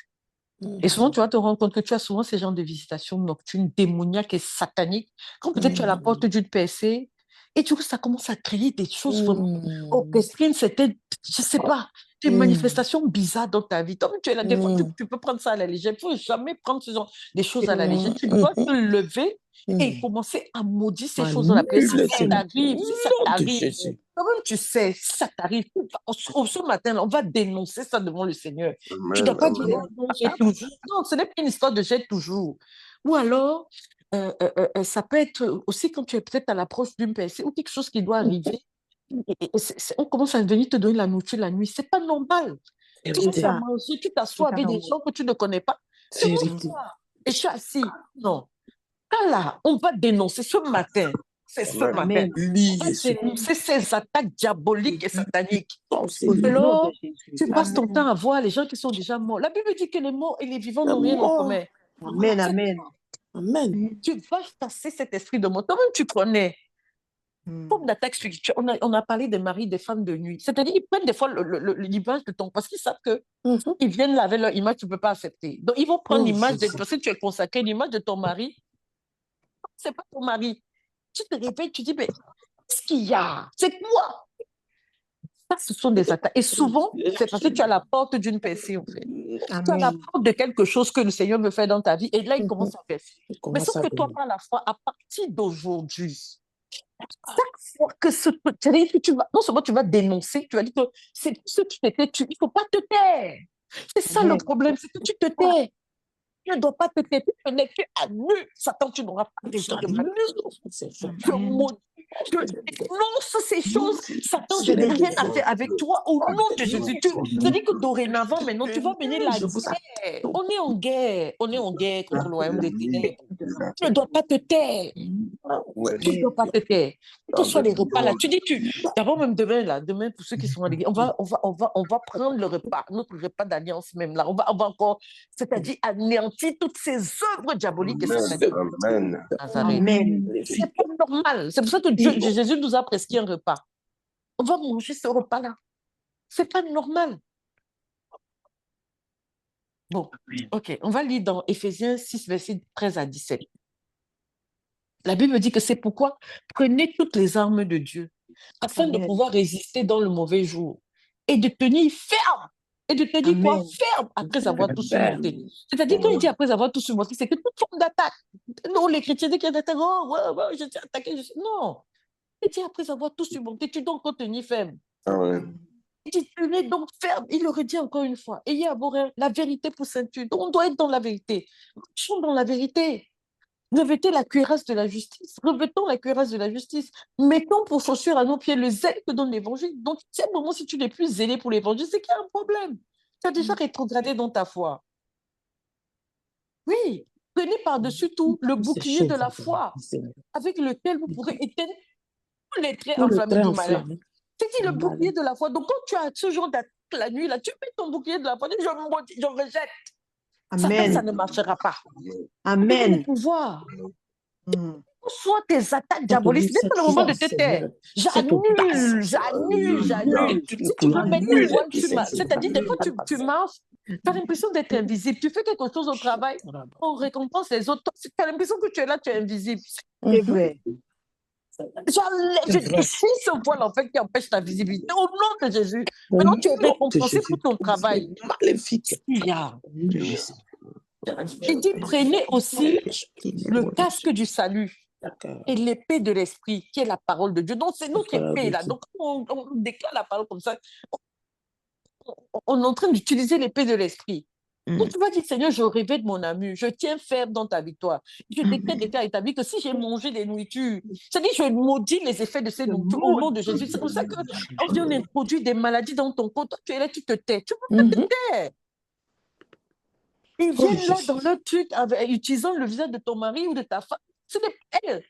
[SPEAKER 1] Et souvent, tu vas te rendre compte que tu as souvent ces genres de visitations nocturnes, démoniaques et sataniques, quand peut-être tu es à la porte d'une percée, et du coup, ça commence à créer des choses vraiment orchestrées, je ne sais pas, des manifestations bizarres dans ta vie. Comme tu es là, des fois, tu peux prendre ça à la légère. Il ne faut jamais prendre ce genre de choses à la légère. Tu dois te lever et commencer à maudire ces choses dans la prière. Si ça t'arrive,
[SPEAKER 3] De Jésus.
[SPEAKER 1] quand-même, tu sais, si ça t'arrive, ce matin, on va dénoncer ça devant le Seigneur. Tu ne dois pas dire, oh, non, j'ai toujours. Non, ce n'est pas une histoire de j'ai toujours. Ou alors, ça peut être aussi quand tu es peut-être à l'approche d'une percée ou quelque chose qui doit arriver. On commence à venir te donner la nourriture la nuit. C'est pas normal. Tu commences à manger, tu t'assois avec des gens que tu ne connais pas. Tu t'assois et tu es assis. Non. Là, on va dénoncer ce matin. C'est ce matin. On va dénoncer ces attaques diaboliques et sataniques. Alors, tu passes ton temps à voir les gens qui sont déjà morts. La Bible dit que les morts et les vivants n'ont rien en commun.
[SPEAKER 3] Amen, amen. Amen.
[SPEAKER 1] Tu vas chasser cet esprit de mort. Toi-même, tu connais. Forme d'attaque spirituelle. On a parlé des maris, des femmes de nuit. C'est-à-dire, ils prennent des fois l'image de ton... Parce qu'ils savent que ils viennent là avec leur image, tu ne peux pas accepter. Donc, ils vont prendre l'image de... Parce que tu es consacré, l'image de ton mari. C'est pas ton mari. Tu te réveilles, tu dis, mais qu'est-ce qu'il y a? C'est quoi? Ça, ce sont des attaques. Et souvent, c'est parce que tu as la porte d'une percée, en fait. Tu as la porte de quelque chose que le Seigneur veut faire dans ta vie. Et là, il commence à percer. Mais sauf que toi, par la foi, à partir d'aujourd'hui, chaque fois que non seulement tu vas dénoncer, tu vas dire que c'est ce qui t'était, il ne faut pas te taire. C'est ça le problème, c'est que tu te tais. Tu ne dois pas te taire. Tu n'es que à nu. Satan, tu n'auras pas raison de mal. Je maudis. Je dénonce ces choses. Satan, je n'ai rien à faire avec toi au nom de Jésus. C'est-à-dire que dorénavant, maintenant, tu vas mener la guerre. On est en guerre. On est en guerre contre le royaume des ténèbres. Tu ne dois pas te taire. Tu ne dois pas te taire. Que ce soit les repas là. Tu dis, d'abord même demain, pour ceux qui sont à l'église, on va prendre le repas, notre repas d'alliance même là. On va encore, c'est-à-dire anéantir toutes ces œuvres diaboliques et sataniques.
[SPEAKER 4] Amen.
[SPEAKER 1] C'est pas normal. C'est pour ça que Jésus nous a prescrit un repas. On va manger ce repas-là. C'est pas normal. Bon, ok. On va lire dans Éphésiens 6, versets 13 à 17. La Bible dit que c'est pourquoi prenez toutes les armes de Dieu afin de pouvoir résister dans le mauvais jour et de tenir ferme. Et de tenir quoi? Ferme après avoir tout surmonté. C'est-à-dire, quand il dit après avoir tout surmonté, c'est que toute forme d'attaque. Non, les chrétiens disent qu'il y a des attaques. Oh, ouais, je t'ai attaqué. Non. Il dit après avoir tout surmonté, tu dois encore tenir ferme. Il dit tenez donc ferme. Il le redit encore une fois. Ayez à vos la vérité pour ceinture. Donc, on doit être dans la vérité. Marchons dans la vérité. Revêtez la cuirasse de la justice. Revêtons la cuirasse de la justice. Mettons pour chaussure à nos pieds le zèle que donne l'évangile. Donc, à un moment, si tu n'es plus zélé pour l'évangile, c'est qu'il y a un problème. Tu as déjà rétrogradé dans ta foi. Oui, prenez par-dessus tout le bouclier de la foi avec lequel vous pourrez éteindre tous les traits enflammés du malin. C'est dit le bouclier de la foi. Donc, quand tu as ce genre d'attaque la nuit, là, tu mets ton bouclier de la foi, je rejette.
[SPEAKER 3] Amen.
[SPEAKER 1] Ça ne marchera pas.
[SPEAKER 3] Amen.
[SPEAKER 1] Le pouvoir. Soit tes attaques diaboliques, c'est pas le moment de te taire. J'annule. Si tu veux mettre une voile, c'est-à-dire des fois tu marches, tu as l'impression d'être invisible. Tu fais quelque chose au travail, on récompense les autres. Tu as l'impression que tu es là, tu es invisible.
[SPEAKER 3] C'est vrai.
[SPEAKER 1] Je déchire ce voile en fait qui empêche ta visibilité au nom de Jésus. Maintenant, tu es récompensé pour ton travail.
[SPEAKER 3] Maléfique.
[SPEAKER 1] Il dit, prenez aussi le casque du salut et l'épée de l'esprit, qui est la parole de Dieu. Donc, c'est notre épée, là. Donc, on déclare la parole comme ça. On est en train d'utiliser l'épée de l'esprit. Donc, tu vas dire, Seigneur, je révèle mon ami, je tiens ferme dans ta victoire. Je déclare établi que si j'ai mangé des nourritures, c'est-à-dire, je maudis les effets de ces nourritures au nom de Jésus. C'est comme ça qu'on vient introduire des maladies dans ton corps. Toi, tu es là, tu te tais. Tu peux pas te taire. Ils viennent là dans leur truc, utilisant le visage de ton mari ou de ta femme. Ce n'est pas elle.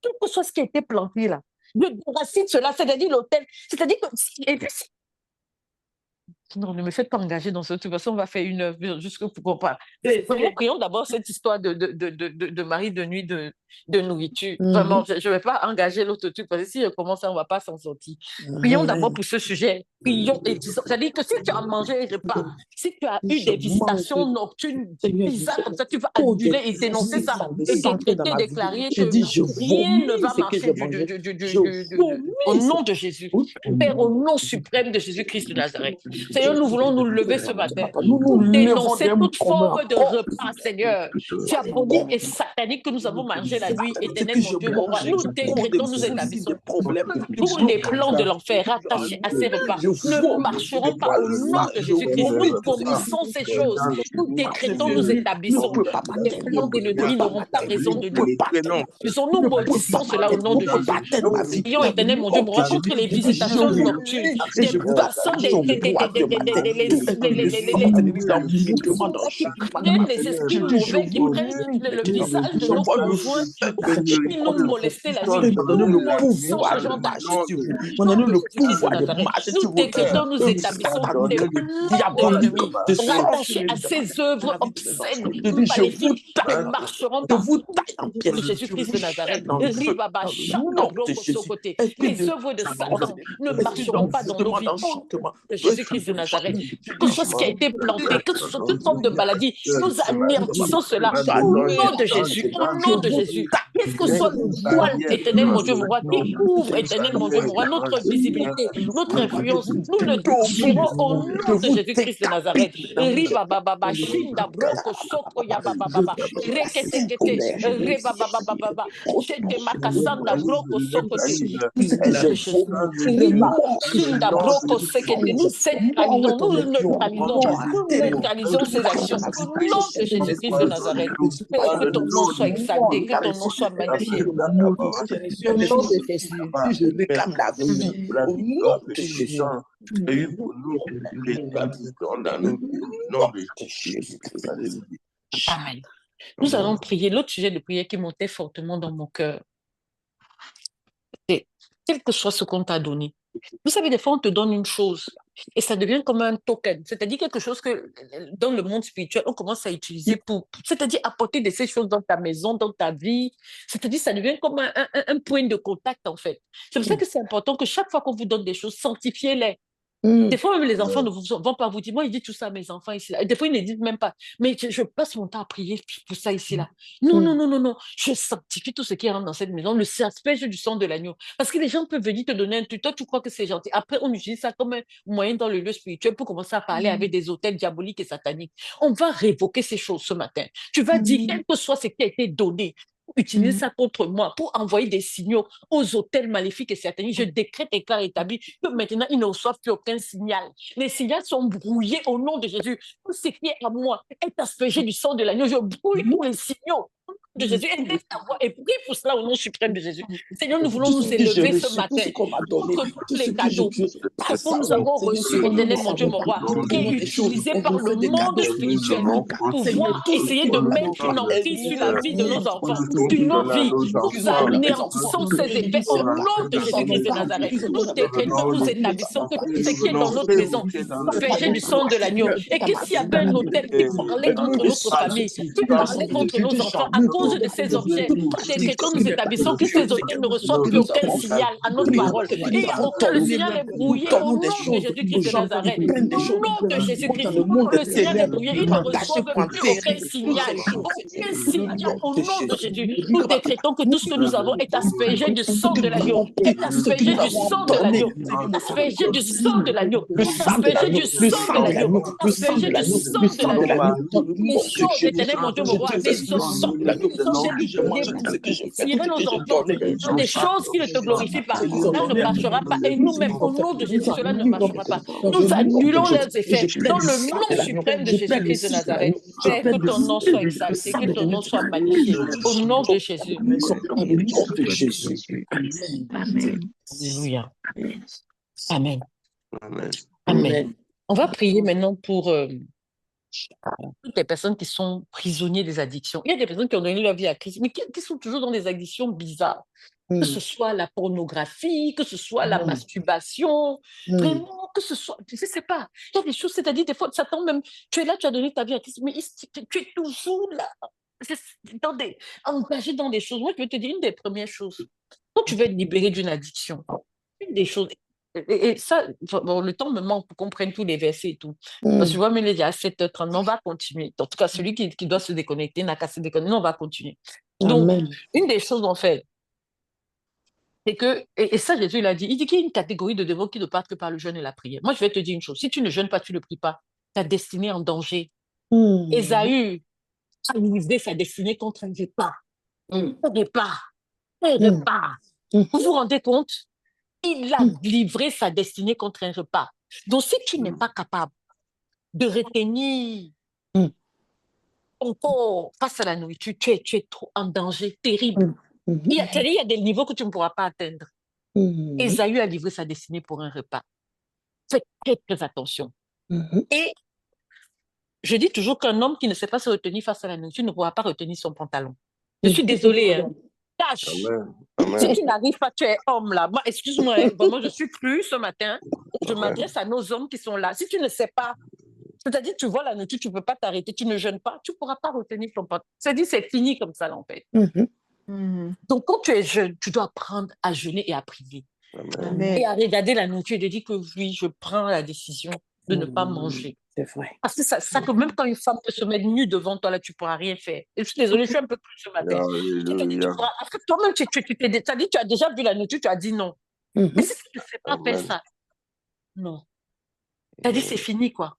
[SPEAKER 1] Quelque chose qui a été planté là. Le racine, cela, c'est-à-dire l'hôtel. C'est-à-dire que... Et puis, non, ne me faites pas engager dans ce truc, parce qu'on va faire une œuvre jusque pour qu'on parle. Prions d'abord cette histoire de mari de nuit de nourriture. Vraiment, je ne vais pas engager l'autre truc, parce que si je commence, on ne va pas s'en sortir. Prions d'abord pour ce sujet. Prions et disons. C'est-à-dire que si tu as mangé un repas, si tu as eu des visitations nocturnes bizarres comme ça, tu vas annuler et dénoncer ça et décréter, déclarer que rien ne va marcher au nom de Jésus. Père, au nom suprême de Jésus-Christ de Nazareth. Seigneur, nous voulons nous lever ce matin pour dénoncer toute forme de repas, Seigneur, diabolique et satanique que nous avons mangé la nuit, éternel mon Dieu, mon roi. Nous décrétons, nous établissons tous les plans de l'enfer rattachés à ces repas ne marcheront pas au nom de Jésus-Christ. Nous vomissons ces choses. Nous décrétons, nous établissons. Les plans de l'ennemi n'auront pas raison de nous. Nous maudissons cela au nom de Jésus. Prions, éternel mon Dieu, mon roi, contre les visitations nocturnes, des personnes, les esprits mauvais qui prennent le visage de nos conjoints, qui nous molestent la nuit. Nous maudissons ce genre d'actes. Nous décrétons, nous établissons des plans de l'ennemi rattachés à ces œuvres obscènes, maléfiques, ne marcheront pas. Jésus-Christ de Nazareth, les œuvres de Satan ne marcheront pas dans nos vies. De Jésus-Christ de Nazareth, quelque chose qui a été planté, que ce soit toute forme de maladie, nous anéantissons cela au nom de Jésus, au nom de Jésus. Qu'est-ce que soit le voile, éternel mon Dieu, mon roi, qui couvre, éternel mon Dieu, mon roi, notre visibilité, notre influence, nous le déchirons au nom de Jésus-Christ de Nazareth. Riba baba, shinda broko soko ya baba, reketekete, riba baba, chete makasanda broko soko te. Riba shinda broko sekete. Nous neutralisons ces actions au nom de Jésus-Christ de Nazareth. Que ton nom soit exalté, que ton nom soit magnifié. Au nom de Jésus.
[SPEAKER 3] Je réclame la vie au nom de Jésus.
[SPEAKER 1] Amen. Nous allons prier. L'autre sujet de prière qui montait fortement dans mon cœur, c'est quel que soit ce qu'on t'a donné. Vous savez, des fois, on te donne une chose et ça devient comme un token, c'est-à-dire quelque chose que dans le monde spirituel, on commence à utiliser c'est-à-dire apporter de ces choses dans ta maison, dans ta vie, c'est-à-dire ça devient comme un point de contact, en fait. C'est pour ça que c'est important que chaque fois qu'on vous donne des choses, sanctifiez-les. Des fois, même les enfants ne vont pas vous dire, moi, il dit tout ça à mes enfants ici, là. Des fois, ils ne disent même pas, mais je passe mon temps à prier pour ça ici, là. Non. Je sanctifie tout ce qui rentre dans cette maison, le asperge du sang de l'agneau. Parce que les gens peuvent venir te donner un tuteur, tu crois que c'est gentil. Après, on utilise ça comme un moyen dans le lieu spirituel pour commencer à parler avec des hôtels diaboliques et sataniques. On va révoquer ces choses ce matin. Tu vas dire, quel que soit ce qui a été donné, utiliser ça contre moi pour envoyer des signaux aux hôtels maléfiques et sataniques. Je décrète et clair établi que maintenant, ils ne reçoivent plus aucun signal. Les signaux sont brouillés au nom de Jésus. Tout ce qui est à moi est aspergé du sang de l'agneau. Je brouille tous les signaux. de Jésus, élève ta voix et prie pour cela au nom suprême de Jésus. Seigneur, nous voulons nous élever ce matin contre tous les cadeaux, que nous avons reçus, éternel mon Dieu, mon roi, qui est utilisé par le monde spirituel pour pouvoir essayer de mettre une emprise sur la vie de nos enfants, sur nos vies. Nous anéantissons ces effets au nom de Jésus-Christ de Nazareth. Nous décrétons, nous établissons que tout ce qui est dans notre maison aspergé du sang de l'agneau. Et que s'il y avait un hôtel qui parlait contre notre famille, qui parlait contre nos enfants à cause de ces objets, nous décrétons, nous établissons que ces hôtels ne reçoivent plus aucun signal à notre parole. Et le signal est brouillé au nom de Jésus-Christ de Nazareth. Au nom de Jésus-Christ, le signal est brouillé. Ils ne reçoivent plus aucun signal. Aucun signal au nom de Jésus. Nous décrétons que tout ce que nous avons est aspergé du sang de l'agneau. Est aspergé du sang de l'agneau. Aspergé du sang de l'agneau. Aspergé du sang de l'agneau. Aspergé du sang de l'agneau. Les choses, éternel mon Dieu, mon roi, les os, tirer nos enfants dans des choses qui ne te glorifient pas. Cela ne marchera pas. Et nous-mêmes, au nom de Jésus, cela ne marchera pas. Nous annulons leurs effets dans le nom suprême de Jésus-Christ de Nazareth. Père, que ton nom soit exalté, que ton nom soit magnifié. Au nom de Jésus.
[SPEAKER 3] Au nom de Jésus.
[SPEAKER 1] Amen. Alléluia. Amen.
[SPEAKER 4] Amen.
[SPEAKER 1] Amen. On va prier maintenant pour toutes les personnes qui sont prisonniers des addictions. Il y a des personnes qui ont donné leur vie à Christ, mais qui sont toujours dans des addictions bizarres. Que ce soit la pornographie, que ce soit la masturbation, vraiment, que ce soit, je ne sais pas. Il y a des choses, c'est-à-dire, des fois, Satan même, tu es là, tu as donné ta vie à Christ, mais tu es toujours là, engagé dans des choses. Moi, je vais te dire une des premières choses. Quand tu veux être libéré d'une addiction, une des choses, et ça, bon, le temps me manque pour qu'on prenne tous les versets et tout. Parce que je vois, mais il est à 7h30, mais on va continuer. En tout cas, celui qui doit se déconnecter n'a qu'à se déconnecter, on va continuer. Donc, une des choses, en fait, c'est que, et ça, Jésus l'a dit, il dit qu'il y a une catégorie de dévots qui ne partent que par le jeûne et la prière. Moi, je vais te dire une chose, si tu ne jeûnes pas, tu ne pries pas, ta destinée est en danger. Ésaü a livré sa destinée contre un repas. Un repas. Vous vous rendez compte? Il a livré sa destinée contre un repas. Donc, si tu n'es pas capable de retenir ton corps face à la nourriture, tu es trop en danger, terrible. Il y a des niveaux que tu ne pourras pas atteindre. Ésaü a livré sa destinée pour un repas. Faites très, très attention. Et je dis toujours qu'un homme qui ne sait pas se retenir face à la nourriture ne pourra pas retenir son pantalon. Je suis désolée, hein. Tâche. Si tu n'arrives pas, tu es homme là. Moi, excuse-moi, hein, vraiment, je suis crue ce matin. Je m'adresse à nos hommes qui sont là. Si tu ne sais pas, c'est-à-dire tu vois la nourriture, tu ne peux pas t'arrêter, tu ne jeûnes pas, tu ne pourras pas retenir ton pantalon. C'est-à-dire c'est fini comme ça, en fait. Donc, quand tu es jeune, tu dois apprendre à jeûner et à prier. Et à regarder la nourriture et de dire que oui, je prends la décision de ne pas manger.
[SPEAKER 3] C'est vrai.
[SPEAKER 1] Parce que ça que même quand une femme peut se mettre nue devant toi, là, tu ne pourras rien faire. Et je suis désolée, je suis un peu plus ce matin. Parce que toi-même, tu as déjà vu la nourriture, tu as dit non. Mais si tu ne sais pas faire ça, non. C'est-à-dire c'est fini, quoi.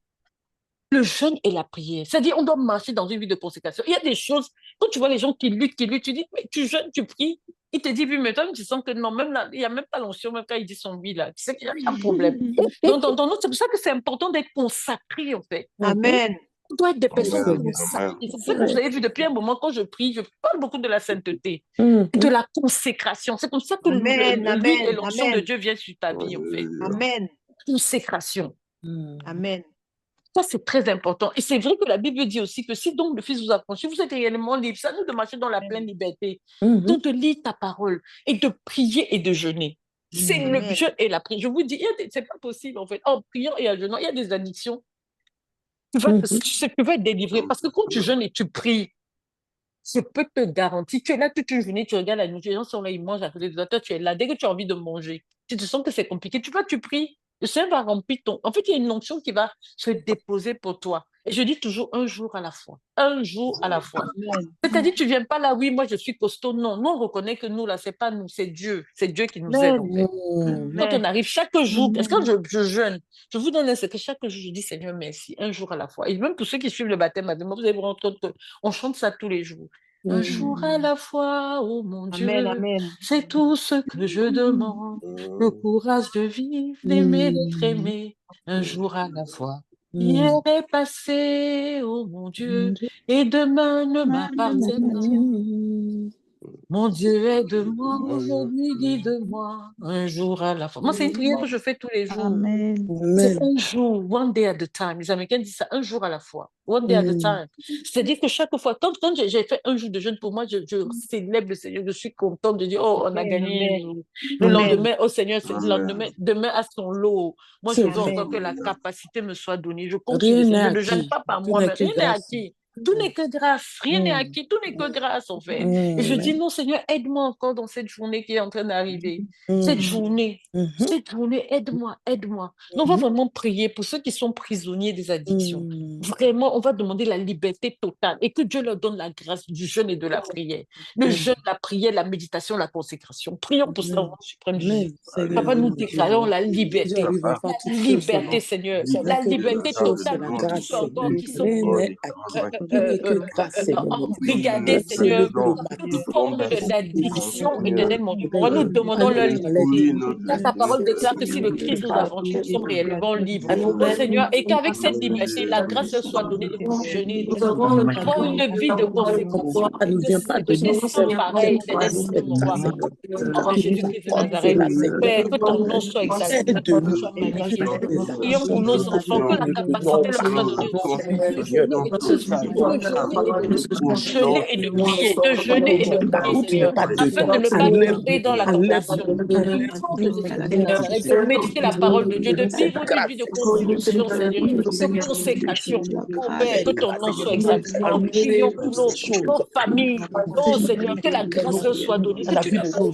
[SPEAKER 1] Le jeûne et la prière. C'est-à-dire on doit marcher dans une vie de consécration. Il y a des choses, quand tu vois les gens qui luttent, tu dis, mais tu jeûnes, tu pries. Il te dit, oui, mais toi, tu sens que non, même là, il n'y a même pas l'onction, même quand il dit son oui, là. Tu sais qu'il y a un problème. Donc, c'est pour ça que c'est important d'être consacré, en fait.
[SPEAKER 5] Amen.
[SPEAKER 1] On doit être des personnes consacrées. C'est ça que vous avez vu depuis un moment, quand je prie, je parle beaucoup de la sainteté, de la consécration. C'est comme ça que l'huile et l'onction de Dieu viennent sur ta vie, en fait.
[SPEAKER 5] Amen.
[SPEAKER 1] Consécration.
[SPEAKER 5] Amen.
[SPEAKER 1] Ça, c'est très important. Et c'est vrai que la Bible dit aussi que si donc le Fils vous affranchit, vous êtes réellement libre. Ça nous de marcher dans la pleine liberté. Donc, de lire ta parole et de prier et de jeûner. C'est le jeûne et la prière. Je vous dis, c'est pas possible, en fait. En priant et en jeûnant, il y a des addictions. Tu vas être délivré. Parce que quand tu jeûnes et tu pries, je peux te garantir, tu es là toute une journée, tu regardes la nourriture, les gens sont là, ils mangent à côté de toi, tu es là. Dès que tu as envie de manger, tu te sens que c'est compliqué, tu pries. Le Seigneur va remplir ton... En fait, il y a une onction qui va se déposer pour toi. Et je dis toujours un jour à la fois. Un jour à la fois. C'est-à-dire, tu ne viens pas là, oui, moi je suis costaud. Non, nous on reconnaît que nous, là, ce n'est pas nous, c'est Dieu. C'est Dieu qui nous aide, en fait. Quand on arrive chaque jour, est-ce que quand je jeûne, je vous donne un secret, chaque jour, je dis Seigneur, merci, un jour à la fois. Et même pour ceux qui suivent le baptême avec moi, vous allez vous rendre compte qu'on chante ça tous les jours. Un jour à la fois, oh mon Dieu, c'est tout ce que je demande. Le courage de vivre, d'aimer, d'être aimé, un jour à la fois. Hier est passé, oh mon Dieu, et demain ne m'appartient pas. Mon Dieu, aide-moi aujourd'hui, guide-moi un jour à la fois. Moi, c'est une prière que je fais tous les jours.
[SPEAKER 5] Amen.
[SPEAKER 1] C'est un jour, one day at a time. Les Américains disent ça, un jour à la fois. One day at a time. C'est-à-dire que chaque fois, quand j'ai fait un jour de jeûne pour moi, je célèbre le Seigneur, je suis contente de dire, oh, on a gagné. Le lendemain, oh Seigneur, le lendemain, demain à son lot. Moi, je veux encore que la capacité me soit donnée. Je continue. Je ne jeûne pas par moi, mais rien n'est acquis. Tout n'est que grâce, rien n'est acquis, tout n'est que grâce en fait. Et je dis non Seigneur, aide-moi encore dans cette journée qui est en train d'arriver. Cette journée, aide-moi, aide-moi. On va vraiment prier pour ceux qui sont prisonniers des addictions. Vraiment, on va demander la liberté totale et que Dieu leur donne la grâce du jeûne et de la prière. Le jeûne, la prière, la méditation, la consécration. Prions pour ça au nom suprême de Jésus. Papa, nous déclarons la liberté. La liberté, Seigneur. La liberté totale pour tous ceux encore qui sont embrigadés, Seigneur, toute forme d'addiction éternellement. Nous demandons leur liberté. Car ta parole déclare que si le Christ nous affranchit, nous sommes réellement libres. Oh Seigneur, et qu'avec cette liberté, la grâce leur soit donnée de vous jeûner, d'avoir une vie de consécration, de décision pareille, éternellement, mon roi. Au nom de Jésus-Christ de Nazareth, Père, que ton nom soit exalté, que ton nom soit magnifié. Prions pour nos enfants, que la capacité leur soit donnée de jeûner et de prier, de jeûner et de prier, Seigneur, afin de ne pas tomber dans la tentation. De méditer la parole de Dieu, de vivre une vie de consécration, Seigneur, de consécration. Oh Père, que ton nom soit exalté. Nous prions pour nos familles. Oh Seigneur, que la grâce leur soit donnée, que tu leur donnes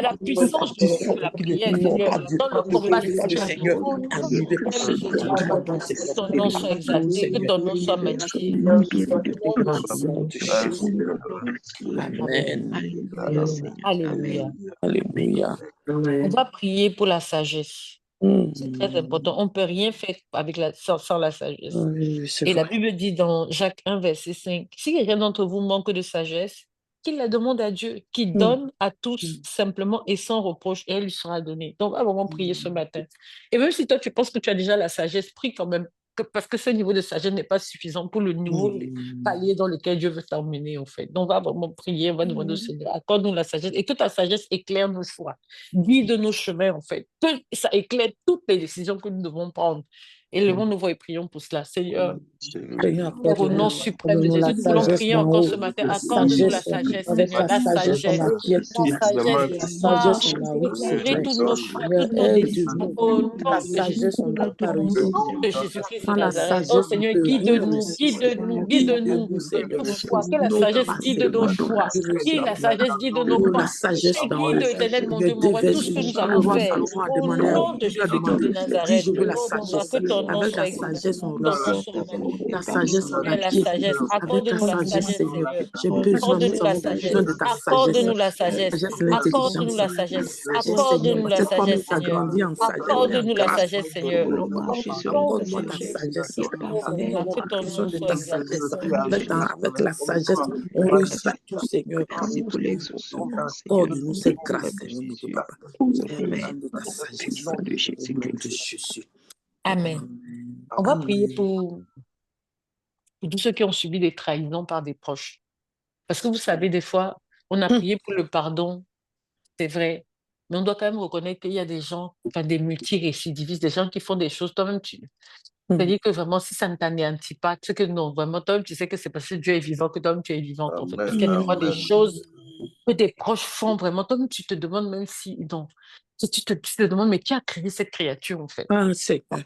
[SPEAKER 1] la puissance de la prière, Seigneur, dans le combat spirituel. Au nom de Jésus, que ton nom soit exalté, que ton nom soit magnifié.
[SPEAKER 3] Amen.
[SPEAKER 1] Alléluia.
[SPEAKER 3] Alléluia.
[SPEAKER 1] On va prier pour la sagesse. C'est très important. On ne peut rien faire sans la sagesse. Et la Bible dit dans Jacques 1, verset 5, si quelqu'un d'entre vous manque de sagesse, qu'il la demande à Dieu, qui donne à tous simplement et sans reproche, et elle lui sera donnée. Donc, on va vraiment prier ce matin. Et même si toi, tu penses que tu as déjà la sagesse, prie quand même, parce que ce niveau de sagesse n'est pas suffisant pour le niveau palier dans lequel Dieu veut t'emmener, en fait. Donc, on va vraiment prier, on va demander au Seigneur, accorde-nous la sagesse, et que ta sagesse éclaire nos choix, guide nos chemins, en fait, que ça éclaire toutes les décisions que nous devons prendre. Élevons nos voix et prions pour cela. Seigneur, au nom suprême de Jésus, nous voulons prier encore ce matin. Accorde-nous la sagesse, Seigneur, la sagesse. La sagesse pour éclairer tous nos choix, toutes nos décisions. Au nom de Jésus-Christ de Nazareth. Oh Seigneur, guide-nous, guide-nous, guide-nous. Que la sagesse guide nos choix. Que la sagesse guide nos pensées. Guide éternellement Dieu, mon roi, tout ce que nous allons faire. Au nom de Jésus-Christ de Nazareth. Que ton nom soit exalté.
[SPEAKER 3] La sagesse en
[SPEAKER 1] la sagesse. Accorde-nous la sagesse, Seigneur. Accorde-nous la sagesse. Accorde-nous la sagesse. Accorde-nous la sagesse. Accorde-nous la sagesse, Seigneur. Accorde-nous la sagesse, Seigneur.
[SPEAKER 3] Accorde-moi ta sagesse.
[SPEAKER 1] Que ton nom soit exalté.
[SPEAKER 3] Avec la sagesse, on réussit tout, Seigneur. Accorde-nous cette grâce, Seigneur.
[SPEAKER 1] Amen. On va prier pour tous ceux qui ont subi des trahisons par des proches. Parce que vous savez, des fois, on a prié pour le pardon, c'est vrai, mais on doit quand même reconnaître qu'il y a des gens, enfin des multirécidivistes, des gens qui font des choses, toi-même, c'est-à-dire que vraiment, si ça ne t'anéantit pas, tu sais que non, vraiment, toi-même, tu sais que c'est parce que Dieu est vivant que toi-même, tu es vivant, en fait. Parce qu'il y a des fois des choses que tes proches font vraiment, toi-même, tu te demandes même si, non, tu te demandes, mais qui a créé cette créature, en fait?
[SPEAKER 3] Ah, c'est pas.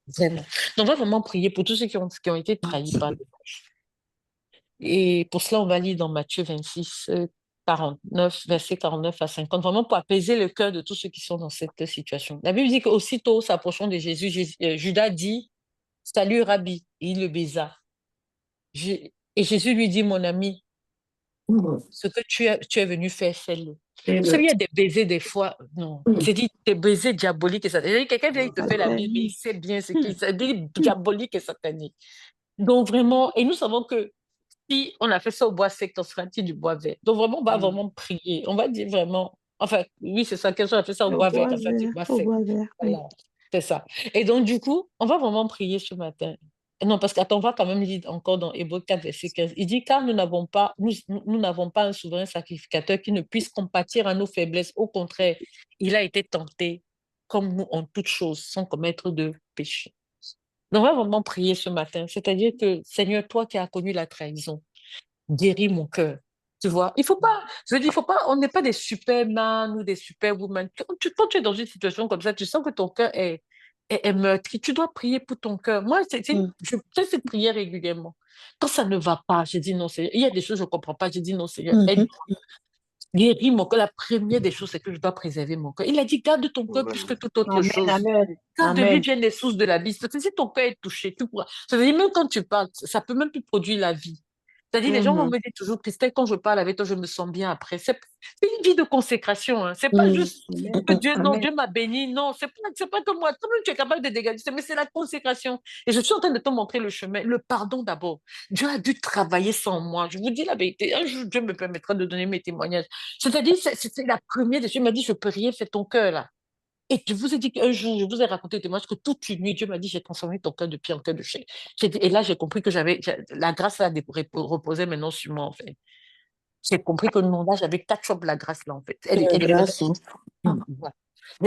[SPEAKER 1] Vraiment. Donc, on va vraiment prier pour tous ceux qui ont été trahis par les proches. Et pour cela, on va lire dans Matthieu 26, 49, verset 49 à 50, vraiment pour apaiser le cœur de tous ceux qui sont dans cette situation. La Bible dit qu'aussitôt, s'approchant de Jésus, Judas dit, « Salut, Rabbi », et il le baisa. Et Jésus lui dit, « Mon ami, ce que tu es venu faire, fais-le. » Vous savez, il y a des baisers des fois, non, c'est dit des baisers diaboliques et sataniques. Quelqu'un vient, il te fait la Bible, mais il sait bien ce qu'il dit, diabolique et satanique. Donc vraiment, et nous savons que si on a fait ça au bois sec, on sera-t-il du bois vert. Donc vraiment, on va vraiment prier. On va dire vraiment, enfin, oui, c'est ça, quelqu'un a fait ça au bois vert, on sera du bois sec. Voilà, c'est ça. Et donc, du coup, on va vraiment prier ce matin. Non, parce qu'attends, on va quand même lire encore dans Hébreux 4, verset 15. Il dit, car nous n'avons pas, nous n'avons pas un souverain sacrificateur qui ne puisse compatir à nos faiblesses. Au contraire, il a été tenté comme nous en toutes choses, sans commettre de péché. Donc, on va vraiment prier ce matin. C'est-à-dire que, Seigneur, toi qui as connu la trahison, guéris mon cœur. Tu vois, il faut pas, je dis, il faut pas, on n'est pas des superman ou des superwoman. Quand tu es dans une situation comme ça, tu sens que ton cœur est meurtri. Tu dois prier pour ton cœur. Moi, je fais cette prière régulièrement. Quand ça ne va pas, je dis non, Seigneur. Il y a des choses que je ne comprends pas, je dis non, Seigneur. Guéris mon cœur. La première des choses, c'est que je dois préserver mon cœur. Il a dit, garde ton cœur plus que toute autre chose. Quand de lui viennent les sources de la vie. Si ton cœur est touché, tu pourras. C'est-à-dire, même quand tu parles, ça peut même plus produire la vie. C'est-à-dire, les gens vont me dire toujours, Christelle, quand je parle avec toi, je me sens bien après. C'est une vie de consécration. Hein. C'est pas juste que Dieu, non, Dieu m'a béni. Non, c'est pas que moi. Toi-même, tu es capable de dégager. Mais c'est la consécration. Et je suis en train de te montrer le chemin. Le pardon d'abord. Dieu a dû travailler sans moi. Je vous dis la vérité. Un jour, Dieu me permettra de donner mes témoignages. C'est-à-dire, c'est la première des choses. Il m'a dit, je peux rien faire ton cœur, là. Et je vous ai dit qu'un jour, je vous ai raconté le témoignage que toute une nuit, Dieu m'a dit, j'ai transformé ton cœur de pierre en cœur de chair. Et là, j'ai compris que la grâce là, reposait maintenant sur moi, en fait. J'ai compris que non, là, j'avais catch up la grâce là, en fait. Elle
[SPEAKER 3] grâce.
[SPEAKER 1] voilà.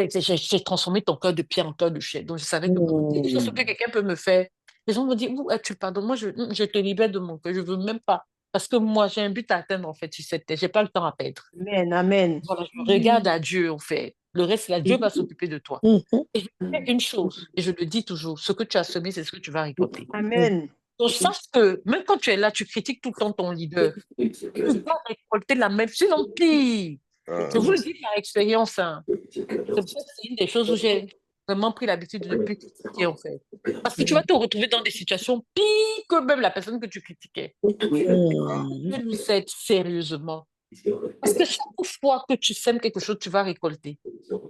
[SPEAKER 1] J'ai transformé ton cœur de pierre en cœur de chair. Donc, je savais que c'est ce que quelqu'un peut me faire. Les gens me disent, où tu pardonnes? Moi, je te libère de mon cœur. Je ne veux même pas. Parce que moi, j'ai un but à atteindre, en fait, sur cette terre. Je n'ai pas le temps à perdre.
[SPEAKER 3] Amen, amen.
[SPEAKER 1] Voilà, je regarde à Dieu, en fait. Le reste, là, Dieu va s'occuper de toi. Et je fais une chose, et je le dis toujours, ce que tu as semé, c'est ce que tu vas récolter.
[SPEAKER 3] Amen.
[SPEAKER 1] Donc, sache que même quand tu es là, tu critiques tout le temps ton leader. Tu vas récolter la même, sinon pire. Je vous le dis par expérience. Hein. C'est une des choses où j'ai vraiment pris l'habitude de ne plus critiquer, en fait. Parce que tu vas te retrouver dans des situations pires que même la personne que tu critiquais. Dieu nous aide sérieusement. Parce que chaque fois que tu sèmes quelque chose, tu vas récolter.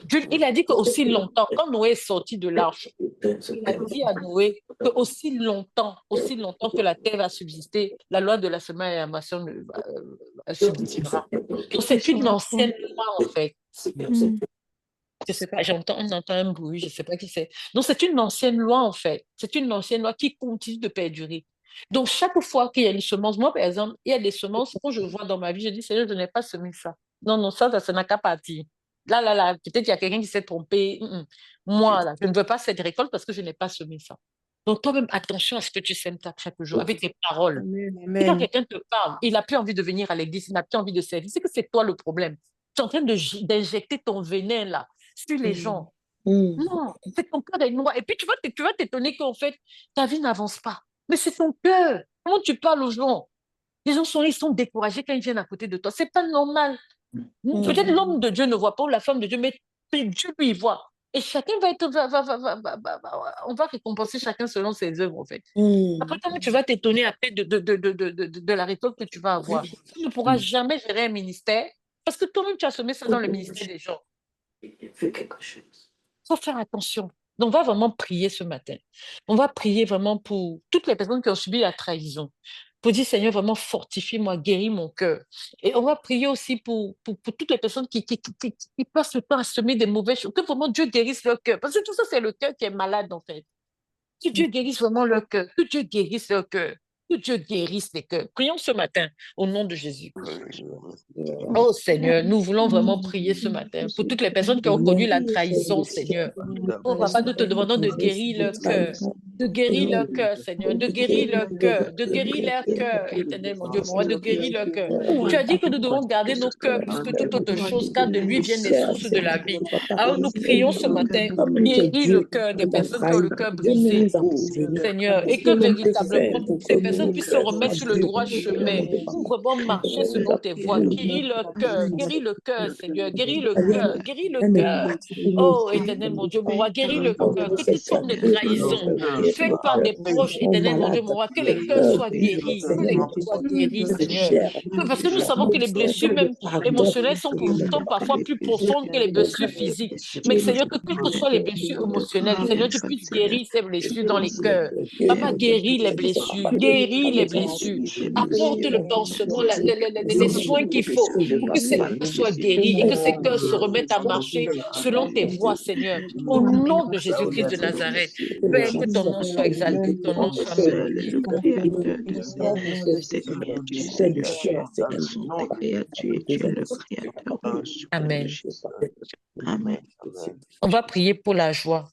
[SPEAKER 1] Dieu, il a dit qu'aussi longtemps, quand Noé est sorti de l'arche, il a dit à Noé que aussi longtemps que la terre va subsister, la loi de la semence et la moisson subsistera. Donc c'est une ancienne loi en fait. Je sais pas, on entend un bruit, je ne sais pas qui c'est. Donc c'est une ancienne loi en fait. C'est une ancienne loi qui continue de perdurer. Donc chaque fois qu'il y a une semence, moi par exemple, il y a des semences que je vois dans ma vie, je dis, Seigneur, je n'ai pas semé ça. Non, non, ça n'a qu'à partir. Là, peut-être qu'il y a quelqu'un qui s'est trompé. Moi, là, je ne veux pas cette récolte parce que je n'ai pas semé ça. Donc, toi-même, attention à ce que tu sèmes chaque jour, avec tes paroles. Et quand quelqu'un te parle, il n'a plus envie de venir à l'église, il n'a plus envie de servir. C'est que c'est toi le problème. Tu es en train d'injecter ton venin, là, sur les gens. Non, c'est ton cœur est noir. Et puis, tu vas t'étonner qu'en fait, ta vie n'avance pas. Mais c'est ton cœur. Comment tu parles aux gens? Les gens ils sont découragés quand ils viennent à côté de toi. C'est pas normal. Peut-être l'homme de Dieu ne voit pas ou la femme de Dieu, mais Dieu lui voit. Et chacun on va récompenser chacun selon ses œuvres, en fait. Après, comment tu vas t'étonner après de la récolte que tu vas avoir? Tu ne pourras jamais gérer un ministère parce que toi-même, tu as semé ça dans le ministère des gens. Il faut faire attention. Donc, on va vraiment prier ce matin. On va prier vraiment pour toutes les personnes qui ont subi la trahison. Pour dire, Seigneur, vraiment fortifie-moi, guéris mon cœur. Et on va prier aussi pour toutes les personnes qui passent le temps à semer des mauvaises choses. Que vraiment Dieu guérisse leur cœur. Parce que tout ça, c'est le cœur qui est malade, en fait. Que Dieu guérisse vraiment leur cœur. Que Dieu guérisse leur cœur. Que Dieu guérisse les cœurs. Prions ce matin au nom de Jésus. Oh Seigneur, nous voulons vraiment prier ce matin pour toutes les personnes qui ont connu la trahison, Seigneur. Oh Papa, nous te demandons de guérir leur cœur. De guérir leur cœur, Seigneur, de guérir leur cœur, de guérir leur cœur, éternel mon Dieu, moi, de guérir leur cœur. Tu as dit que nous devons garder nos cœurs plus que toute autre chose, car de lui viennent les sources de la vie. Alors nous prions ce matin, guéris le cœur des personnes qui ont le cœur brisé, Seigneur, et que véritablement ces personnes puissent se remettre sur le droit chemin, pour vraiment marcher selon tes voies. Guéris le cœur, Seigneur, guéris le cœur, guéris le cœur. Oh, éternel mon Dieu, mon roi, guéris le cœur, que toute forme de trahison faite par des proches, éternel mon Dieu, mon roi, que les cœurs soient guéris, que les cœurs soient guéris, Seigneur. Parce que nous savons que les blessures même émotionnelles sont parfois plus profondes que les blessures physiques. Mais Seigneur, que quelles que soient les blessures émotionnelles, Seigneur, tu puisses guérir ces blessures dans les cœurs. Papa, guéris les blessures, guéris guéris les blessures. Apporte le pansement, les soins qu'il faut pour que ces cœurs soient guéris et que ces cœurs se remettent à marcher selon tes voies, Seigneur. Au nom de Jésus-Christ de Nazareth, Père, que ton nom soit exalté, que ton nom soit magnifié.
[SPEAKER 5] Le créateur de ces créatures, Seigneur. Sont tes créatures et tu es le créateur de ce
[SPEAKER 1] Amen.
[SPEAKER 5] Amen.
[SPEAKER 1] On va prier pour la joie.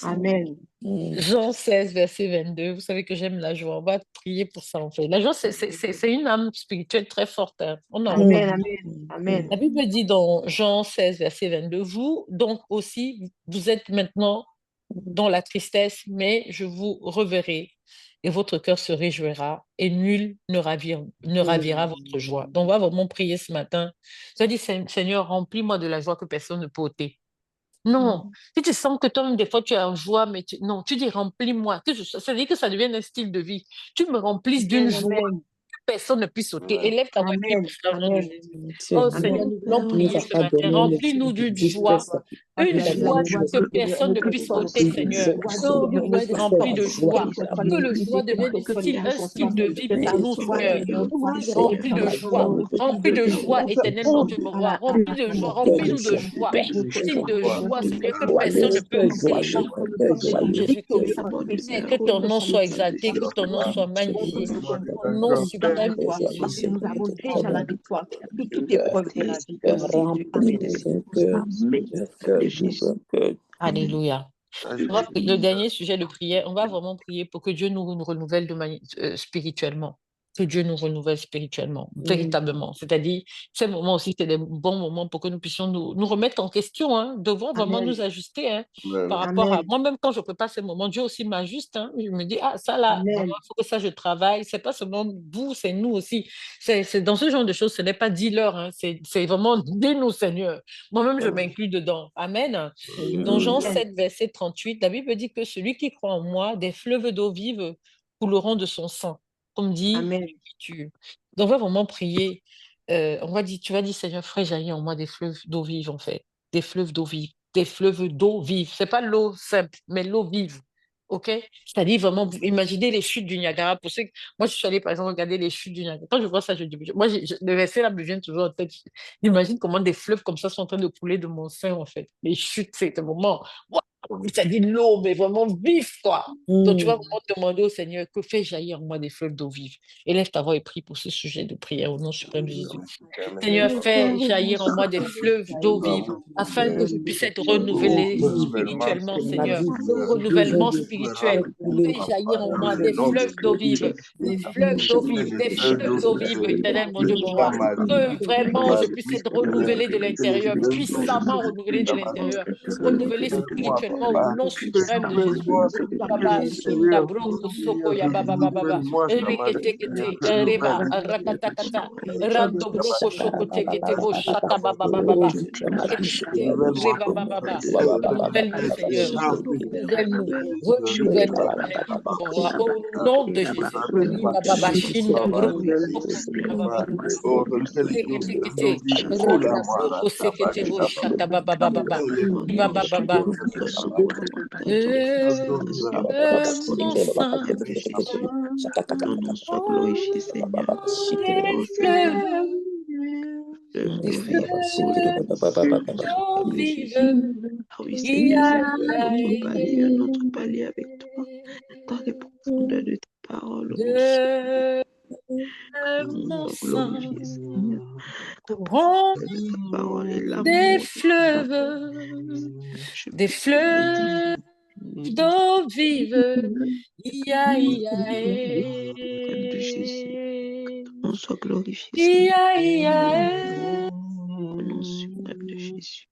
[SPEAKER 3] Amen.
[SPEAKER 1] Jean 16, verset 22. Vous savez que j'aime la joie. On va prier pour ça, en fait. La joie, c'est une âme spirituelle très forte. Hein. On en
[SPEAKER 3] Amen, amen, amen.
[SPEAKER 1] La Bible dit dans Jean 16, verset 22, vous, donc aussi, vous êtes maintenant dans la tristesse, mais je vous reverrai et votre cœur se réjouira et nul ne ravira votre joie. Donc, on va vraiment prier ce matin. Tu as dit, Seigneur, remplis-moi de la joie que personne ne peut ôter. Non, si tu sens que toi-même, des fois, tu es en joie, mais non, tu dis remplis-moi. Ça veut dire que ça devienne un style de vie. Tu me remplisses d'une joie que personne ne puisse ôter. Élève ta voix et prie pour ça au nom de Jésus. Oh Seigneur, nous voulons prier ce matin. Remplis-nous d'une joie. Une joie que personne ne puisse ôter, Seigneur. Oh, nous voulons être remplis de joie. Que le joie devienne un style de vie pour nous, Seigneur. Nous voulons être remplis de joie éternellement, Dieu me voit. Remplis de joie, remplis-nous de joie. Style de joie, Seigneur, que personne ne peut ôter. Jésus-Christ. Que ton nom soit exalté, que ton nom soit magnifié. Ton nom suprême de Jésus.
[SPEAKER 3] Nous avons déjà la victoire sur toute épreuve de la vie.
[SPEAKER 1] Alléluia. Le dernier sujet de prière, on va vraiment prier pour que Dieu nous renouvelle spirituellement. Que Dieu nous renouvelle spirituellement, véritablement. C'est-à-dire, ces moments aussi, c'est des bons moments pour que nous puissions nous remettre en question, hein, devoir vraiment nous ajuster hein, par rapport à moi-même quand je prépare ces moments. Dieu aussi m'ajuste. Hein, je me dis, ah, ça là, il faut que ça je travaille. C'est pas seulement vous, c'est nous aussi. C'est dans ce genre de choses, ce n'est pas dis-leur. Hein, c'est vraiment dis-nous, Seigneur. Moi-même, je m'inclus dedans. Amen. Dans Jean 7, verset 38, la Bible dit que celui qui croit en moi, des fleuves d'eau vive couleront de son sang. Comme dit l'Écriture. Donc, on va vraiment prier. Tu vas dire, Seigneur, frère, jaillit en moi des fleuves d'eau vive, en fait. Des fleuves d'eau vive. Des fleuves d'eau vive. C'est pas l'eau simple, mais l'eau vive. OK? C'est-à-dire vraiment, imaginez les chutes du Niagara. Moi, je suis allée, par exemple, regarder les chutes du Niagara. Quand je vois ça, je dis, le verset là me vient toujours en tête. J'imagine comment des fleuves comme ça sont en train de couler de mon sein, en fait. Les chutes, c'est un moment. Ça dit l'eau, mais vraiment vif, quoi. Donc, tu vas vraiment demander au Seigneur que fais jaillir en moi des fleuves d'eau vive. Élève ta voix et prie pour ce sujet de prière au nom suprême de Jésus. Seigneur, fais jaillir en moi des fleuves d'eau vive afin que je puisse être renouvelé spirituellement, Seigneur. Renouvellement spirituel. Fais jaillir en moi des fleuves d'eau vive, des fleuves d'eau vive, des fleuves d'eau vive, éternel, mon Dieu, mon roi. Que vraiment je puisse être renouvelé de l'intérieur, puissamment renouvelé de l'intérieur, renouvelé spirituellement au nom suprême de Jésus. Baba, Shinda, Broko, Soko, ya Baba, Baba, Rikete, Reba, Rakatakata, Rando, Broko, Shoko, Tekete, Bo, Shaka, Baba, Baba, Rikete, Reba, Baba, renouvelle-nous, Seigneur, renouvelle-nous, renouvelle-nous, au nom de Jésus. Riba, Baba, Shinda, Broko, Baba, Rikete, Randa, Broko, Sekete, Bo, Shaka, Baba, Baba, Baba, Baba. Mon sein,
[SPEAKER 5] Ton nom soit glorifié, Seigneur.
[SPEAKER 1] des fleuves d'eau vive,
[SPEAKER 5] Ah oui, Seigneur, à notre palier avec toi, dans les profondeurs de tes paroles,
[SPEAKER 1] mon sein,
[SPEAKER 5] des
[SPEAKER 1] fleuves d'eau vive,
[SPEAKER 5] on soit glorifié, Seigneur. Au nom suprême de Jésus.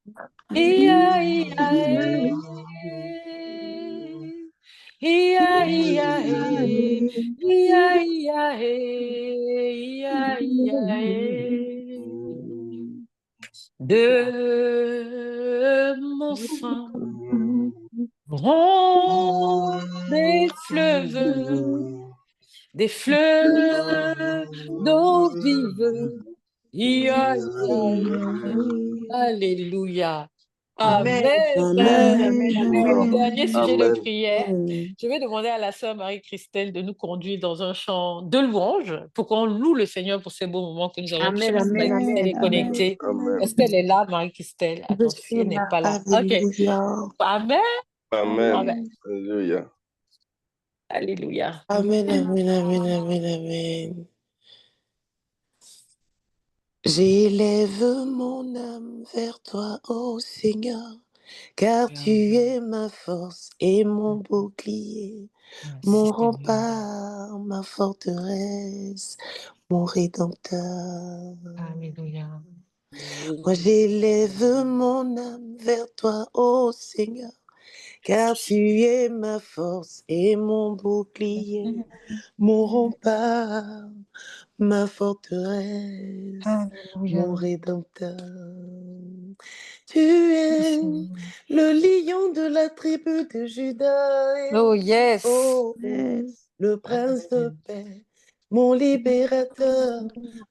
[SPEAKER 1] De mon sein vont des fleuves d'eau vive. Alléluia. Amen.
[SPEAKER 5] Amen.
[SPEAKER 1] Dernier sujet de
[SPEAKER 4] Amen.
[SPEAKER 1] prière. Je vais demander à la sœur Marie-Christelle de nous conduire dans un chant de louange pour qu'on loue le Seigneur pour ces beaux moments que nous avons. Je sais pas si Marie-Christelle est connectée.
[SPEAKER 4] Amen.
[SPEAKER 1] Est-ce qu'elle est là, Marie-Christelle?
[SPEAKER 5] Je
[SPEAKER 1] Attends, si
[SPEAKER 5] suis
[SPEAKER 1] elle n'est
[SPEAKER 5] là.
[SPEAKER 1] pas là. OK.
[SPEAKER 5] Alléluia.
[SPEAKER 1] Amen.
[SPEAKER 4] Amen.
[SPEAKER 1] Amen.
[SPEAKER 4] Alléluia.
[SPEAKER 1] Alléluia.
[SPEAKER 5] Amen, amen, amen, amen, amen. J'élève mon âme vers toi, ô Seigneur, car tu es ma force et mon bouclier, mon rempart, ma forteresse, mon rédempteur.
[SPEAKER 1] Alléluia.
[SPEAKER 5] Moi j'élève mon âme vers toi, ô Seigneur, car tu es ma force et mon bouclier, mon rempart, ma forteresse, mon rédempteur. Tu es le lion de la tribu de Juda.
[SPEAKER 1] Oh, yes.
[SPEAKER 5] Oh, le prince de paix, mon libérateur,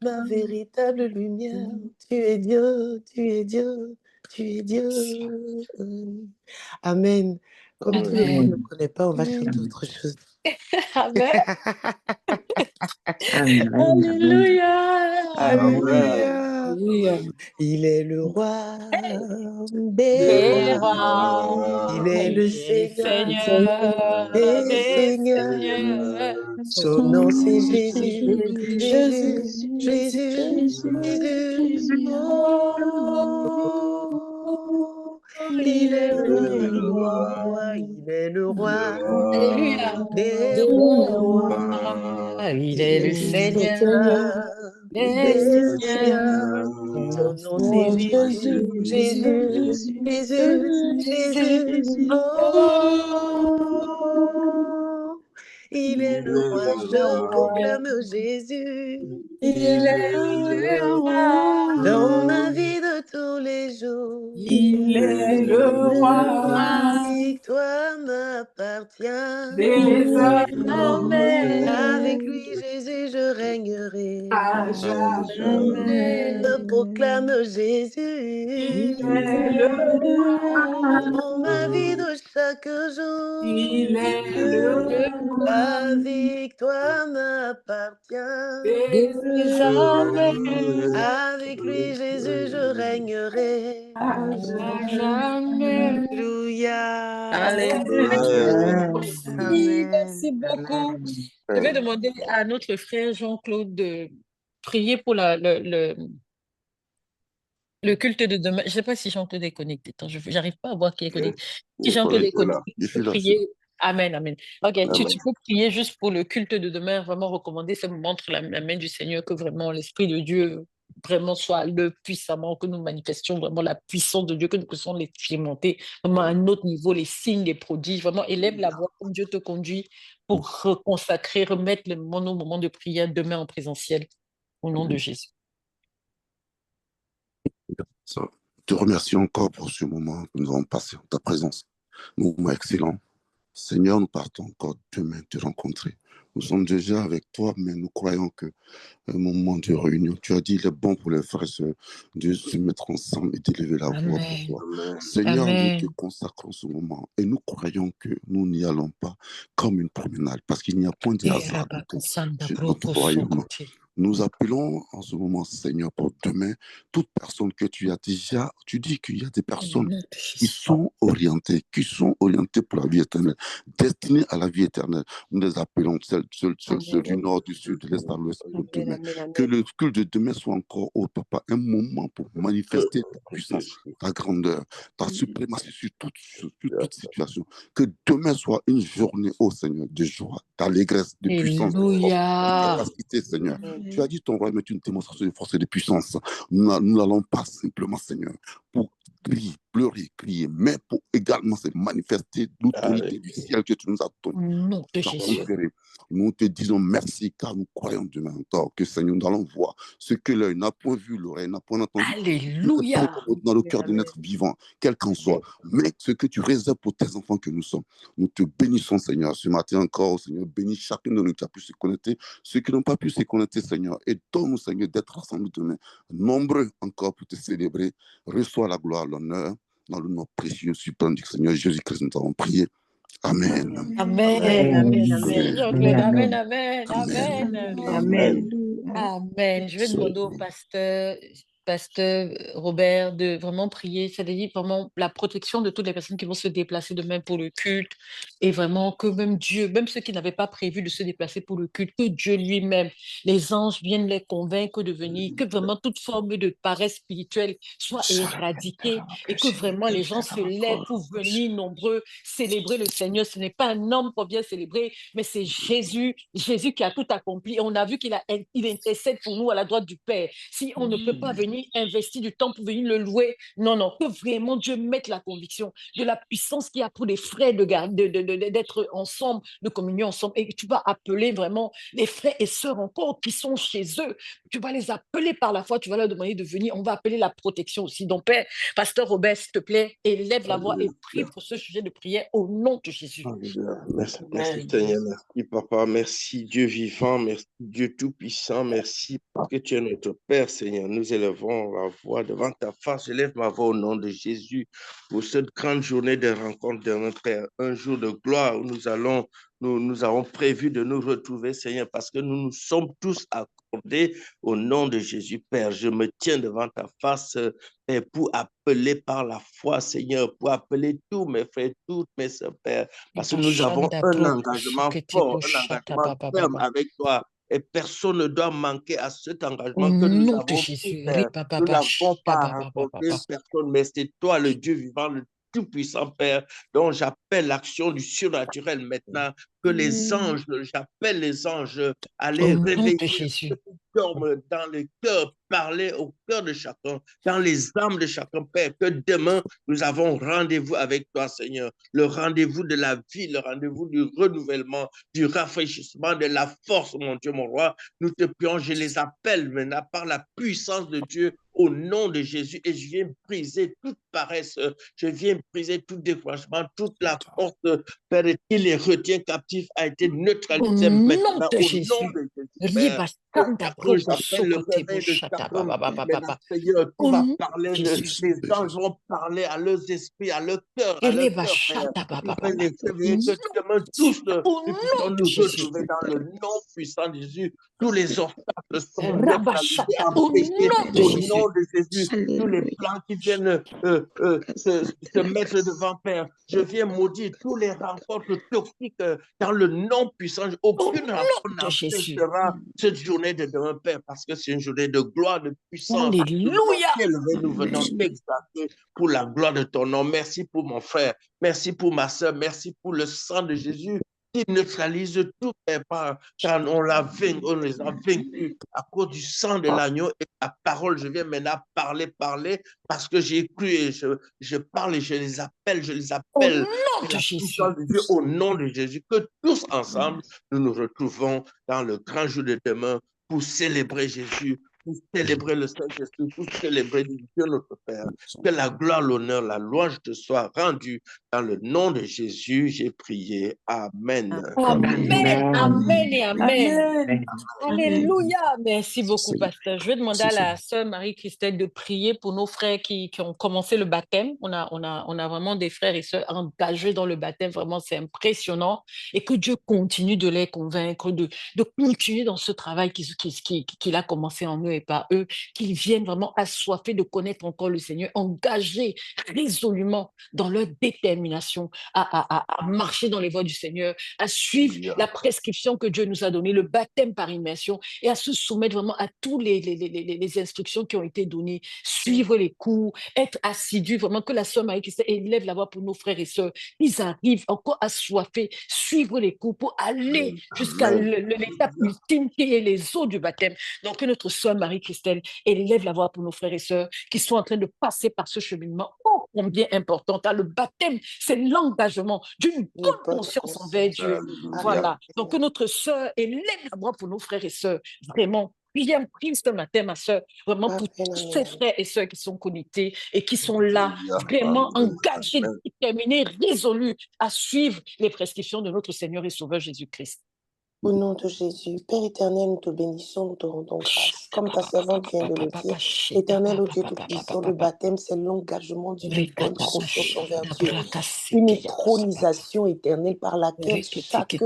[SPEAKER 5] ma véritable lumière. Tu es Dieu, tu es Dieu, tu es Dieu. Amen. Comme tout le monde ne connaît pas, on va chanter autre chose.
[SPEAKER 1] Amen.
[SPEAKER 5] Alléluia.
[SPEAKER 3] Alléluia.
[SPEAKER 5] Il est le roi des
[SPEAKER 1] Des
[SPEAKER 5] rois.
[SPEAKER 1] rois,
[SPEAKER 5] Il est le Seigneur des
[SPEAKER 1] des
[SPEAKER 5] seigneurs.
[SPEAKER 1] seigneurs.
[SPEAKER 5] Son nom c'est Jésus,
[SPEAKER 3] Jésus,
[SPEAKER 5] Jésus, Jésus, Jésus. Oh, il est le roi, il est le roi
[SPEAKER 1] Alléluia.
[SPEAKER 5] des
[SPEAKER 1] Des
[SPEAKER 5] rois.
[SPEAKER 1] rois, il
[SPEAKER 5] Il
[SPEAKER 1] est
[SPEAKER 5] est
[SPEAKER 1] le
[SPEAKER 5] le
[SPEAKER 1] Seigneur
[SPEAKER 5] Seigneur
[SPEAKER 1] des
[SPEAKER 5] des
[SPEAKER 1] seigneurs.
[SPEAKER 5] seigneurs. Son nom c'est Jésus, Jésus, Jésus, Jésus. Oh, il est le roi, je proclame Jésus.
[SPEAKER 1] Il est le roi.
[SPEAKER 5] Dans ma vie de tous les jours,
[SPEAKER 3] il est le roi
[SPEAKER 5] la victoire m'appartient.
[SPEAKER 3] des
[SPEAKER 1] Amen.
[SPEAKER 5] Avec
[SPEAKER 3] hommes.
[SPEAKER 5] lui, Jésus, je régnerai.
[SPEAKER 3] À jamais,
[SPEAKER 5] Je proclame
[SPEAKER 3] il
[SPEAKER 5] Jésus.
[SPEAKER 3] est le roi,
[SPEAKER 5] Dans ma vie de chaque
[SPEAKER 3] il
[SPEAKER 5] jour,
[SPEAKER 3] est le roi
[SPEAKER 5] la victoire m'appartient.
[SPEAKER 3] des
[SPEAKER 1] Amen.
[SPEAKER 3] hommes.
[SPEAKER 5] Avec lui, Jésus, je régnerai.
[SPEAKER 3] À
[SPEAKER 1] Jamais.
[SPEAKER 3] jamais.
[SPEAKER 5] Alléluia.
[SPEAKER 1] Alléluia. Merci,
[SPEAKER 5] Amen.
[SPEAKER 1] merci beaucoup.
[SPEAKER 5] Amen.
[SPEAKER 1] Je vais demander à notre frère Jean-Claude de prier pour le culte de demain. Je ne sais pas si Jean-Claude est connecté. Attends, je n'arrive pas à voir qui est connecté. Si Jean-Claude est connecté,
[SPEAKER 4] Je
[SPEAKER 1] tu
[SPEAKER 4] suis
[SPEAKER 1] peux
[SPEAKER 4] là.
[SPEAKER 1] prier. Amen, amen. Ok, tu
[SPEAKER 4] Amen.
[SPEAKER 1] peux prier juste pour le culte de demain, vraiment recommander ce moment entre la main du Seigneur, que vraiment l'Esprit de Dieu vraiment soit le puissamment, que nous manifestions vraiment la puissance de Dieu, que nous puissions l'expérimenter vraiment à un autre niveau, les signes, les prodiges, vraiment élève la voix comme Dieu te conduit pour reconsacrer, remettre nos moments de prière demain en présentiel, au nom de Jésus.
[SPEAKER 6] Je te remercie encore pour ce moment que nous avons passé en ta présence. Moment excellent. Seigneur, nous partons encore demain te rencontrer. Nous sommes déjà avec toi, mais nous croyons que un moment de réunion, tu as dit, il est bon pour les frères de se mettre ensemble et d'élever la voix pour toi.
[SPEAKER 4] Amen.
[SPEAKER 6] Seigneur, nous te
[SPEAKER 1] Amen.
[SPEAKER 6] consacrons ce moment et nous croyons que nous n'y allons pas comme une promenade, parce qu'il n'y a point de hasard sur notre royaume. Nous appelons en ce moment, Seigneur, pour demain, toute personne que tu as déjà, tu dis qu'il y a des personnes qui sont orientées pour la vie éternelle, destinées à la vie éternelle. Nous les appelons celles du nord, du sud, de l'est à l'ouest pour demain. Que le culte de demain soit encore, oh Papa, un moment pour manifester ta puissance, ta grandeur, ta suprématie sur toute situation. Que demain soit une journée, oh Seigneur, de joie, d'allégresse, de puissance, de force, de capacité, Seigneur. Tu as dit ton royaume est une démonstration de force et de puissance. Nous n'allons pas simplement, Seigneur, pour pleurer, crier, mais pour également se manifester l'autorité du ciel que tu nous as donnée. Nous te disons merci car nous croyons demain encore que Seigneur, nous allons voir ce que l'œil n'a point vu, l'oreille n'a point entendu.
[SPEAKER 1] Alléluia.
[SPEAKER 6] Dans le cœur de notre vivant, quel qu'en soit. Mais ce que tu réserves pour tes enfants que nous sommes. Nous te bénissons, Seigneur. Ce matin encore, Seigneur, bénis chacun de nous qui a pu se connecter, ceux qui n'ont pas pu se connecter, Seigneur. Et donne-nous, Seigneur, d'être rassemblés demain, nombreux encore pour te célébrer. Reçois la gloire, l'honneur Dans le nom précieux, suprême du Seigneur Jésus-Christ, nous avons prié. Amen.
[SPEAKER 1] Amen,
[SPEAKER 5] Amen.
[SPEAKER 1] amen,
[SPEAKER 5] Amen.
[SPEAKER 1] amen, amen,
[SPEAKER 2] Amen.
[SPEAKER 1] amen,
[SPEAKER 6] Amen.
[SPEAKER 1] amen.
[SPEAKER 5] Amen.
[SPEAKER 1] Amen. Je vais demander au pasteur Robert de vraiment prier, c'est-à-dire vraiment la protection de toutes les personnes qui vont se déplacer demain pour le culte et vraiment que même Dieu, même ceux qui n'avaient pas prévu de se déplacer pour le culte, que Dieu lui-même, les anges viennent les convaincre de venir, que vraiment toute forme de paresse spirituelle soit éradiquée et que vraiment les gens se lèvent pour venir nombreux célébrer le Seigneur. Ce n'est pas un homme pour bien célébrer, mais c'est Jésus, Jésus qui a tout accompli. Et on a vu il intercède pour nous à la droite du Père. Si on ne peut pas venir investir du temps pour venir le louer, non, non, que vraiment Dieu mette la conviction de la puissance qu'il y a pour les frères d'être ensemble, de communion ensemble. Et tu vas appeler vraiment les frères et sœurs encore qui sont chez eux. Tu vas les appeler par la foi, tu vas leur demander de venir. On va appeler la protection aussi. Donc, Père, Pasteur Robert, s'il te plaît, élève la voix et prie pour ce sujet de prière au nom de Jésus.
[SPEAKER 4] Merci, merci Seigneur, merci Papa, merci Dieu vivant, merci Dieu tout-puissant, merci parce que tu es notre Père Seigneur. Nous élevons la voix devant ta face, j'élève ma voix au nom de Jésus pour cette grande journée de rencontre de notre Père, un jour de gloire où nous avons prévu de nous retrouver Seigneur parce que nous nous sommes tous accordés au nom de Jésus Père. Je me tiens devant ta face et pour appeler par la foi, Seigneur, pour appeler tous mes frères, toutes mes sœurs, Père, parce que nous avons un engagement fort, un engagement ferme avec toi. Et personne ne doit manquer à cet engagement que nous avons pris, Père. Nous n'avons pas rencontré personne, mais c'est toi, le Dieu vivant, le tout-puissant Père, dont j'appelle l'action du surnaturel maintenant, que les anges, j'appelle les anges à les réveiller, ceux qui dorment dans le cœur, parler au cœur de chacun, dans les âmes de chacun, Père, que demain, nous avons rendez-vous avec toi, Seigneur, le rendez-vous de la vie, le rendez-vous du renouvellement, du rafraîchissement, de la force, mon Dieu, mon roi. Nous te prions, je les appelle maintenant par la puissance de Dieu au nom de Jésus et je viens briser toute paresse, je viens briser tout découragement, toute la force, Père, qui les retient captifs a été neutralisée maintenant au nom de Jésus, Père. J'appelle le réveil de chacun, mais la Seigneur, tu vas parler, les anges vont parler à leurs esprits, à leur cœur, Père. Tu vas les réveiller, que demain tous nous puissions nous retrouver dans le nom puissant de Jésus. Tous les obstacles sont neutralisés, empêchés au nom de Jésus. Tous les plans qui viennent se mettre devant Père. Je viens maudire tous les rencontres toxiques dans le nom puissant. Aucune rencontre n'empêchera cette journée de demain, Père, parce que c'est une journée de gloire, de puissance.
[SPEAKER 1] Alléluia.
[SPEAKER 4] Nous venons t'exalter pour la gloire de ton nom. Merci pour mon frère. Merci pour ma soeur. Merci pour le sang de Jésus qui neutralise tout, car on les a vaincus à cause du sang de l'agneau et la parole. Je viens maintenant parler, parce que j'ai cru et je parle et je les appelle.
[SPEAKER 1] Au nom de Jésus.
[SPEAKER 4] Au nom de Jésus, que tous ensemble, nous nous retrouvons dans le grand jour de demain pour célébrer Jésus, pour célébrer le Saint-Esprit, pour célébrer Dieu notre Père. Que la gloire, l'honneur, la louange te soit rendue. Dans le nom de Jésus, j'ai prié. Amen.
[SPEAKER 1] Amen, amen et amen. Alléluia. Merci beaucoup, pasteur. Je vais demander à la sœur Marie-Christelle de prier pour nos frères qui ont commencé le baptême. On a vraiment des frères et sœurs engagés dans le baptême. Vraiment, c'est impressionnant. Et que Dieu continue de les convaincre, de continuer dans ce travail qu'il a commencé en eux et par eux, qu'ils viennent vraiment assoiffés de connaître encore le Seigneur, engagés résolument dans leur détermination à marcher dans les voies du Seigneur, à suivre la prescription que Dieu nous a donnée, le baptême par immersion, et à se soumettre vraiment à toutes les instructions qui ont été données, suivre les cours, être assidus, vraiment que la sœur Marie-Christelle élève la voix pour nos frères et sœurs, ils arrivent encore assoiffés, suivre les cours pour aller jusqu'à l'étape ultime qui est les eaux du baptême. Donc que notre sœur Marie-Christelle élève la voix pour nos frères et sœurs qui sont en train de passer par ce cheminement ô combien important. Car le baptême, c'est l'engagement d'une bonne conscience envers Dieu. Voilà. Donc que notre sœur élève la voix pour nos frères et sœurs. Vraiment. Bien pris ce matin, ma sœur, vraiment pour tous ces frères et sœurs qui sont connectés et qui sont là, vraiment engagés, déterminés, résolus à suivre les prescriptions de notre Seigneur et Sauveur Jésus-Christ.
[SPEAKER 5] Au nom de Jésus, Père éternel, nous te bénissons, nous te rendons grâce. Comme ta servante vient de le dire, éternel, ô Dieu Tout-Puissant, le baptême, c'est l'engagement d'une bonne conscience envers Dieu. Une intronisation éternelle par laquelle chaque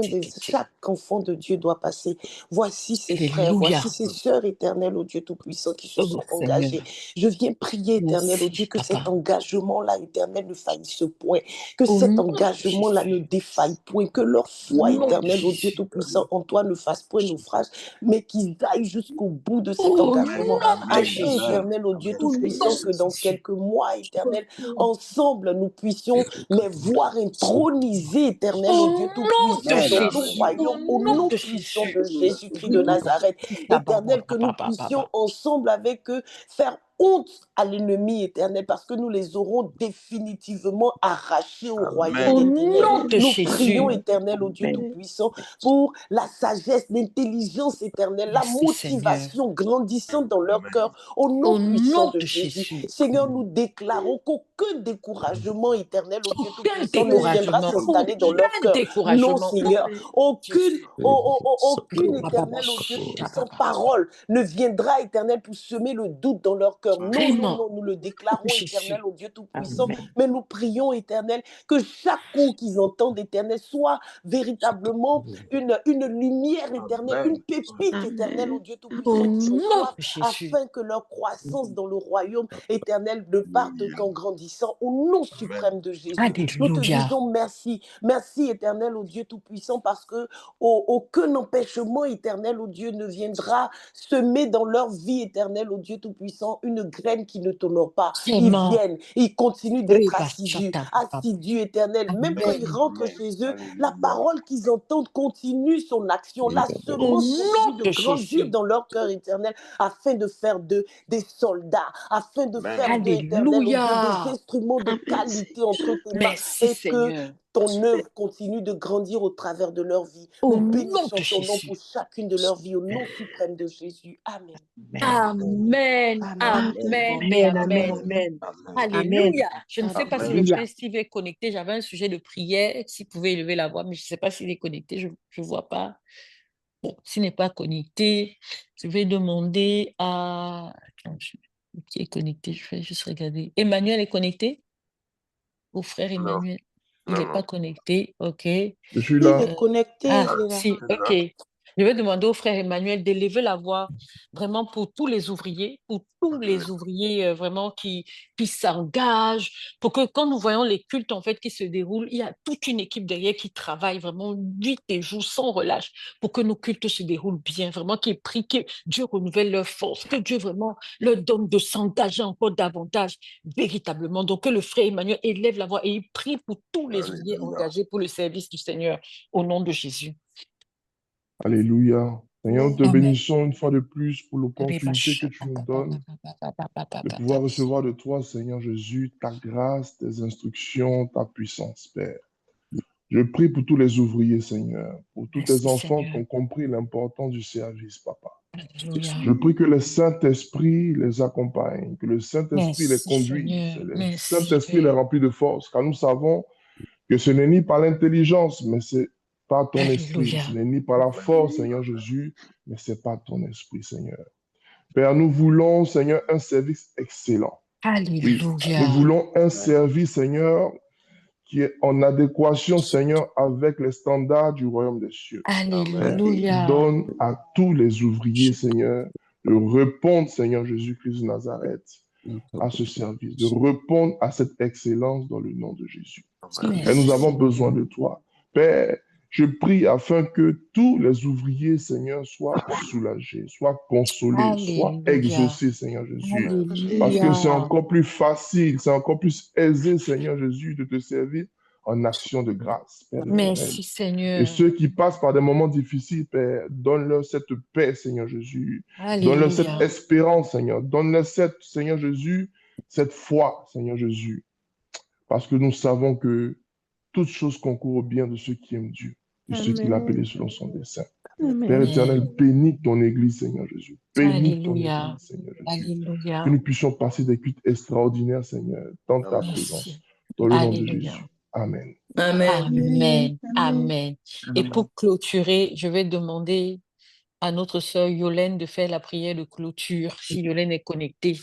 [SPEAKER 5] enfant de Dieu doit passer. Voici ses frères, voici ses sœurs éternelles, ô Dieu Tout-Puissant, qui se sont engagés. Je viens prier, éternel, ô Dieu, que cet engagement-là, éternel, ne faillisse point, que cet engagement-là ne défaille point, que leur foi éternelle, ô Dieu Tout-Puissant, en toi ne fasse point naufrage, mais qu'ils aillent jusqu'au bout de cet engagement, afin, éternel, ô Dieu Tout-Puissant, que dans quelques mois, éternel, ensemble, nous puissions les voir intronisés, éternel, ô Dieu Tout-Puissant, dans ton royaume, au nom puissant de Jésus-Christ de Nazareth, éternel, que nous puissions ensemble avec eux faire honte à l'ennemi éternel, parce que nous les aurons définitivement arrachés au royaume des ténèbres. Nous prions, éternel, au Dieu Tout-Puissant, pour la sagesse, l'intelligence éternelle, la motivation grandissante dans leur cœur, au nom puissant de Jésus. Seigneur, nous déclarons qu'aucun découragement éternel, au Dieu Tout-Puissant, ne viendra s'installer dans leur cœur. Non, Seigneur, aucune éternelle, au Dieu Tout-Puissant, parole ne viendra, éternel, pour semer le doute dans leur cœur. Non, non, non, nous le déclarons, éternel, au Dieu Tout-Puissant, mais nous prions, éternel, que chaque coup qu'ils entendent, éternel, soit véritablement une lumière éternelle, une pépite éternelle, au Dieu Tout-Puissant, qu'ils reçoivent, afin que leur croissance dans le royaume éternel ne parte qu'en grandissant, au nom suprême de Jésus. Nous te disons merci, merci éternel, au Dieu Tout-Puissant, parce que aucun empêchement éternel, au Dieu, ne viendra semer dans leur vie éternelle, au Dieu Tout-Puissant, une graine qui ne t'honore pas. Ils viennent, ils continuent d'être assidus, éternel. Même quand ils rentrent chez eux, la parole qu'ils entendent continue son action. La semence continue de grandir dans leur cœur éternel, afin de faire d'eux des soldats, afin de faire d'eux, éternel, des instruments de qualité entre tes mains, et que ton œuvre continue de grandir au travers de leur vie. Nous bénissons ton nom pour chacune de leurs vies, au nom suprême de Jésus. Amen.
[SPEAKER 1] Amen, amen, amen. Alléluia. Je ne sais pas si le Père Steve est connecté. J'avais un sujet de prière, s'il pouvait élever la voix, mais je ne sais pas s'il est connecté. Je ne vois pas. Bon, s'il n'est pas connecté, je vais demander à... Qui est connecté? Je vais juste regarder. Emmanuel est connecté? Au frère Emmanuel? Il n'est pas connecté, ok.
[SPEAKER 6] Je suis là.
[SPEAKER 5] Il est connecté.
[SPEAKER 1] Si, ok. Je vais demander au frère Emmanuel d'élever la voix vraiment pour tous les ouvriers, vraiment qui s'engagent, pour que quand nous voyons les cultes en fait qui se déroulent, il y a toute une équipe derrière qui travaille vraiment nuit et jour sans relâche pour que nos cultes se déroulent bien, vraiment qui prie que Dieu renouvelle leur force, que Dieu vraiment leur donne de s'engager encore davantage véritablement. Donc que le frère Emmanuel élève la voix et il prie pour tous les ouvriers engagés pour le service du Seigneur au nom de Jésus.
[SPEAKER 6] Alléluia. Seigneur, nous te bénissons une fois de plus pour l'opportunité que tu nous donnes de pouvoir recevoir de toi, Seigneur Jésus, ta grâce, tes instructions, ta puissance, Père. Je prie pour tous les ouvriers, Seigneur, pour tous tes enfants qui ont compris l'importance du service, Papa. Je prie que le Saint-Esprit les accompagne, que le Saint-Esprit les conduise, que le Saint-Esprit les remplit de force, car nous savons que ce n'est ni par l'intelligence, mais c'est par ton esprit. Ce n'est ni par la force, Seigneur Jésus, mais c'est par ton esprit, Seigneur. Père, nous voulons, Seigneur, un service excellent.
[SPEAKER 1] Alléluia.
[SPEAKER 6] Oui, nous voulons un service, Seigneur, qui est en adéquation, Seigneur, avec les standards du royaume des cieux.
[SPEAKER 1] Alléluia.
[SPEAKER 6] Donne à tous les ouvriers, Seigneur, de répondre, Seigneur Jésus-Christ de Nazareth, à ce service, de répondre à cette excellence dans le nom de Jésus. Et nous avons besoin de toi. Père, je prie afin que tous les ouvriers, Seigneur, soient soulagés, soient consolés, soient exaucés, Seigneur Jésus. Parce que c'est encore plus facile, c'est encore plus aisé, Seigneur Jésus, de te servir en action de grâce, Père éternel.
[SPEAKER 1] Merci, Seigneur.
[SPEAKER 6] Et ceux qui passent par des moments difficiles, Père, donne-leur cette paix, Seigneur Jésus. Donne-leur cette espérance, Seigneur. Donne-leur cette, Seigneur Jésus, cette foi, Seigneur Jésus. Parce que nous savons que toutes choses concourent au bien de ceux qui aiment Dieu, de ceux qui l'appellent selon son dessein. Père éternel, bénis ton Église, Seigneur Jésus. Bénis ton Église, Seigneur Jésus. Que nous puissions passer des cultes extraordinaires, Seigneur, dans ta présence, dans le nom de Jésus.
[SPEAKER 4] Amen.
[SPEAKER 1] Amen. Amen. Et pour clôturer, je vais demander à notre sœur Yolène de faire la prière de clôture, si Yolène est connectée.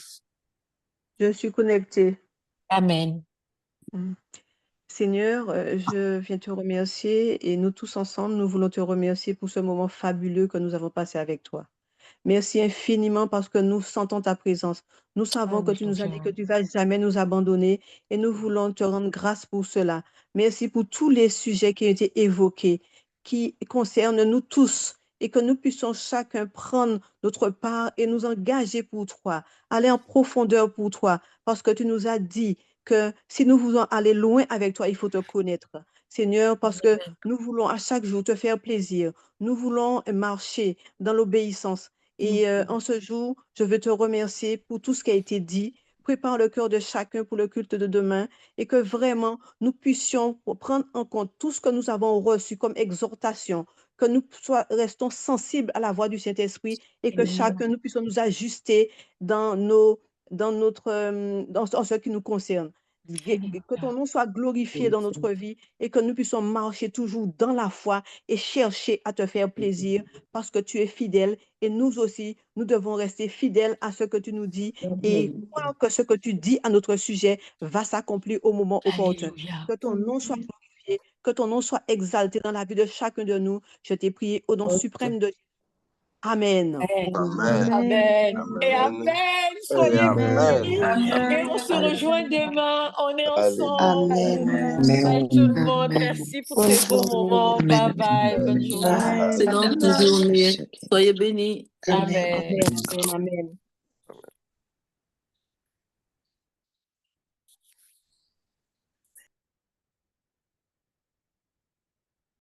[SPEAKER 7] Je suis connectée.
[SPEAKER 1] Amen.
[SPEAKER 7] Seigneur, je viens te remercier et nous tous ensemble, nous voulons te remercier pour ce moment fabuleux que nous avons passé avec toi. Merci infiniment parce que nous sentons ta présence. Nous savons que tu nous as dit que tu ne vas jamais nous abandonner et nous voulons te rendre grâce pour cela. Merci pour tous les sujets qui ont été évoqués, qui concernent nous tous et que nous puissions chacun prendre notre part et nous engager pour toi, aller en profondeur pour toi, parce que tu nous as dit que si nous voulons aller loin avec toi, il faut te connaître. Seigneur, parce que nous voulons à chaque jour te faire plaisir. Nous voulons marcher dans l'obéissance. Et en ce jour, je veux te remercier pour tout ce qui a été dit. Prépare le cœur de chacun pour le culte de demain et que vraiment nous puissions prendre en compte tout ce que nous avons reçu comme exhortation, que nous restons sensibles à la voix du Saint-Esprit et que chacun nous puissions nous ajuster dans ce qui nous concerne. Que ton nom soit glorifié dans notre vie et que nous puissions marcher toujours dans la foi et chercher à te faire plaisir parce que tu es fidèle et nous aussi, nous devons rester fidèles à ce que tu nous dis et croire que ce que tu dis à notre sujet va s'accomplir au moment opportun.
[SPEAKER 1] Alléluia.
[SPEAKER 7] Que ton nom soit glorifié, que ton nom soit exalté dans la vie de chacun de nous. Je t'ai prié au nom suprême de Dieu. Amen.
[SPEAKER 4] Amen.
[SPEAKER 1] Amen. Et
[SPEAKER 4] Amen.
[SPEAKER 1] Amen.
[SPEAKER 4] Et
[SPEAKER 1] Soyez
[SPEAKER 4] Amen.
[SPEAKER 1] bénis. Et on se rejoint demain. On est ensemble.
[SPEAKER 4] Alléluia.
[SPEAKER 1] Bye tout le monde. Merci pour
[SPEAKER 5] Bonne
[SPEAKER 1] ces beaux
[SPEAKER 5] journée.
[SPEAKER 1] moments. Bye bye. Bonne journée.
[SPEAKER 5] Excellente journée. Soyez bénis.
[SPEAKER 1] Amen.
[SPEAKER 7] Amen. Amen.